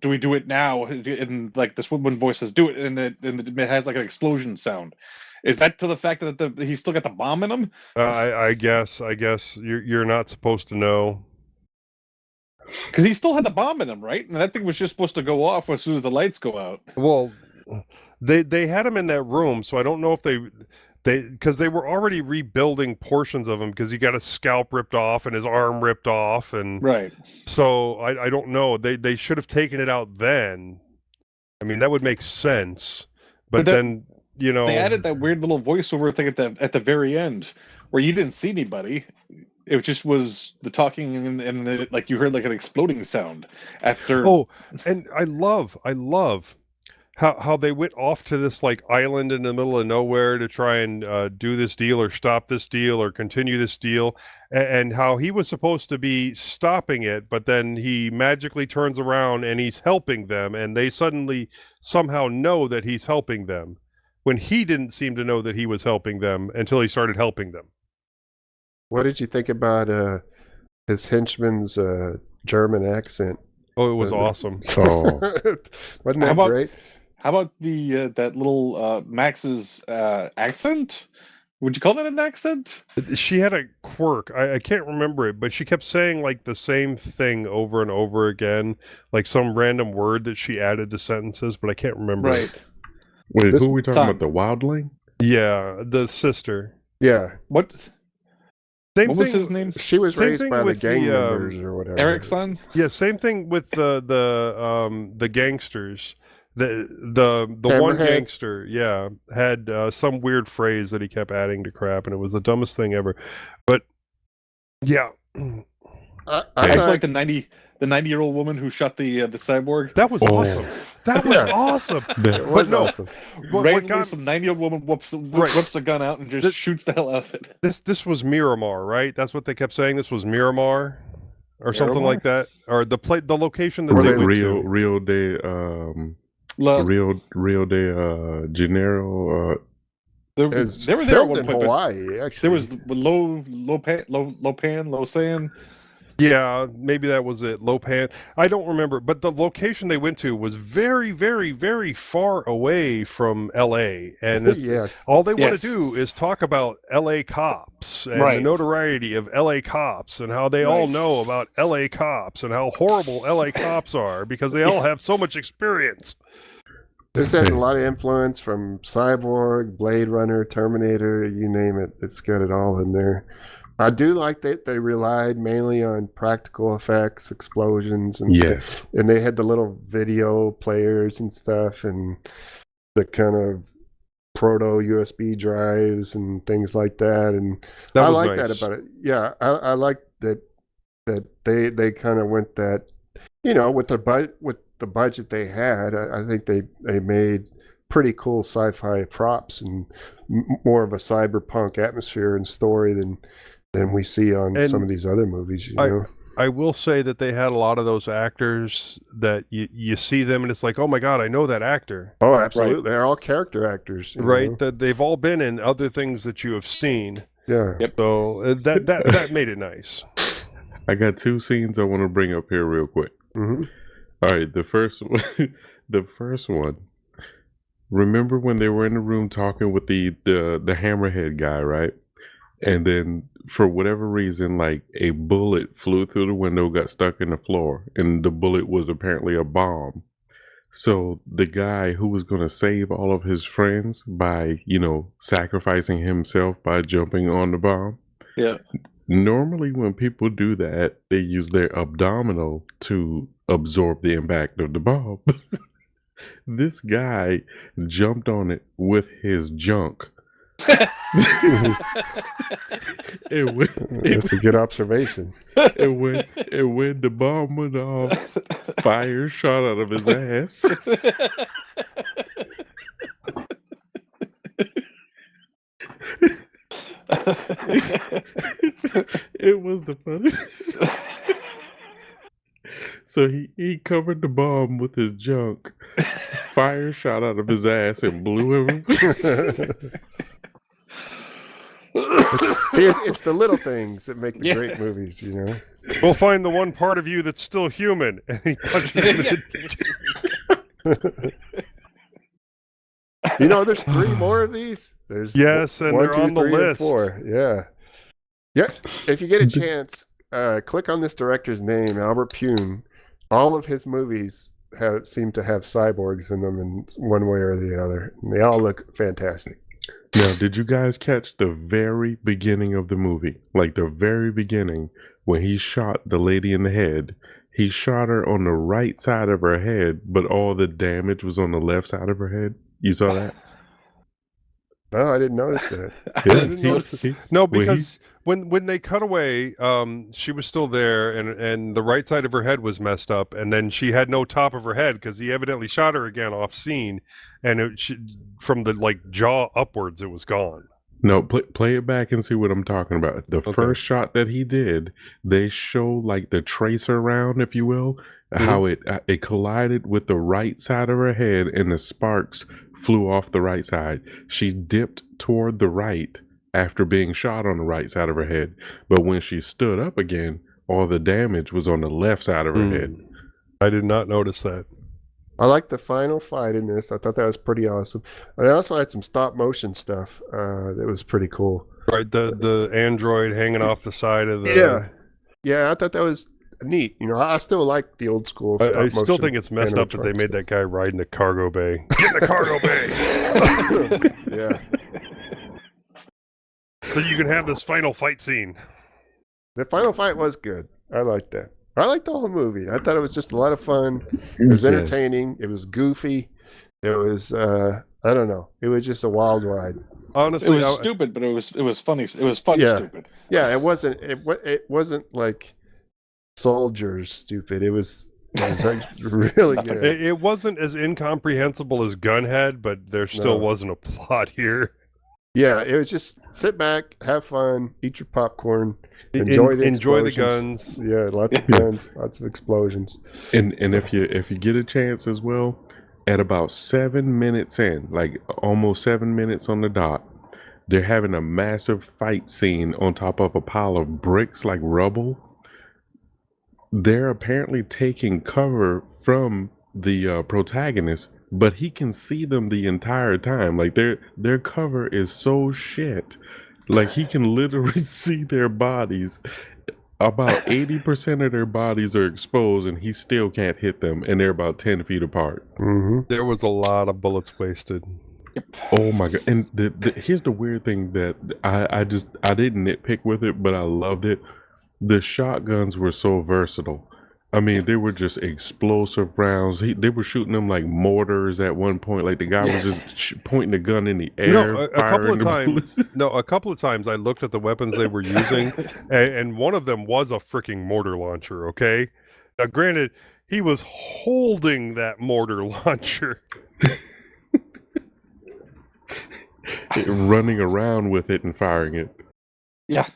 "Do we do it now?" And like this woman voice says, "Do it," and it has like an explosion sound. Is that to the fact that he's still got the bomb in him? I guess you're not supposed to know. Because he still had the bomb in him, right? And that thing was just supposed to go off as soon as the lights go out. Well, they had him in that room, so I don't know if they because they were already rebuilding portions of him because he got his scalp ripped off and his arm ripped off, and Right. so I don't know. They should have taken it out then. I mean, that would make sense, but then they added that weird little voiceover thing at the very end where you didn't see anybody. It just was the talking and like you heard like an exploding sound after. Oh, and I love how they went off to this like island in the middle of nowhere to try and do this deal or stop this deal or continue this deal, and how he was supposed to be stopping it, but then he magically turns around and he's helping them, and they suddenly somehow know that he's helping them when he didn't seem to know that he was helping them until he started helping them. What did you think about his henchman's German accent? Oh, it was awesome. So wasn't that great? How about the that little Max's accent? Would you call that an accent? She had a quirk. I can't remember it, but she kept saying like the same thing over and over again, like some random word that she added to sentences, but I can't remember. Right. Wait, who are we talking about? The wildling? Yeah, the sister. Yeah. What Same was thing, his name? She was Same raised thing by the with gang the, members or whatever. Eric's son? Yeah, same thing with the gangsters. The one Hammerhead. gangster, yeah, had some weird phrase that he kept adding to crap, and it was the dumbest thing ever. But yeah, I I thought, like the 90-year-old woman who shot the cyborg. that was awesome. That was Yeah. awesome. it was no. awesome. What Randomly, got- some 90-year-old woman whips a gun out and just This- shoots the hell out of it. this was Miramar, right? That's what they kept saying. This was Miramar, or something Miramar? like that, or the location that Or they they- went Rio to. Rio de Rio de Janeiro. They It were was there at filmed one in point, but Hawaii, actually. there was low sand. Yeah, maybe that was it. Lopan. I don't remember, but the location they went to was very, very, very far away from L.A. And this, yes. all they want Yes. to do is talk about L.A. cops and the Right. notoriety of L.A. cops and how they all Right. know about L.A. cops and how horrible L.A. cops are because they all have so much experience. This has a lot of influence from Cyborg, Blade Runner, Terminator, you name it. It's got it all in there. I do like that they relied mainly on practical effects, explosions, and Yes. and they had the little video players and stuff, and the kind of proto USB drives and things like that. And That I was like nice. that about it. Yeah, I like that they kind of went that, with the budget they had. I think they made pretty cool sci-fi props and more of a cyberpunk atmosphere and story than we see on And some of these other movies. I will say that they had a lot of those actors that you see them and it's like, oh my God, I know that actor. Oh, absolutely. They're all character actors. you Right? know? That they've all been in other things that you have seen. Yeah. So that made it nice. I got two scenes I want to bring up here real quick. hmm All right, the first one. Remember when they were in the room talking with the hammerhead guy, right? And then for whatever reason, like a bullet flew through the window, got stuck in the floor, and the bullet was apparently a bomb. So the guy who was going to save all of his friends by, sacrificing himself by jumping on the bomb. Yeah. Normally when people do that, they use their abdominal to absorb the impact of the bomb. This guy jumped on it with his junk. That's a good observation. And when the bomb went off, fire shot out of his ass. It was the funniest. So he covered the bomb with his junk. Fire shot out of his ass and blew him. It's the little things that make the great movies, you know. We'll find the one part of you that's still human, and he punches him in You know, there's 3 more of these. There's Yes, and 1, they're 2, on the 3, and list. 4. Yeah. If you get a chance, click on this director's name, Albert Pune. All of his movies seem to have cyborgs in them in one way or the other. And they all look fantastic. Now, did you guys catch the very beginning of the movie? Like the very beginning, when he shot the lady in the head, he shot her on the right side of her head, but all the damage was on the left side of her head. You saw that? No, I didn't notice that. I didn't notice it. No, because when they cut away, she was still there, and the right side of her head was messed up, and then she had no top of her head because he evidently shot her again off scene, and from the jaw upwards, it was gone. No, play it back and see what I'm talking about. The first shot that he did, they show like the tracer round, if you will, how it collided with the right side of her head, and the sparks flew off the right side. She dipped toward the right after being shot on the right side of her head, but when she stood up again, all the damage was on the left side of her head. I did not notice that. I like the final fight in this. I thought that was pretty awesome. I also had some stop motion stuff that was pretty cool. Right, the android hanging off the side of the... Yeah, I thought that was neat. You know, I still like the old school stop I still motion think it's messed up that they made that guy ride in the cargo bay. Get in the cargo bay! Yeah. So you can have this final fight scene. The final fight was good. I liked that. I liked the whole movie. I thought it was just a lot of fun. It was entertaining. It was goofy. It was I don't know. It was just a wild ride. Honestly, it was stupid, but it was funny. It was funny stupid. Yeah, it wasn't like soldiers stupid. It was like really good. It wasn't as incomprehensible as Gunhead, but there still wasn't a plot here. Yeah, it was just sit back, have fun, eat your popcorn, enjoy the guns. Yeah, lots of guns, lots of explosions. And if you get a chance as well, at about 7 minutes in, like almost 7 minutes on the dot, they're having a massive fight scene on top of a pile of bricks like rubble. They're apparently taking cover from the protagonist, but he can see them the entire time. Like their cover is so shit. Like he can literally see their bodies. About 80% of their bodies are exposed, and he still can't hit them, and they're about 10 feet apart. There was a lot of bullets wasted. Oh my god! And here's the weird thing that I didn't nitpick with it, but I loved it. The shotguns were so versatile. I mean, they were just explosive rounds. They were shooting them like mortars at one point. Like the guy was just pointing the gun in the air. You know, a couple of times I looked at the weapons they were using, and one of them was a freaking mortar launcher. Okay, now granted, he was holding that mortar launcher, running around with it and firing it. Yeah.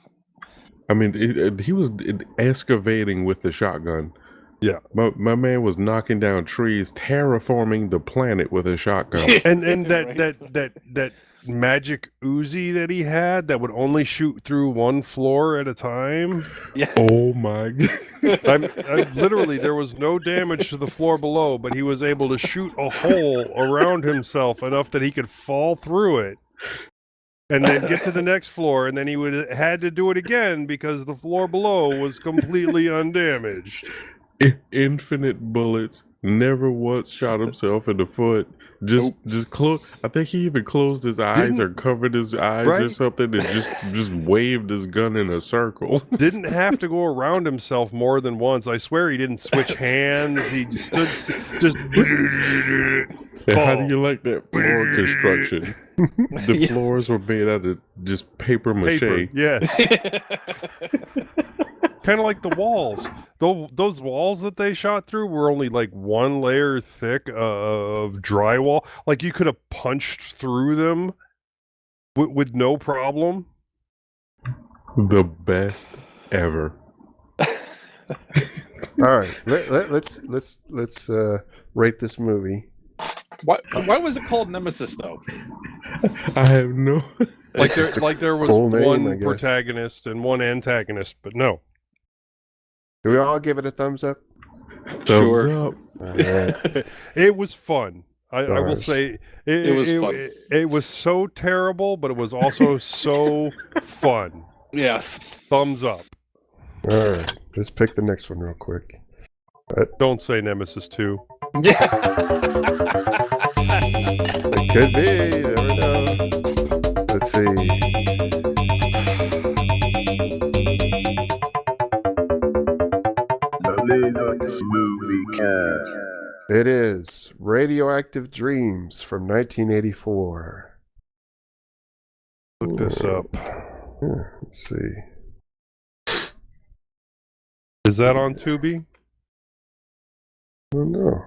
I mean, he was excavating with the shotgun. Yeah, my man was knocking down trees, terraforming the planet with a shotgun. and that magic Uzi that he had that would only shoot through one floor at a time. Yeah. Oh my god! I'm literally, there was no damage to the floor below, but he was able to shoot a hole around himself enough that he could fall through it. And then get to the next floor, and then he had to do it again because the floor below was completely undamaged. Infinite bullets. Never once shot himself in the foot. Just close. I think he even closed his eyes or covered his eyes or something, and just waved his gun in a circle. Didn't have to go around himself more than once. I swear he didn't switch hands. He stood just. How do you like that floor construction? The floors were made out of just paper mache. Yes. Kind of like the walls. Those walls that they shot through were only like one layer thick of drywall. Like you could have punched through them with no problem. The best ever. All right, let's rate this movie. Why was it called Nemesis though? I have no. Like It's just there was cool name, I one guess. protagonist and one antagonist, but no. Do we all give it a thumbs up? Sure. Thumbs up. All right. It was fun. I will Stars. say It was fun. It was so terrible, but it was also so fun. Yes. Thumbs up. All right. Let's pick the next one real quick. Don't say Nemesis 2. Yeah. It could be. You never know. Let's see. It is Radioactive Dreams from 1984. Look this up. Yeah, let's see. Is that on Tubi? I don't know.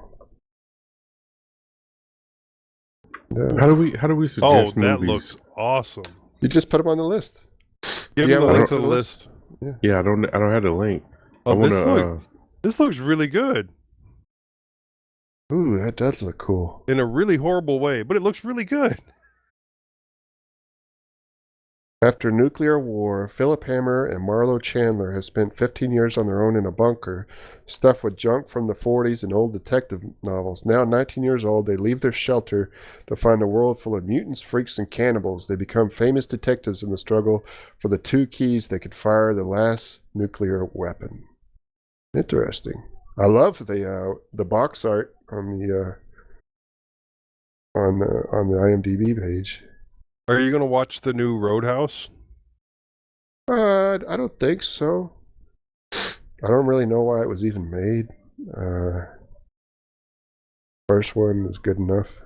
No. How do we suggest Oh, that movies? looks awesome. You just put them on the list. Give You me the have a link to link the to the list. Yeah, I don't have the link. I Oh, wanna. this looks really good Ooh, that does look cool. in a really horrible way, but it looks really good. After nuclear war, Philip Hammer and Marlo Chandler have spent 15 years on their own in a bunker, stuffed with junk from the 40s and old detective novels. Now 19 years old, they leave their shelter to find a world full of mutants, freaks, and cannibals. They become famous detectives in the struggle for the two keys that could fire the last nuclear weapon. Interesting. I love the box art on the IMDb page. Are you going to watch the new Roadhouse? I don't think so. I don't really know why it was even made. First one was good enough.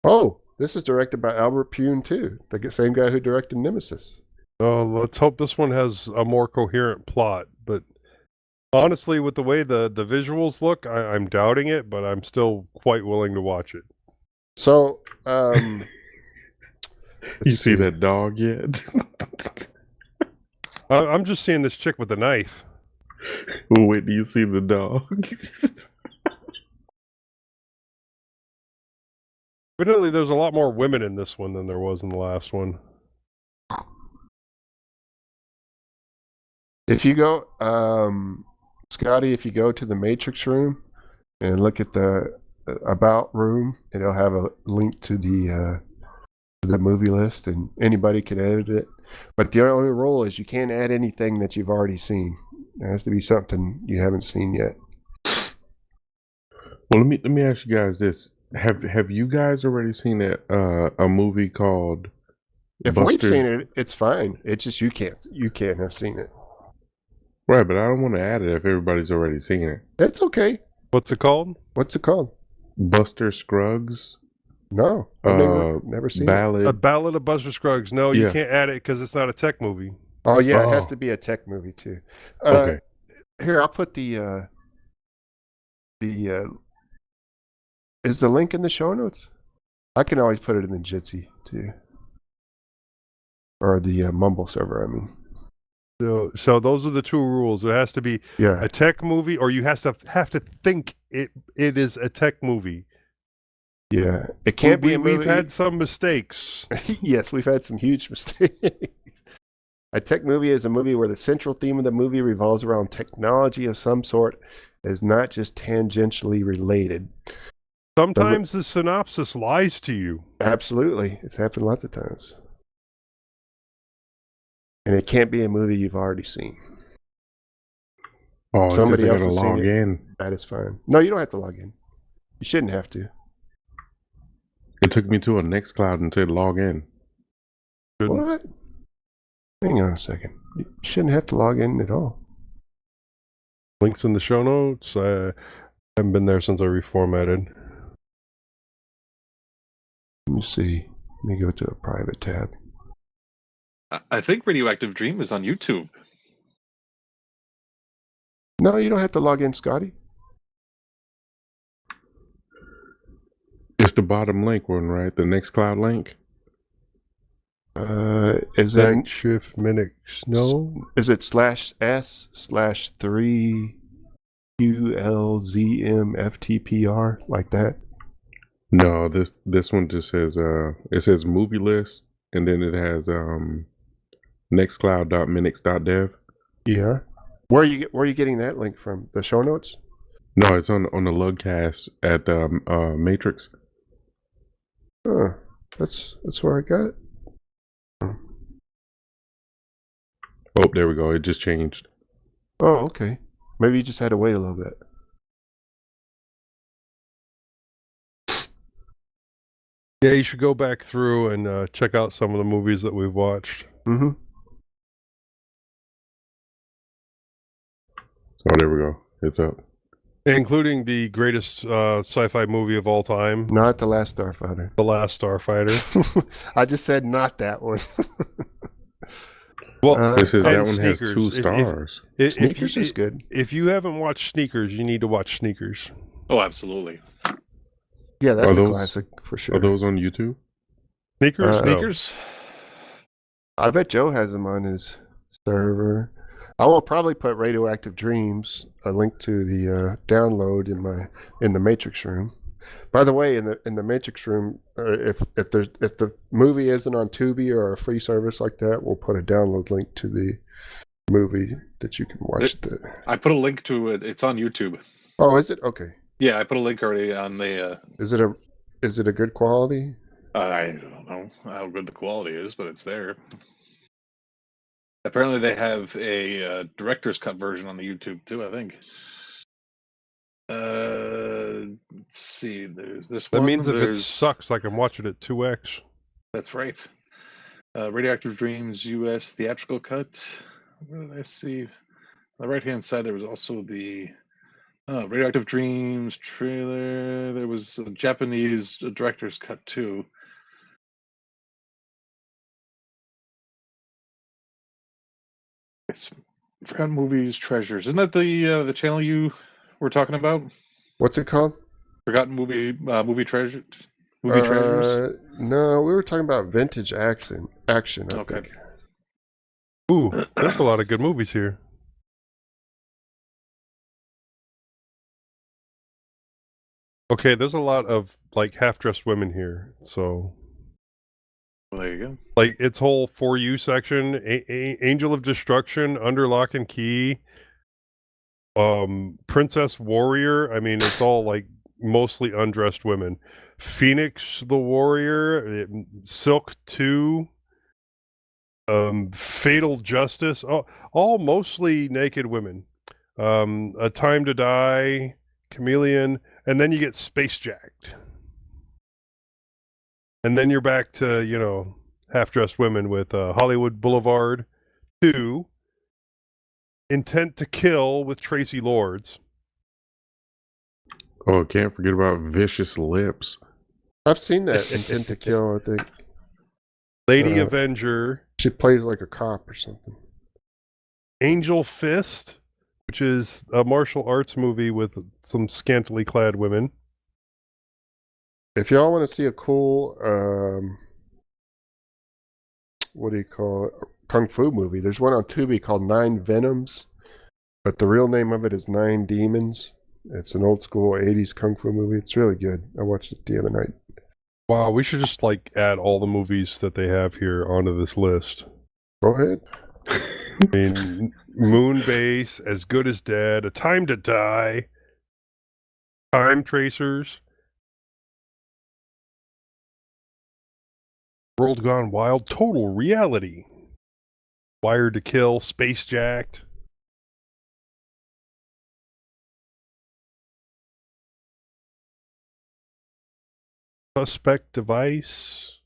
Oh, this is directed by Albert Pune too, the same guy who directed Nemesis. Oh, let's hope this one has a more coherent plot. But honestly, with the way the visuals look, I'm doubting it, but I'm still quite willing to watch it. So, You see that dog yet? I'm just seeing this chick with a knife. Wait, do you see the dog? Evidently, there's a lot more women in this one than there was in the last one. if you go, Scotty, if you go to the Matrix room and look at the About room, it'll have a link to the movie list, and anybody can edit it. But the only rule is you can't add anything that you've already seen. It has to be something you haven't seen yet. Well, let me ask you guys this: Have you guys already seen a movie called? If Buster's? we've seen it, it's fine. It's just you can't have seen it. Right, but I don't want to add it if everybody's already seen it. That's okay. What's it called? What's it called? Buster Scruggs. No, I've never seen it. Ballad. A Ballad of Buster Scruggs. No, you Yeah. can't add it because it's not a tech movie. Oh yeah, it has Oh. to be a tech movie too. Okay. Here, I'll put the is the link in the show notes? I can always put it in the Jitsi too, or the Mumble server. I mean, So those are the two rules. It has to be yeah. a tech movie, or you have to think it is a tech movie. Yeah, it can't be a movie. We've had some mistakes. Yes, we've had some huge mistakes. A tech movie is a movie where the central theme of the movie revolves around technology of some sort, is not just tangentially related. Sometimes the synopsis lies to you. Absolutely, it's happened lots of times. And it can't be a movie you've already seen. Oh, Somebody somebody else else has to seen log it. in. That is fine. No, you don't have to log in. You shouldn't have to. It took me to a Nextcloud and said log in. What? Hang on a second. You shouldn't have to log in at all. Links in the show notes. I haven't been there since I reformatted. Let me see. Let me go to a private tab. I think Radioactive Dream is on YouTube. No, you don't have to log in, Scotty. It's the bottom link one, right? The Nextcloud link. Is it Back shift Minix. No. is it /s/3 QLZMFTPR like that? No, this one just says it says movie list and then it has nextcloud.minnix.dev. Yeah. Where are you getting that link from? The show notes? No, it's on the Lugcast at Matrix. Oh, that's where I got it. Oh, there we go. It just changed. Oh, okay. Maybe you just had to wait a little bit. Yeah, you should go back through and check out some of the movies that we've watched. Mm-hmm. Oh, there we go. It's up. Including the greatest sci-fi movie of all time, Not The Last Starfighter. The Last Starfighter. I just said not that one. Well, This is and that one has Sneakers. 2 stars. Sneakers is good. If you haven't watched Sneakers, you need to watch Sneakers. Oh, absolutely. Yeah, that's a those- classic for sure. Are those on YouTube? Sneakers? No. Sneakers? I bet Joe has them on his server. I will probably put Radioactive Dreams, a link to the download in the Matrix room. By the way, in the Matrix room, if the movie isn't on Tubi or a free service like that, we'll put a download link to the movie that you can watch. I put a link to it. It's on YouTube. Oh, is it? Okay. Yeah, I put a link already on the. Is it a good quality? I don't know how good the quality is, but it's there. Apparently, they have a director's cut version on the YouTube too. I think. Let's see. There's this That one. means if it sucks, I can watch it at 2x. That's right. Radioactive Dreams US theatrical cut. What did I see? On the right-hand side, there was also the Radioactive Dreams trailer. There was a Japanese director's cut too. Forgotten Movies Treasures. Isn't that the channel you were talking about? What's it called? Forgotten movie treasure. Movie treasures. No, we were talking about vintage action. I think. Ooh, there's a lot of good movies here. Okay, there's a lot of like half-dressed women here, so Well, there you go. like its whole For You section, Angel of Destruction, Under Lock and Key, Princess Warrior. I mean, it's all like mostly undressed women. Phoenix the Warrior, Silk 2, Fatal Justice, all mostly naked women. A Time to Die, Chameleon, and then you get Space Jacked. And then you're back to, half-dressed women with Hollywood Boulevard 2, Intent to Kill with Tracy Lords. Oh, can't forget about Vicious Lips. I've seen that Intent to Kill. I think Lady Avenger. she plays like a cop or something. Angel Fist, which is a martial arts movie with some scantily clad women. If y'all want to see a cool, what do you call it, kung fu movie, there's one on Tubi called Nine Venoms, but the real name of it is Nine Demons. It's an old school 80s kung fu movie. It's really good. I watched it the other night. Wow, we should just add all the movies that they have here onto this list. Go ahead. I mean, Moonbase, As Good as Dead, A Time to Die, Time Tracers, World Gone Wild, Total Reality, Wired to Kill, Space Jacked. Suspect Device.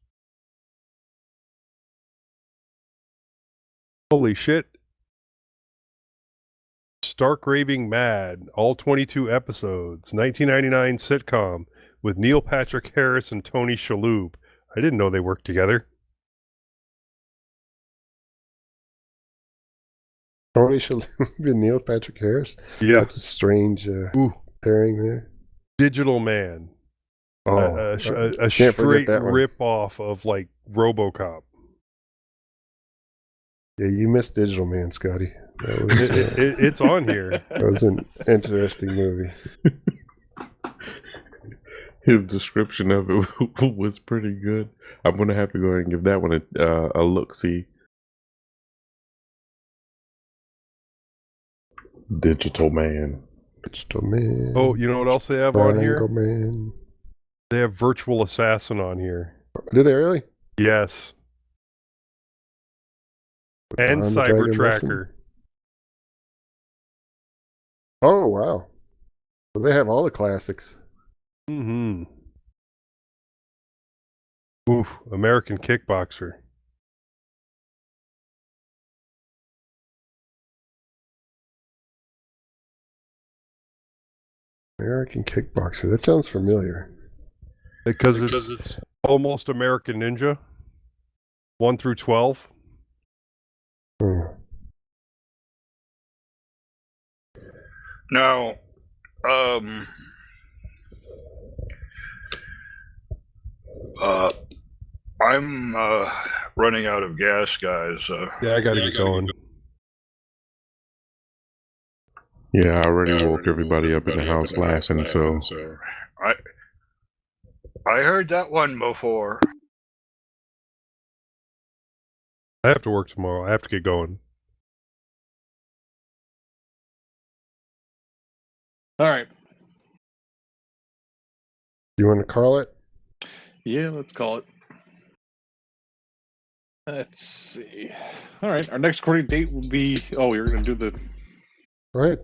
Holy shit. Stark Raving Mad, all 22 episodes, 1999 sitcom with Neil Patrick Harris and Tony Shalhoub. I didn't know they worked together. Tony Shalhoub and Neil Patrick Harris. Yeah. That's a strange pairing there. Digital Man. Oh, A can't straight forget that one. rip-off of RoboCop. Yeah, you missed Digital Man, Scotty. That was, It's on here. that was an interesting movie. His description of it was pretty good. I'm gonna have to go ahead and give that one a look. See, digital man. Digital man. Oh, you know what else they have on here? Triangle man. They have virtual assassin on here. Do they really? Yes. And On the cyber Dragon tracker. Oh wow. So they have all the classics. Mm-hmm. Oof, American Kickboxer. American Kickboxer. That sounds familiar. Because it's almost American Ninja. 1 through 12. Hmm. Now, I'm running out of gas, guys. Yeah, I gotta get going. Yeah, I already woke everybody up in the house laughing. So I heard that one before. I have to work tomorrow. I have to get going. All right. You want to call it? Yeah, let's call it. Let's see. All right. Our next recording date will be. Oh, you're going to do the. Go ahead.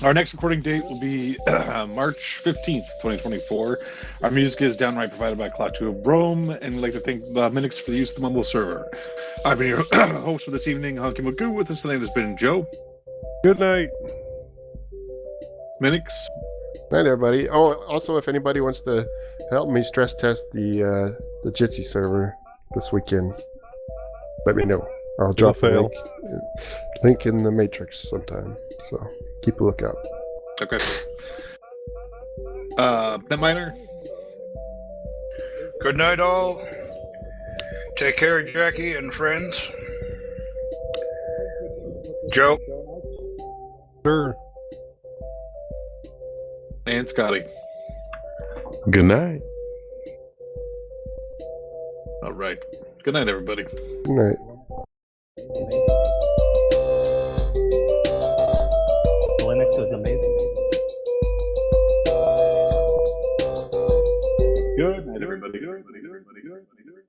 Our next recording date will be March 15th, 2024. Our music is Downright provided by Klaatu and Broam, and we'd like to thank Minnix for the use of the Mumble server. I've been your host for this evening, Honky Magoo. With us tonight has been Joe. Good night. Minnix. Night, everybody. Oh, also, if anybody wants to help me stress test the Jitsi server this weekend, let me know. I'll drop the link in the matrix sometime. So keep a lookout. Okay. Netminer. Good night, all. Take care, Jackie and friends. Joe. Sure. And Scotty. good night. All right. Good night, everybody. Good night. Linux is amazing. Good night, everybody. Good night, everybody. Good night, everybody.